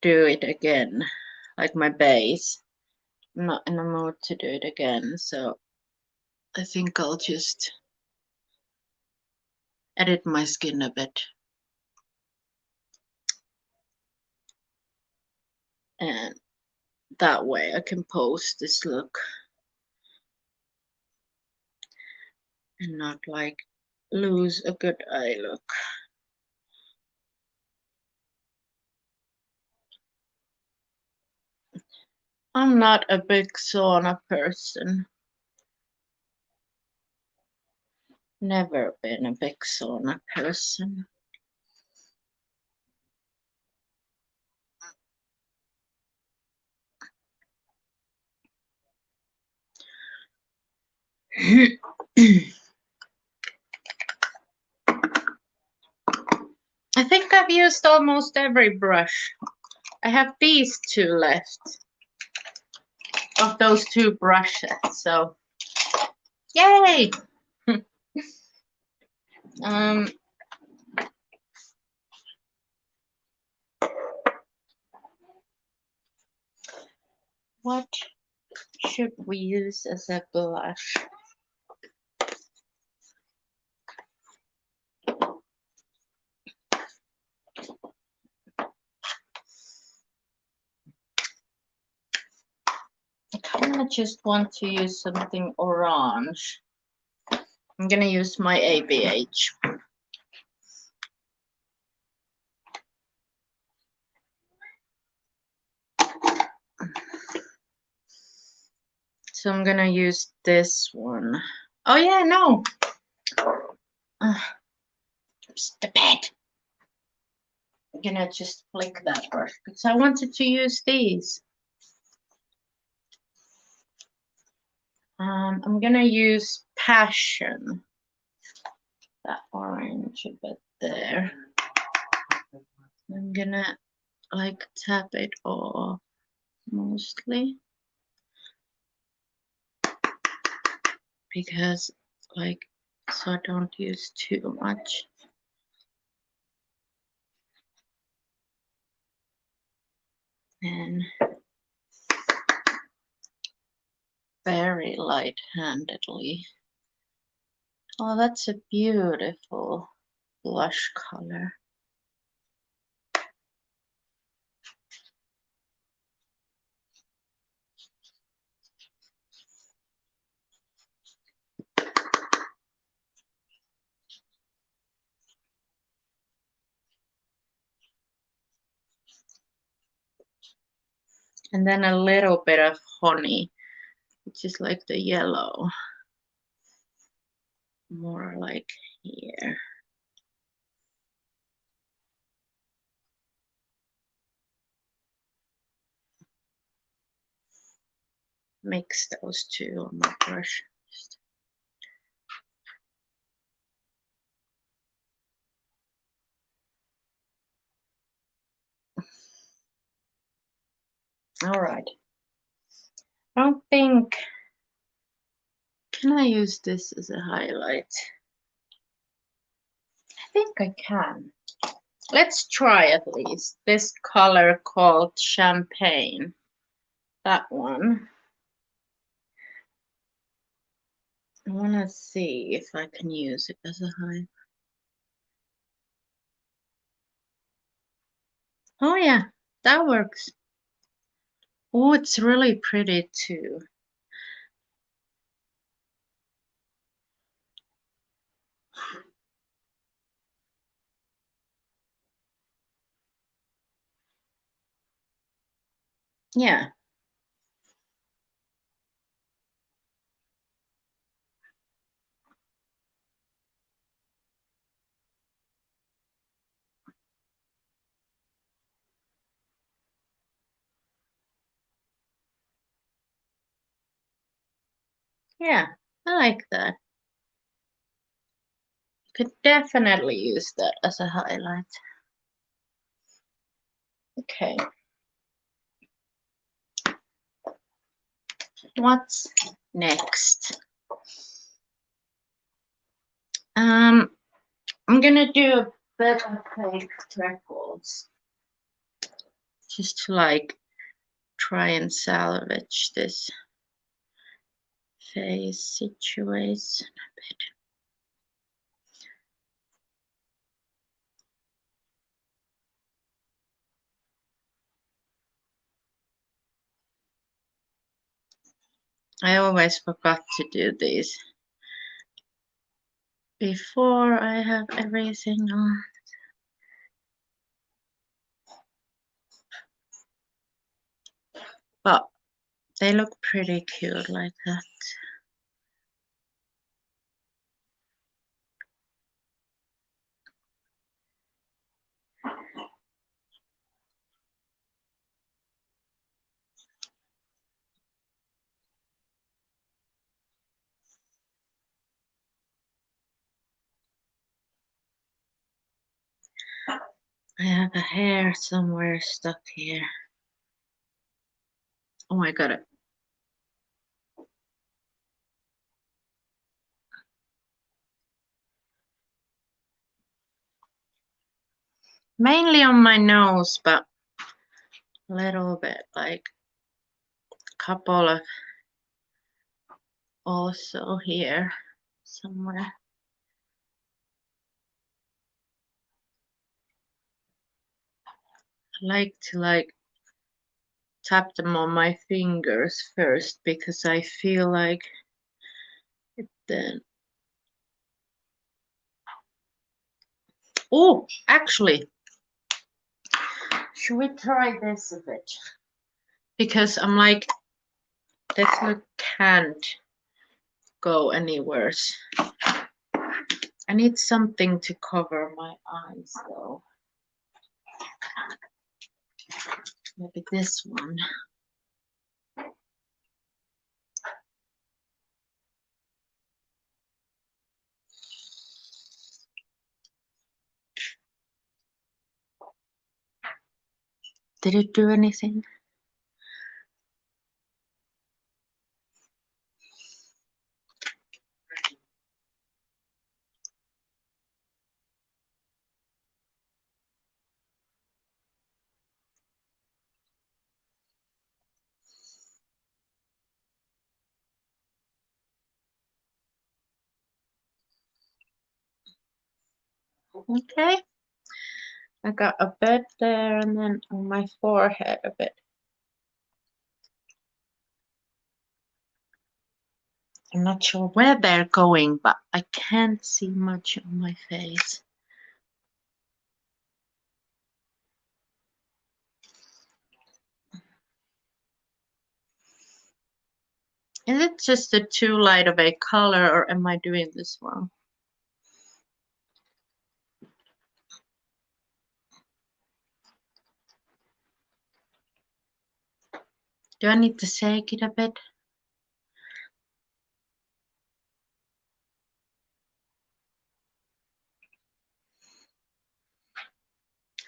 do it again, like my base. I'm not in a mood to do it again, so I think I'll just edit my skin a bit. And that way I can post this look and not like lose a good eye look. I'm not a big sauna person. Never been a big sauna person. I think I've used almost every brush. I have these two left of those two brushes, so yay! What should we use as a blush? I kind of just want to use something orange. I'm gonna use my ABH. So I'm gonna use this one. Oh yeah, no. The bed. I'm gonna just flick that brush because I wanted to use these. I'm gonna use Passion. That orange a bit there. I'm gonna like tap it off mostly because like so I don't use too much. And very light-handedly. Oh, that's a beautiful blush color. And then a little bit of honey, which is like the yellow. More like here. Mix those two on my brush. All right. I don't think, can I use this as a highlight? I think I can. Let's try at least this color called Champagne. That one. I want to see if I can use it as a highlight. Oh yeah, that works. Oh, it's really pretty too. Yeah. Yeah, I like that. Could definitely use that as a highlight. Okay. What's next? I'm gonna do a bit of fake freckles. Just to like try and salvage this face situation a bit. I always forgot to do these before I have everything on. But they look pretty cute like that. I have a hair somewhere stuck here. Oh, I got it. Mainly on my nose, but a little bit, like a couple of also here somewhere. I like to tap them on my fingers first because I feel like it then. Oh, actually, should we try this a bit? Because I'm like, this look can't go any worse. I need something to cover my eyes though. Maybe this one. Did it do anything? Okay. I got a bit there and then on my forehead a bit. I'm not sure where they're going, but I can't see much on my face. Is it just a too light of a color or am I doing this wrong? Do I need to shake it a bit?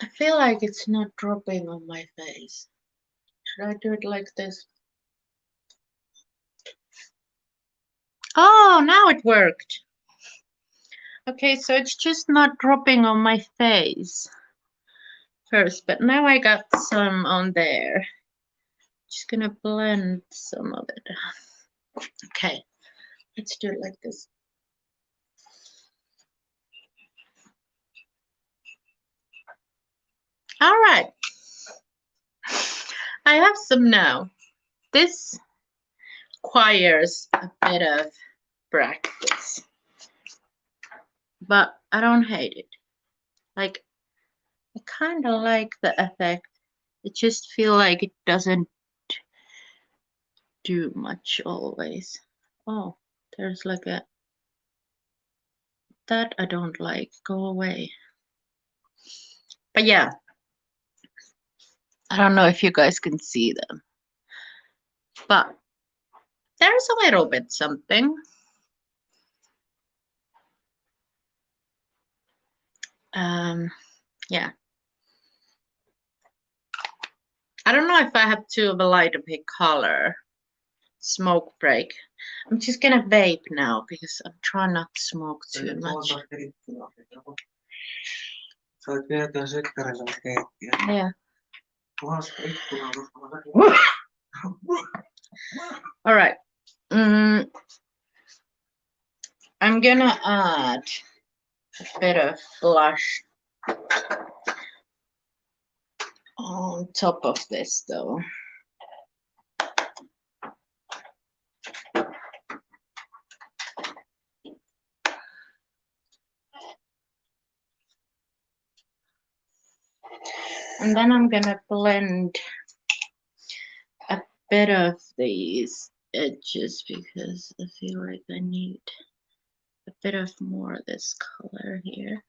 I feel like it's not dropping on my face. Should I do it like this? Oh, now it worked. Okay, so it's just not dropping on my face first, but now I got some on there. Just gonna blend some of it. Okay, Let's do it like this. All right. I have some now. This requires a bit of practice, but I don't hate it. Like, I kind of like the effect. It just feel like it doesn't do much always. Oh, there's like a, that I don't like. Go away. But yeah, I don't know if you guys can see them, but there's a little bit something. Yeah. I don't know if I have too of a light of a color. Smoke break. I'm just gonna vape now because I'm trying not to smoke too much. Yeah. All right. I'm gonna add a bit of blush on top of this though. And then I'm gonna blend a bit of these edges because I feel like I need a bit of more of this color here.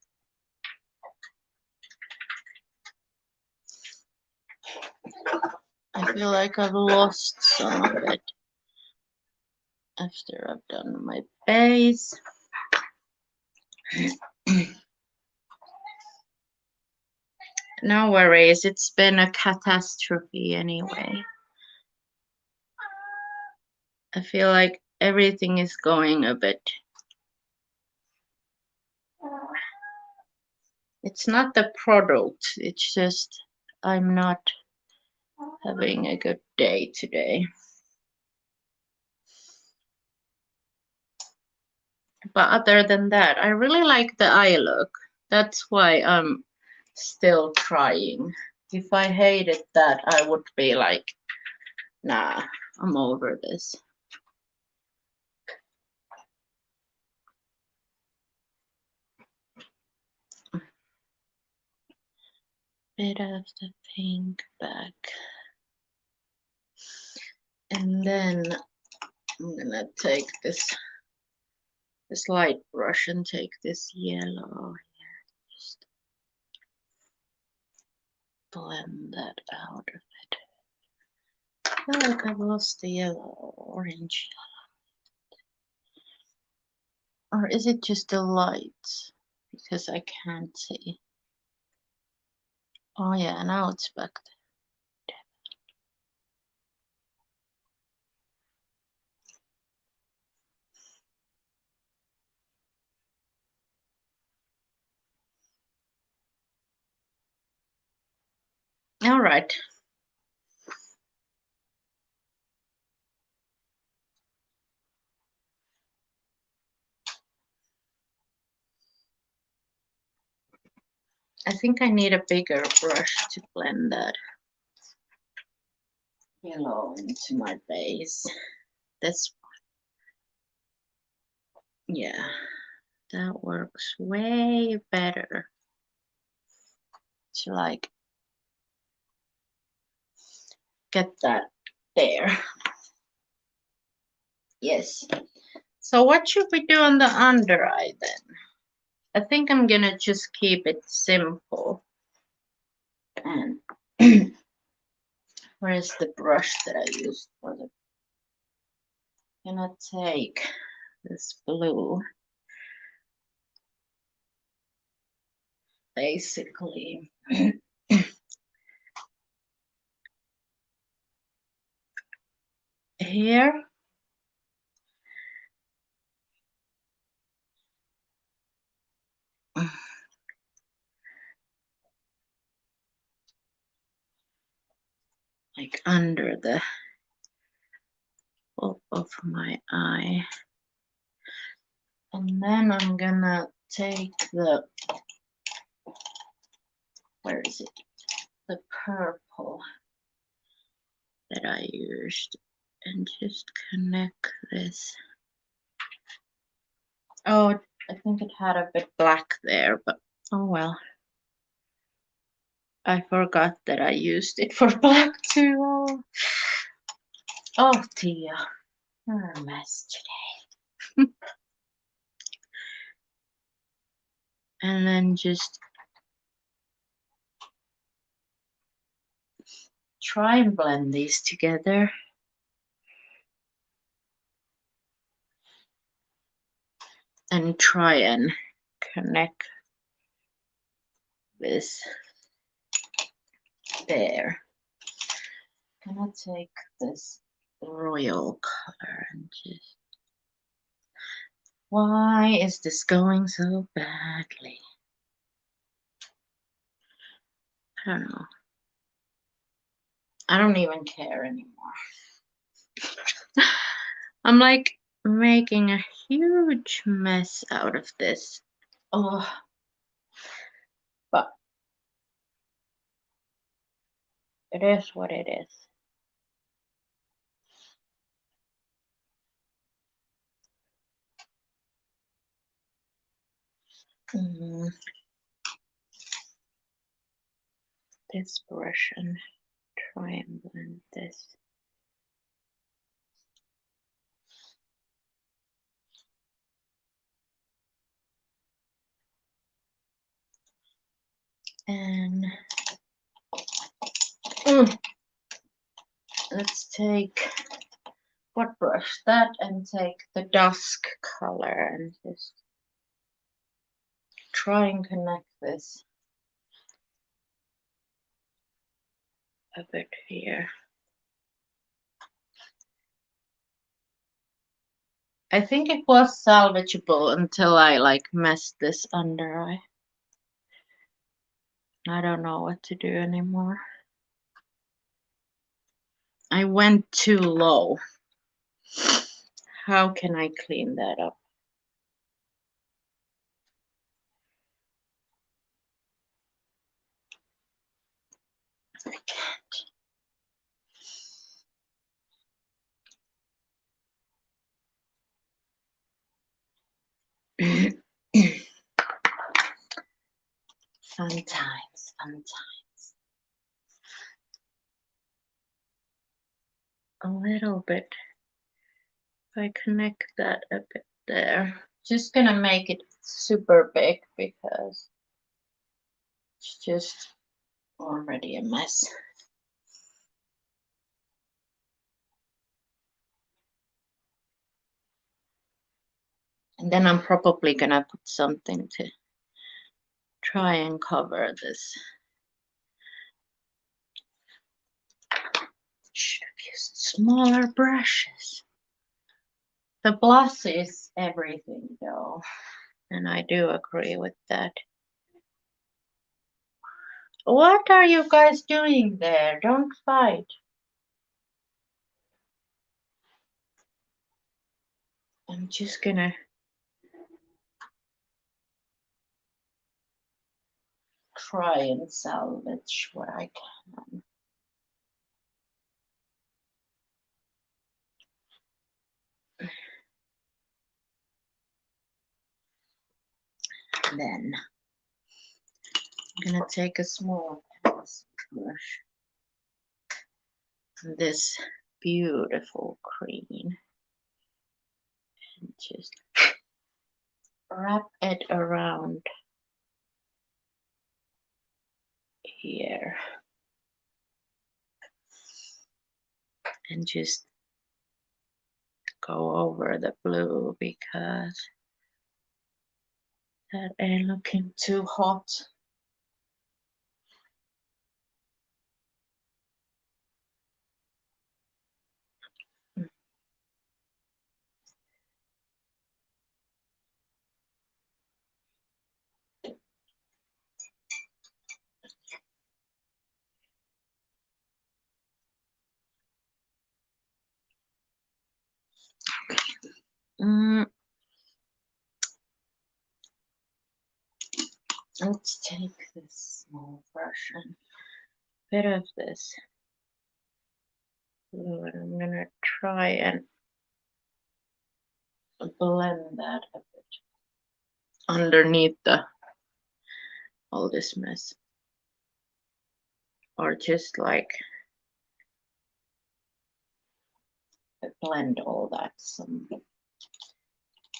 I feel like I've lost some of it after I've done my base. No worries, it's been a catastrophe anyway. I feel like everything is going a bit. It's not the product, it's just I'm not having a good day today. But other than that, I really like the eye look. That's why I'm still trying. If I hated that, I would be like, nah, I'm over this. Bit of the pink back. And then I'm gonna take this light brush and take this yellow here. Just blend that out of it. I feel like I've lost the yellow, orange. Or is it just the light? Because I can't see. Oh yeah, now it's back there. All right. I think I need a bigger brush to blend that yellow into my base. This one. Yeah, that works way better. To like get that there. Yes. So what should we do on the under eye then? I think I'm gonna just keep it simple. And where is the brush that I used for the? I'm gonna take this blue. Basically. Here. Like under the pop of my eye. And then I'm gonna take the, where is it? The purple that I used and just connect this. Oh, I think it had a bit black there, but oh well. I forgot that I used it for black too. Oh, Tia, you're a mess today. And then just try and blend these together. And try and connect this there. I'm gonna take this royal color and just, why is this going so badly? I don't know. I don't even care anymore. I'm like making a huge mess out of this. Oh, but it is what it is. This brush and try and blend this. And let's take, what brush? That, and take the dusk color and just try and connect this a bit here. I think it was salvageable until I like messed this under eye. I don't know what to do anymore. I went too low. How can I clean that up? I can't. Sometimes. A little bit. If I connect that a bit there. Just gonna make it super big because it's just already a mess. And then I'm probably gonna put something to try and cover this. Should have used smaller brushes. The gloss is everything though, and I do agree with that. What are you guys doing there? Don't fight. I'm just gonna try and salvage what I can. Then I'm gonna take a small brush, this beautiful cream, and just wrap it around here and just go over the blue because that ain't looking too hot. Let's take this small brush and bit of this blue, and I'm gonna try and blend that a bit underneath all this mess, or just like blend all that.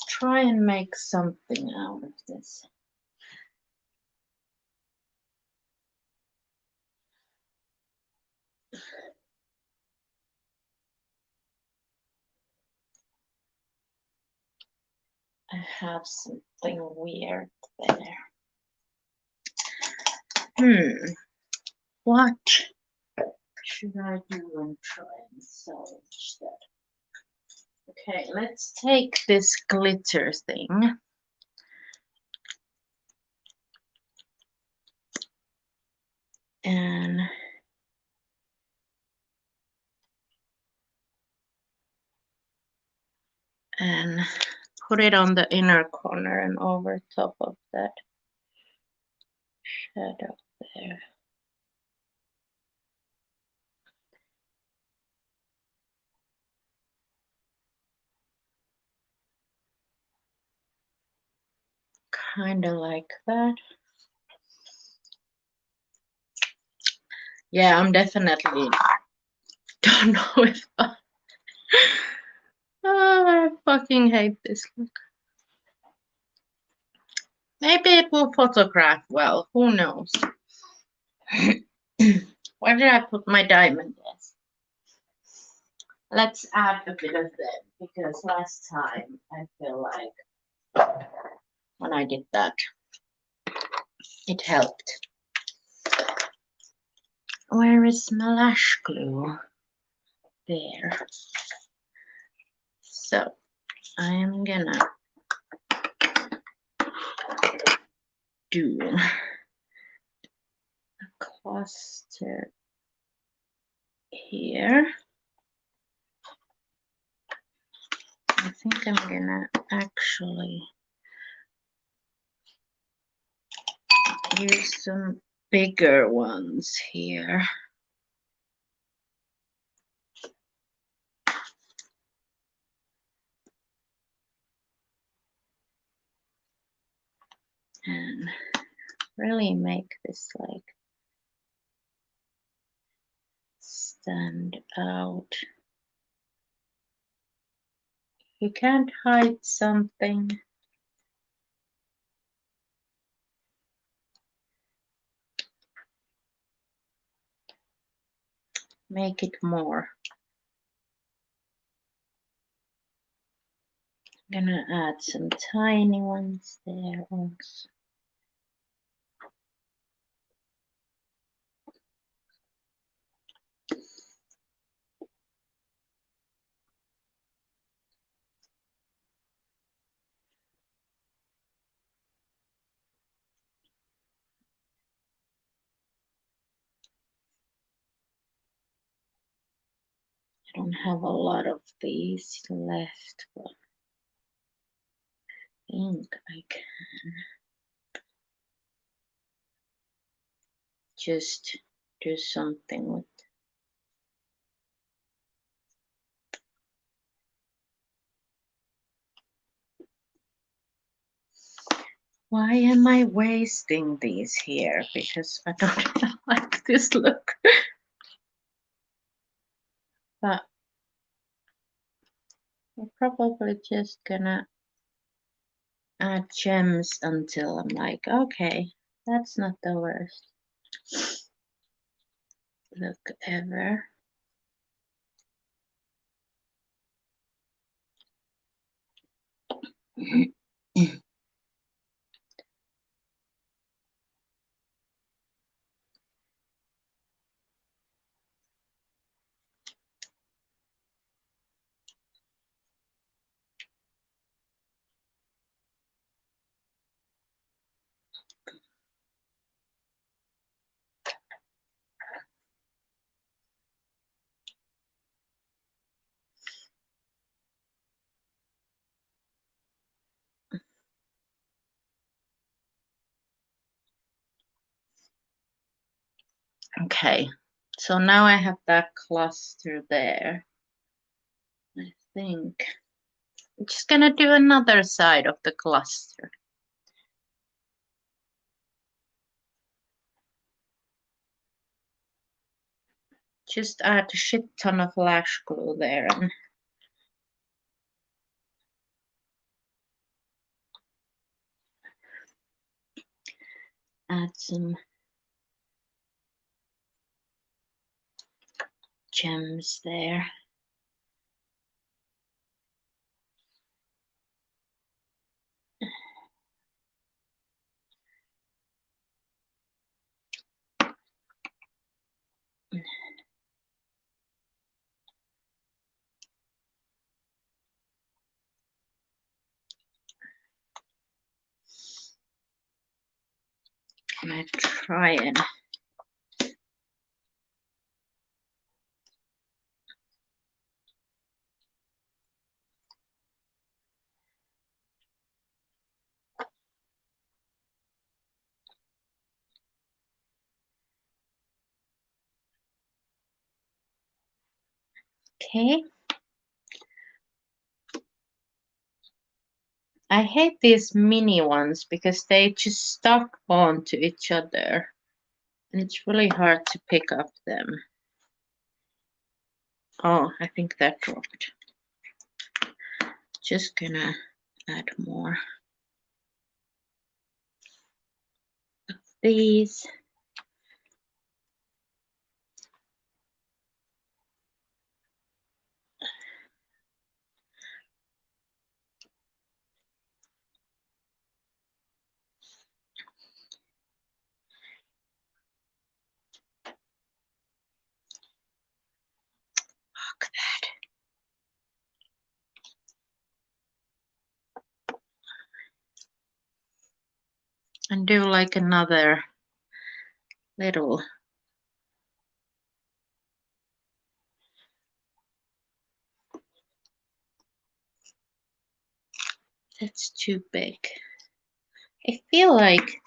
Try and make something out of this. I have something weird there. What should I do and try and salvage that? Okay, let's take this glitter thing and put it on the inner corner and over top of that shadow there. Kind of like that. Yeah, I'm definitely don't know if oh, I fucking hate this look. Maybe it will photograph well, who knows? Where did I put my diamond? Yes. Let's add a bit of that because last time I feel like when I did that, it helped. Where is my lash glue? There. So I am gonna do a cluster here. I think I'm gonna actually use some bigger ones here. And really make this like stand out. You can't hide something. Make it more. I'm gonna add some tiny ones there also. I don't have a lot of these left, but I think I can just do something with. Why am I wasting these here? Because I don't like this look. But I'm probably just gonna add gems until I'm like, okay, that's not the worst look ever. Okay, so now I have that cluster there. I think I'm just gonna do another side of the cluster. Just add a shit ton of lash glue there and add some gems there. And I try and okay. I hate these mini ones because they just stuck onto each other and it's really hard to pick up them. Oh, I think that dropped. Just gonna add more of these. Look at that. And do like another little. That's too big. I feel like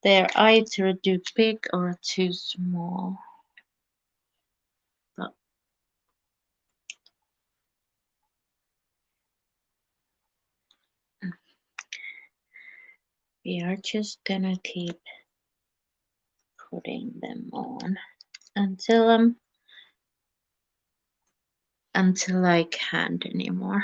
they're either too big or too small. But we are just gonna keep putting them on until I can't anymore.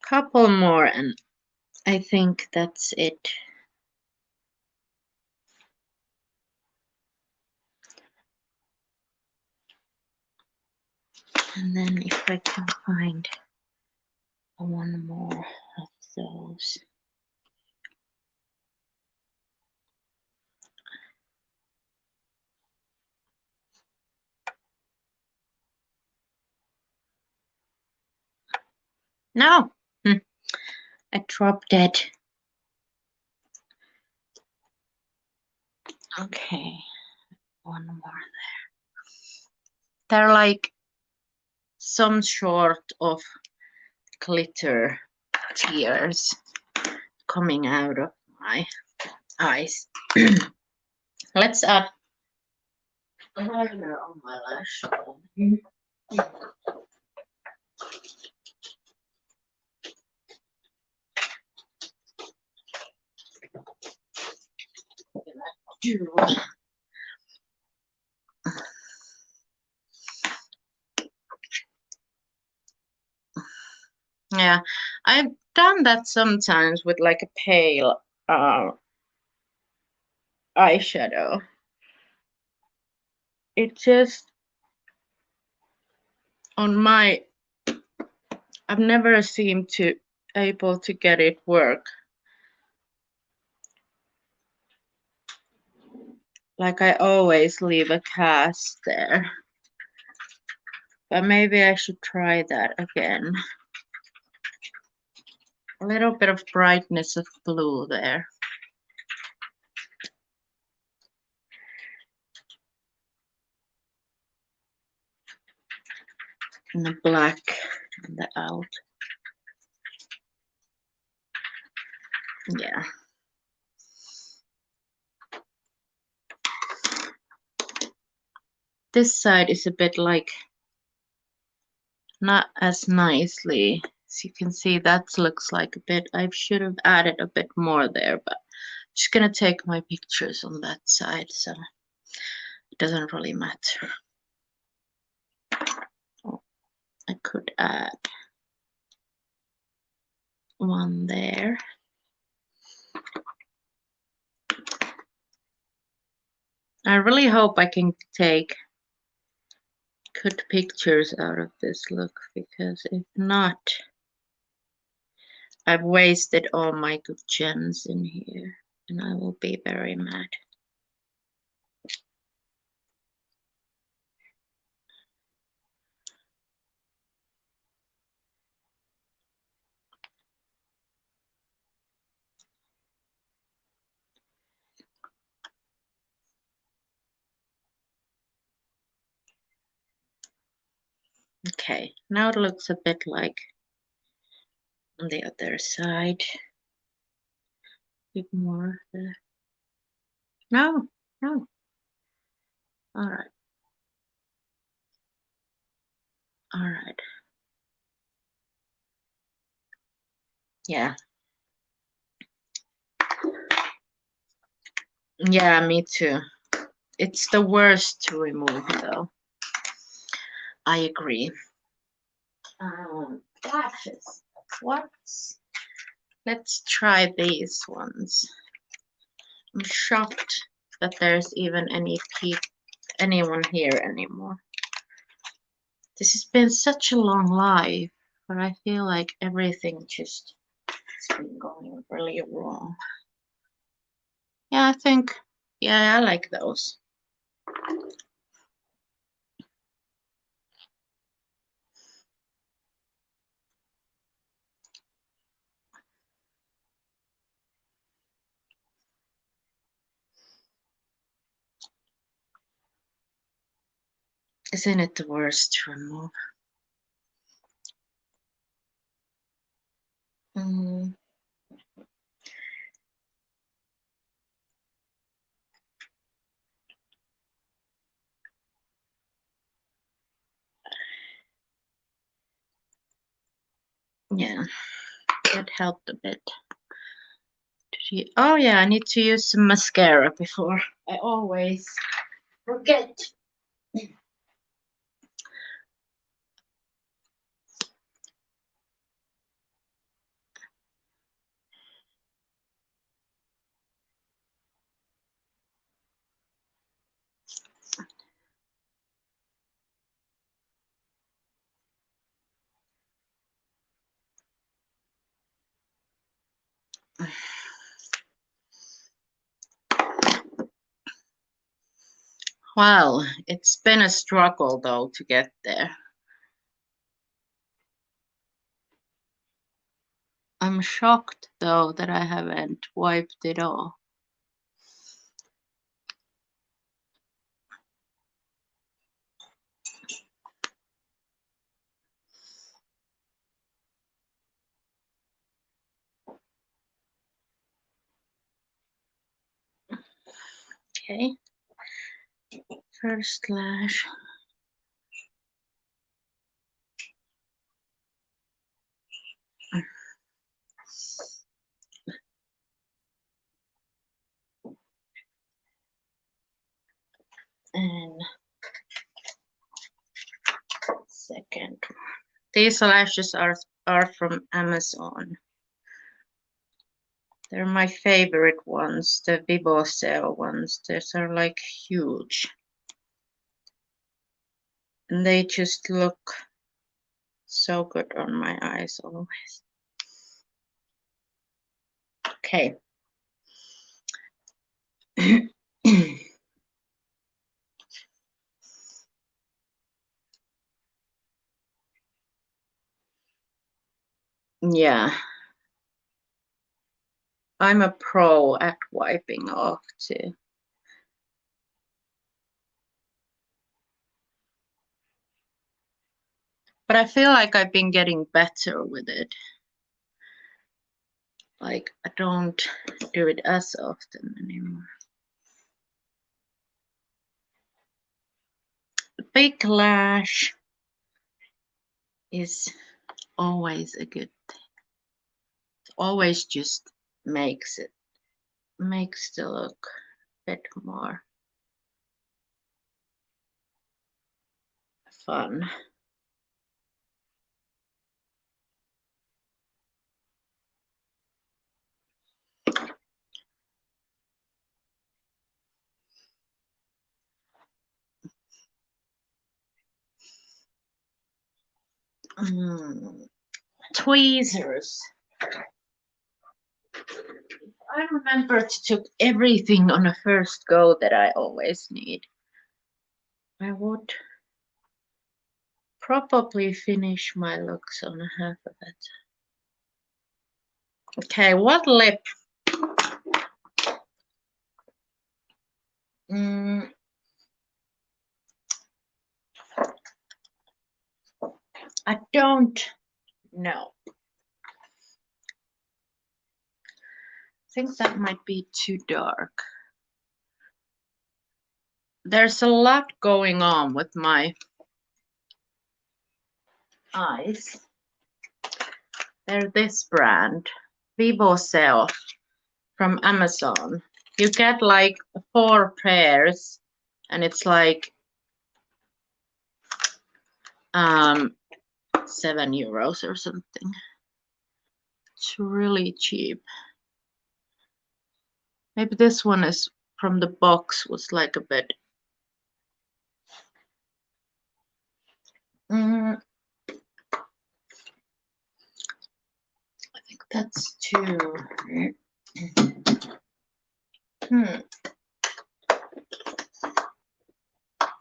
Couple more and I think that's it. And then if I can find one more of those. No, I dropped it. Okay, one more there. They're like some sort of glitter tears coming out of my eyes. Let's add liner on my lash line. Yeah, I've done that sometimes with like a pale eyeshadow. It just on my I've never seemed to able to get it work. Like I always leave a cast there. But maybe I should try that again. A little bit of brightness of blue there. And the black and the out. Yeah. This side is a bit like not as nicely. As you can see, that looks like a bit, I should have added a bit more there, but I'm just gonna take my pictures on that side, so it doesn't really matter. Oh, I could add one there. I really hope I can take good pictures out of this look, because if not, I've wasted all my good gems in here, and I will be very mad. Okay, now it looks a bit like on the other side. A bit more there. No, no. All right. All right. Yeah. Yeah, me too. It's the worst to remove though. I agree. Lashes. What? Let's try these ones. I'm shocked that there's even anyone here anymore. This has been such a long life, but I feel like everything just has been going really wrong. Yeah, I think, yeah, I like those. Isn't it the worst to remove? Mm. Yeah, that helped a bit. Oh yeah, I need to use some mascara before. I always forget. Well, it's been a struggle though to get there. I'm shocked though that I haven't wiped it off. Okay, first lash. And second. These lashes are from Amazon. They're my favorite ones, the Vivo Cell ones. These are like huge. And they just look so good on my eyes always. Okay. Yeah. I'm a pro at wiping off too. But I feel like I've been getting better with it. Like, I don't do it as often anymore. Big lash is always a good thing. It always just makes the look a bit more fun. Tweezers. I remember to took everything on a first go that I always need. I would probably finish my looks on half of it. Okay, what lip? I don't know. I think that might be too dark. There's a lot going on with my eyes. They're this brand, Vivo Cell from Amazon. You get like 4 pairs and it's like €7 or something. It's really cheap. Maybe this one is from the box was like a bit. I think that's too.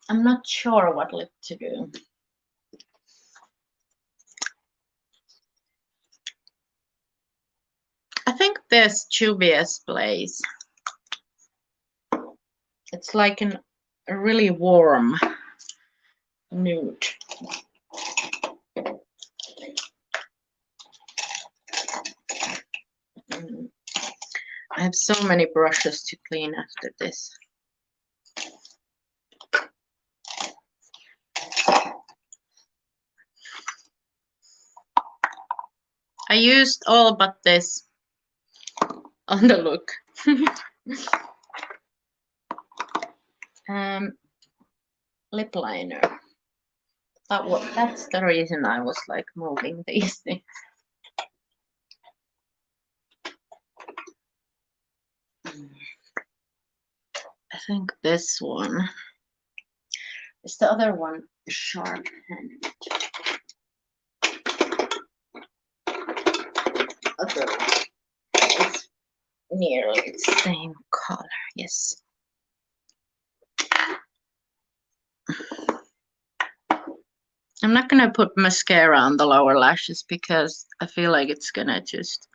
I'm not sure what lip to do. I think this Juvia's Blaze. It's like a really warm nude. I have so many brushes to clean after this. I used all but this on the look. Lip liner. That's the reason I was like moving these things. I think this one is the other one, sharp-handed. Other one is nearly the same color. Yes. I'm not gonna put mascara on the lower lashes because I feel like it's gonna just.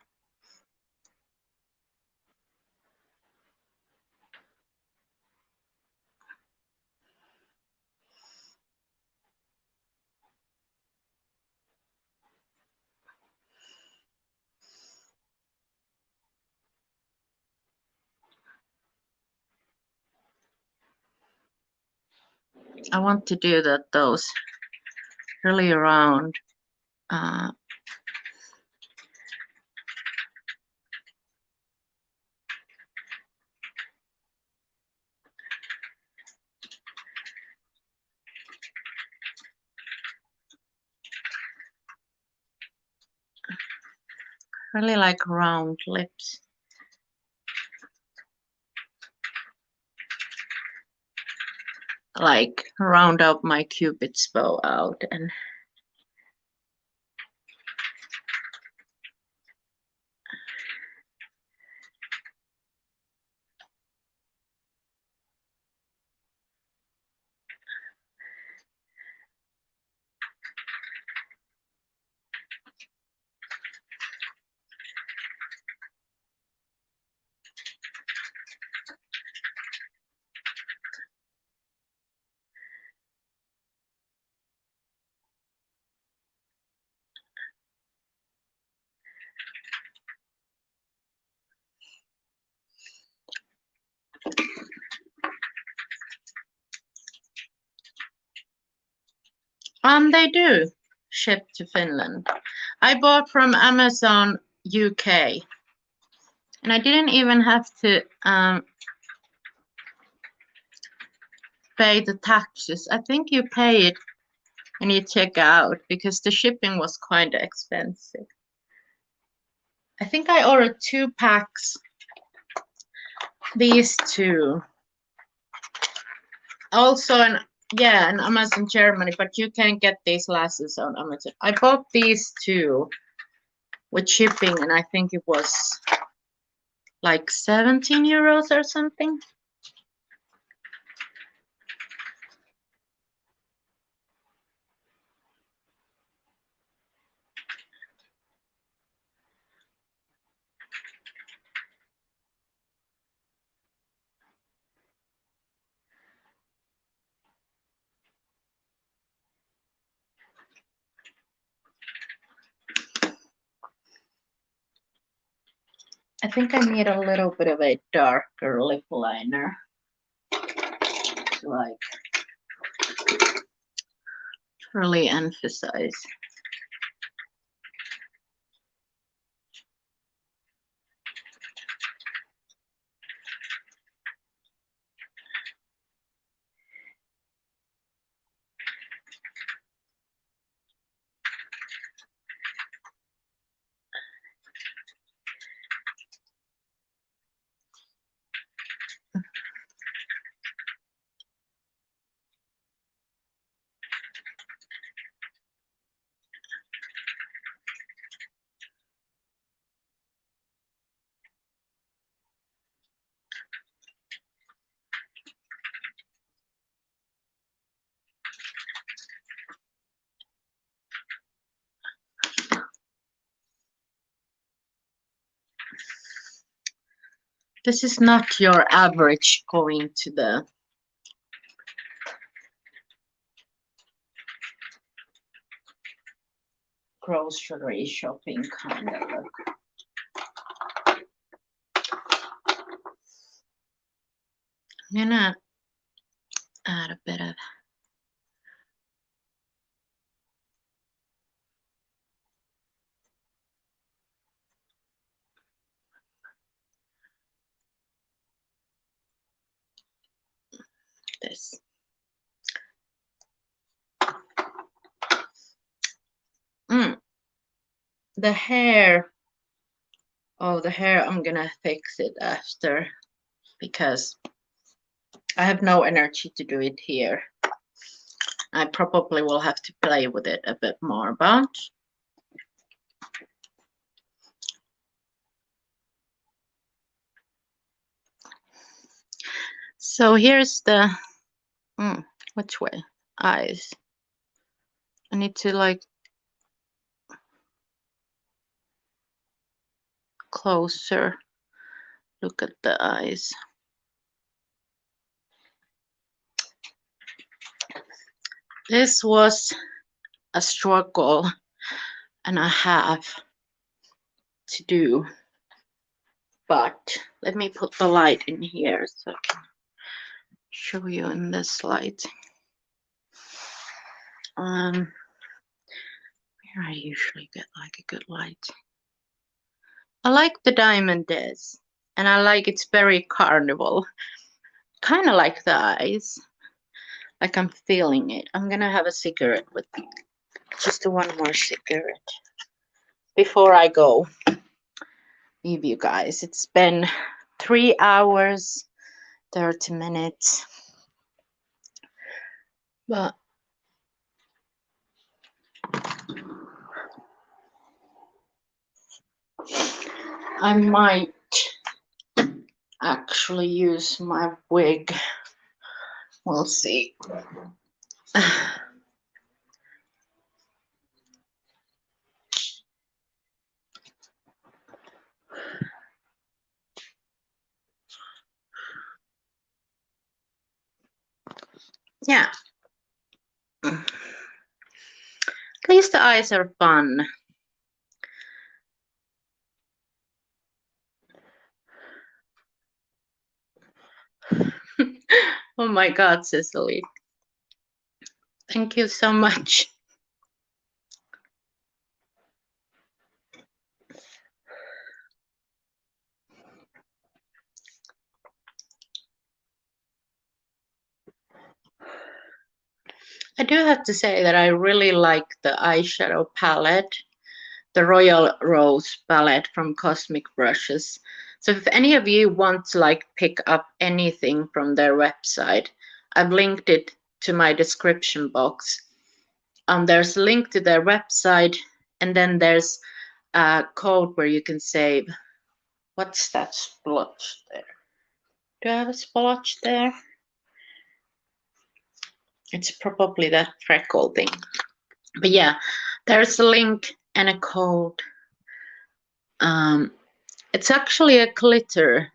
I want to do those really round. Really like round lips. Like round up my Cupid's bow out and. They do ship to Finland. I bought from Amazon UK, and I didn't even have to pay the taxes. I think you pay it when you check out because the shipping was quite expensive. I think I ordered 2 packs. These 2. Also, an Amazon Germany, but you can get these lashes on Amazon. I bought these 2 with shipping, and I think it was like 17 euros or something. I think I need a little bit of a darker lip liner to like really emphasize. This is not your average going to the grocery shopping kind of look. I'm gonna add a bit of this. The hair. Oh, the hair, I'm gonna fix it after because I have no energy to do it here. I probably will have to play with it a bit more, but so here's the which way? Eyes. I need to like closer look at the eyes. This was a struggle and a half to do, but let me put the light in here so I can show you in this light. Where I usually get like a good light. I like the diamond is, and I like it's very carnival. Kind of like the eyes. Like I'm feeling it. I'm gonna have a cigarette with me. Just one more cigarette before I go. Leave you guys. It's been 3 hours, 30 minutes. But I might actually use my wig. We'll see. Yeah. At least the eyes are fun. Oh my God, Cicely. Thank you so much. do have to say that I really like the eyeshadow palette, the Royal Rose palette from Cosmic Brushes. So if any of you want to like pick up anything from their website, I've linked it to my description box. There's a link to their website, and then there's a code where you can save. What's that splotch there? Do I have a splotch there? It's probably that freckle thing. But yeah, there's a link and a code. It's actually a glitter.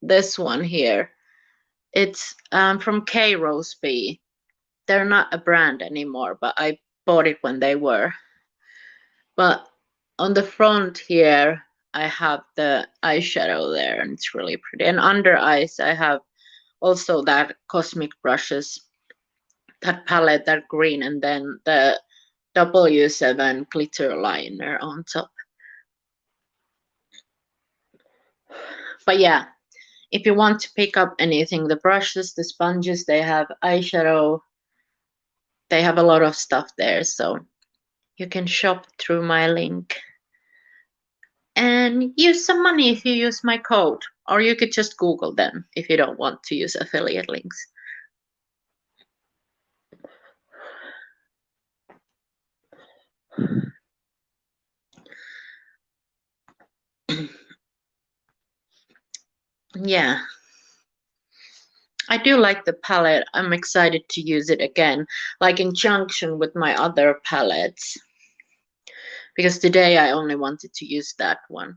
This one here. It's from K Rose B. They're not a brand anymore, but I bought it when they were. But on the front here, I have the eyeshadow there, and it's really pretty. And under eyes, I have also that Cosmic Brushes, that palette, that green, and then the W7 glitter liner on top. But yeah, if you want to pick up anything, the brushes, the sponges, they have eyeshadow, they have a lot of stuff there, so you can shop through my link and use some money if you use my code, or you could just Google them if you don't want to use affiliate links. Yeah, I do like the palette. I'm excited to use it again, like in junction with my other palettes, because today I only wanted to use that one.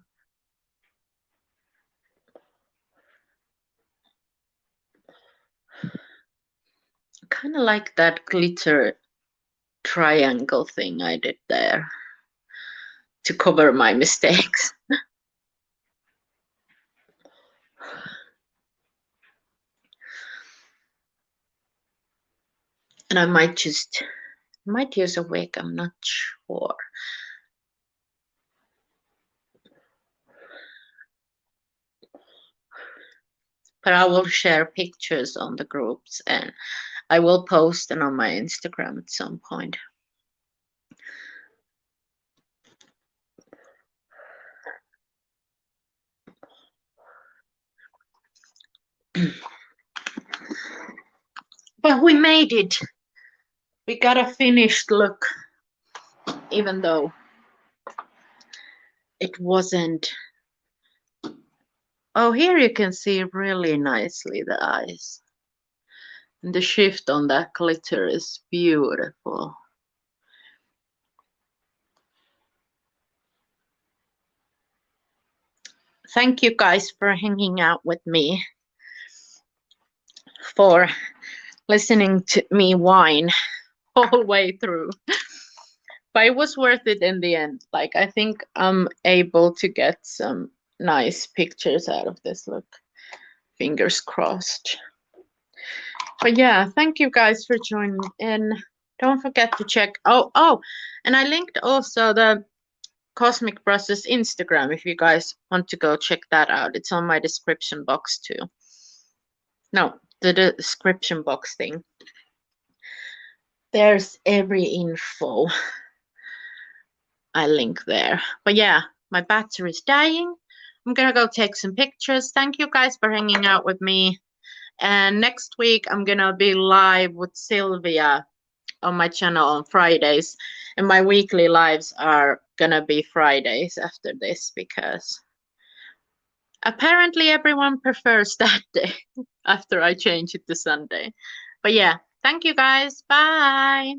Kind of like that glitter triangle thing I did there to cover my mistakes. And I might use a wig, I'm not sure. But I will share pictures on the groups, and I will post them on my Instagram at some point. But we made it. We got a finished look, even though it wasn't. Oh, here you can see really nicely the eyes. And the shift on that glitter is beautiful. Thank you guys for hanging out with me, for listening to me whine all way through. But it was worth it in the end. Like, I think I'm able to get some nice pictures out of this look. Fingers crossed. But yeah, thank you guys for joining in. Don't forget to check. Oh, and I linked also the Cosmic Brushes Instagram if you guys want to go check that out. It's on my description box too. No, the description box thing. There's every info I link there. But yeah, my battery is dying. I'm gonna go take some pictures. Thank you guys for hanging out with me. And next week I'm gonna be live with Sylvia on my channel on Fridays. And my weekly lives are gonna be Fridays after this, because apparently everyone prefers that day after I change it to Sunday. But yeah, thank you guys. Bye.